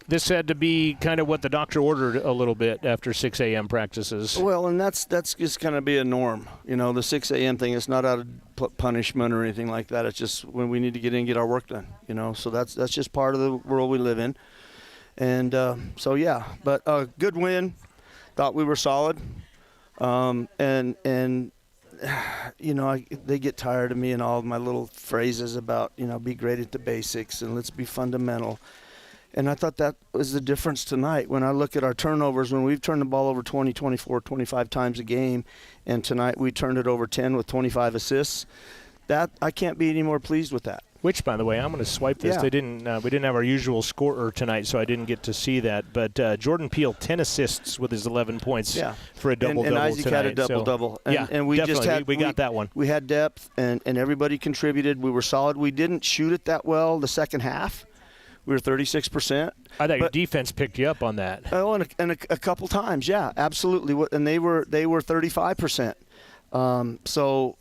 This had to be kind of what the doctor ordered a little bit after 6 a.m. practices. Well, and that's just going to be a norm. The 6 a.m. thing is not out of punishment or anything like that. It's just when we need to get in and get our work done. So that's just part of the world we live in. And but a good win. Thought we were solid. They get tired of me and all of my little phrases about, be great at the basics and let's be fundamental. And I thought that was the difference tonight. When I look at our turnovers, when we've turned the ball over 20, 24, 25 times a game, and tonight we turned it over 10 with 25 assists, that I can't be any more pleased with that. Which, by the way, I'm going to swipe this. Yeah. We didn't have our usual scorer tonight, so I didn't get to see that. But Jordan Peele, 10 assists with his 11 points for a double-double and Isaac tonight. had a double-double. And we definitely got that one. We had depth, and everybody contributed. We were solid. We didn't shoot it that well the second half. We were 36%. I thought your defense picked you up on that. Oh, and a couple times, yeah, absolutely. And they were 35%. So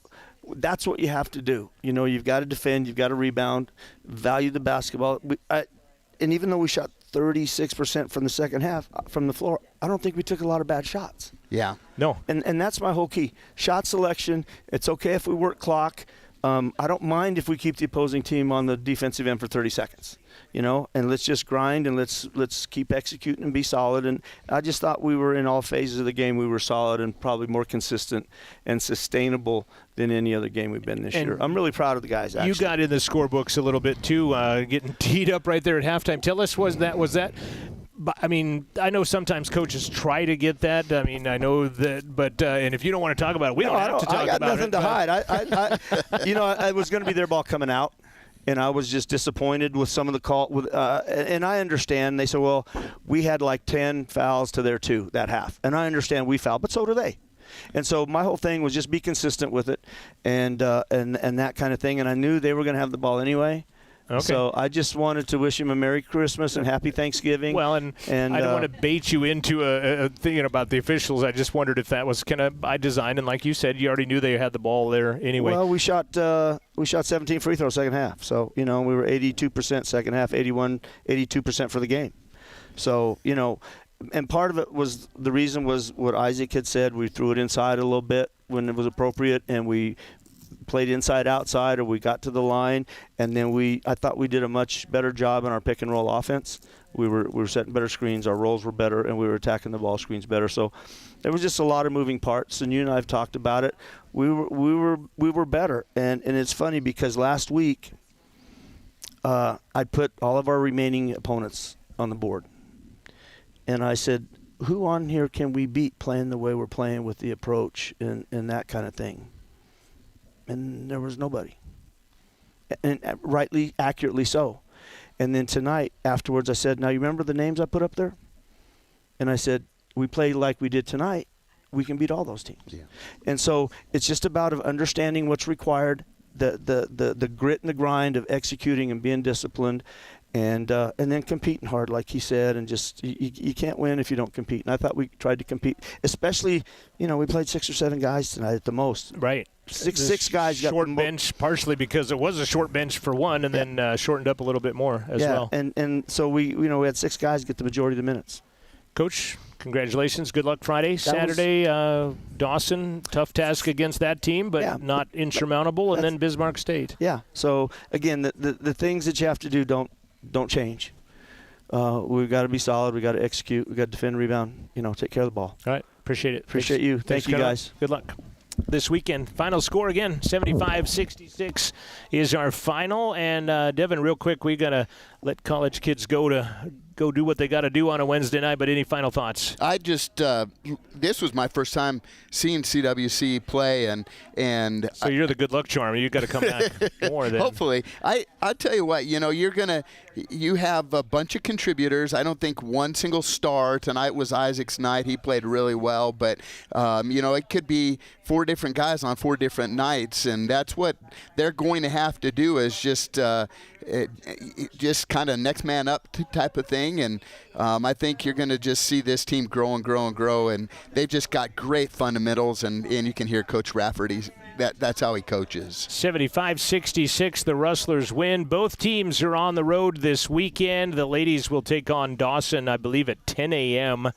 that's what you have to do. You've got to defend, you've got to rebound, value the basketball. And even though we shot 36% from the second half from the floor, I don't think we took a lot of bad shots. Yeah. No. And that's my whole key. Shot selection, it's okay if we work clock. I don't mind if we keep the opposing team on the defensive end for 30 seconds. And let's just grind and let's keep executing and be solid. And I just thought we were in all phases of the game. We were solid and probably more consistent and sustainable than any other game we've been this year. I'm really proud of the guys, actually. You got in the scorebooks a little bit, too, getting teed up right there at halftime. Tell us, was that I mean, I know sometimes coaches try to get that. I mean, I know that, but and if you don't want to talk about it, we don't have to talk about it. I got nothing to hide. I was going to be their ball coming out. And I was just disappointed with some of the call. And I understand. They said, well, we had like 10 fouls to their 2 that half. And I understand we fouled, but so do they. And so my whole thing was just be consistent with it and that kind of thing. And I knew they were going to have the ball anyway. Okay. So I just wanted to wish him a Merry Christmas and Happy Thanksgiving. Well, and I don't want to bait you into a thing about the officials. I just wondered if that was kind of by design. And like you said, you already knew they had the ball there anyway. Well, we shot 17 free throws second half. So, we were 82% second half, 82% for the game. So, and part of it was the reason was what Isaac had said. We threw it inside a little bit when it was appropriate, and we played inside outside, or we got to the line, and then I thought we did a much better job in our pick and roll offense. We were setting better screens, our rolls were better, and we were attacking the ball screens better. So there was just a lot of moving parts, and you and I have talked about it. We were better, and it's funny because last week I put all of our remaining opponents on the board, and I said, who on here can we beat playing the way we're playing with the approach and that kind of thing? And there was nobody. and accurately so. And then tonight, afterwards, I said, now you remember the names I put up there? And I said, we play like we did tonight, we can beat all those teams. Yeah. And so it's just about of understanding what's required, the grit and the grind of executing and being disciplined, and then competing hard, like he said, and just you can't win if you don't compete. And I thought we tried to compete, especially, we played 6 or 7 guys tonight at the most. Right. Six guys got short bench, partially because it was a short bench for one, and then shortened up a little bit more as well. And so we had 6 guys get the majority of the minutes. Coach, congratulations. Good luck Friday. Saturday, Dawson, tough task against that team, but not insurmountable, and then Bismarck State. Yeah. So, again, the things that you have to do don't change. We've got to be solid. We've got to execute. We've got to defend, rebound, take care of the ball. All right. Appreciate it. Appreciate you. Thank you, guys. Good luck this weekend. Final score again, 75-66 is our final. And, Devin, real quick, we got to let college kids go do what they got to do on a Wednesday night, but any final thoughts? I just this was my first time seeing CWC play, and so you're the good luck charm. You got to come back more then. Hopefully. I tell you what, you have a bunch of contributors. I don't think one single star. Tonight was Isaac's night. He played really well, but it could be 4 different guys on 4 different nights, and that's what they're going to have to do is just kind of next man up type of thing. And I think you're going to just see this team grow and grow and grow, and they've just got great fundamentals, and you can hear Coach Rafferty. That's how he coaches. 75-66, the Rustlers win. Both teams are on the road this weekend. The ladies will take on Dawson, I believe, at 10 a.m.,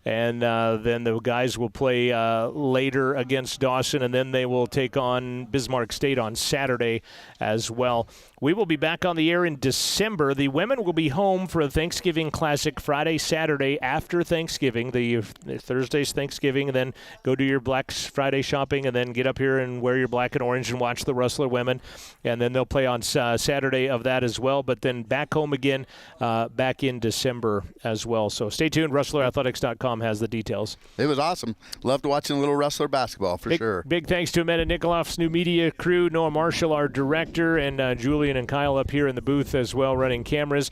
and then the guys will play later against Dawson, and then they will take on Bismarck State on Saturday as well. We will be back on the air in December. The women will be home for a Thanksgiving Classic Friday, Saturday after Thanksgiving. The Thursday's Thanksgiving, and then go do your Black Friday shopping, and then get up here and wear your black and orange and watch the Rustler women. And then they'll play on Saturday of that as well. But then back home again back in December as well. So stay tuned. RustlerAthletics.com has the details. It was awesome. Loved watching a little Rustler basketball for sure. Big thanks to Amanda Nikoloff's new media crew, Noah Marshall, our director, and Julian and Kyle up here in the booth as well, running cameras.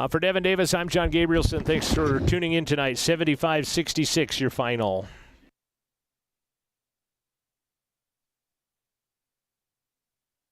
For Devin Davis, I'm John Gabrielson. Thanks for tuning in tonight. 75-66, your final.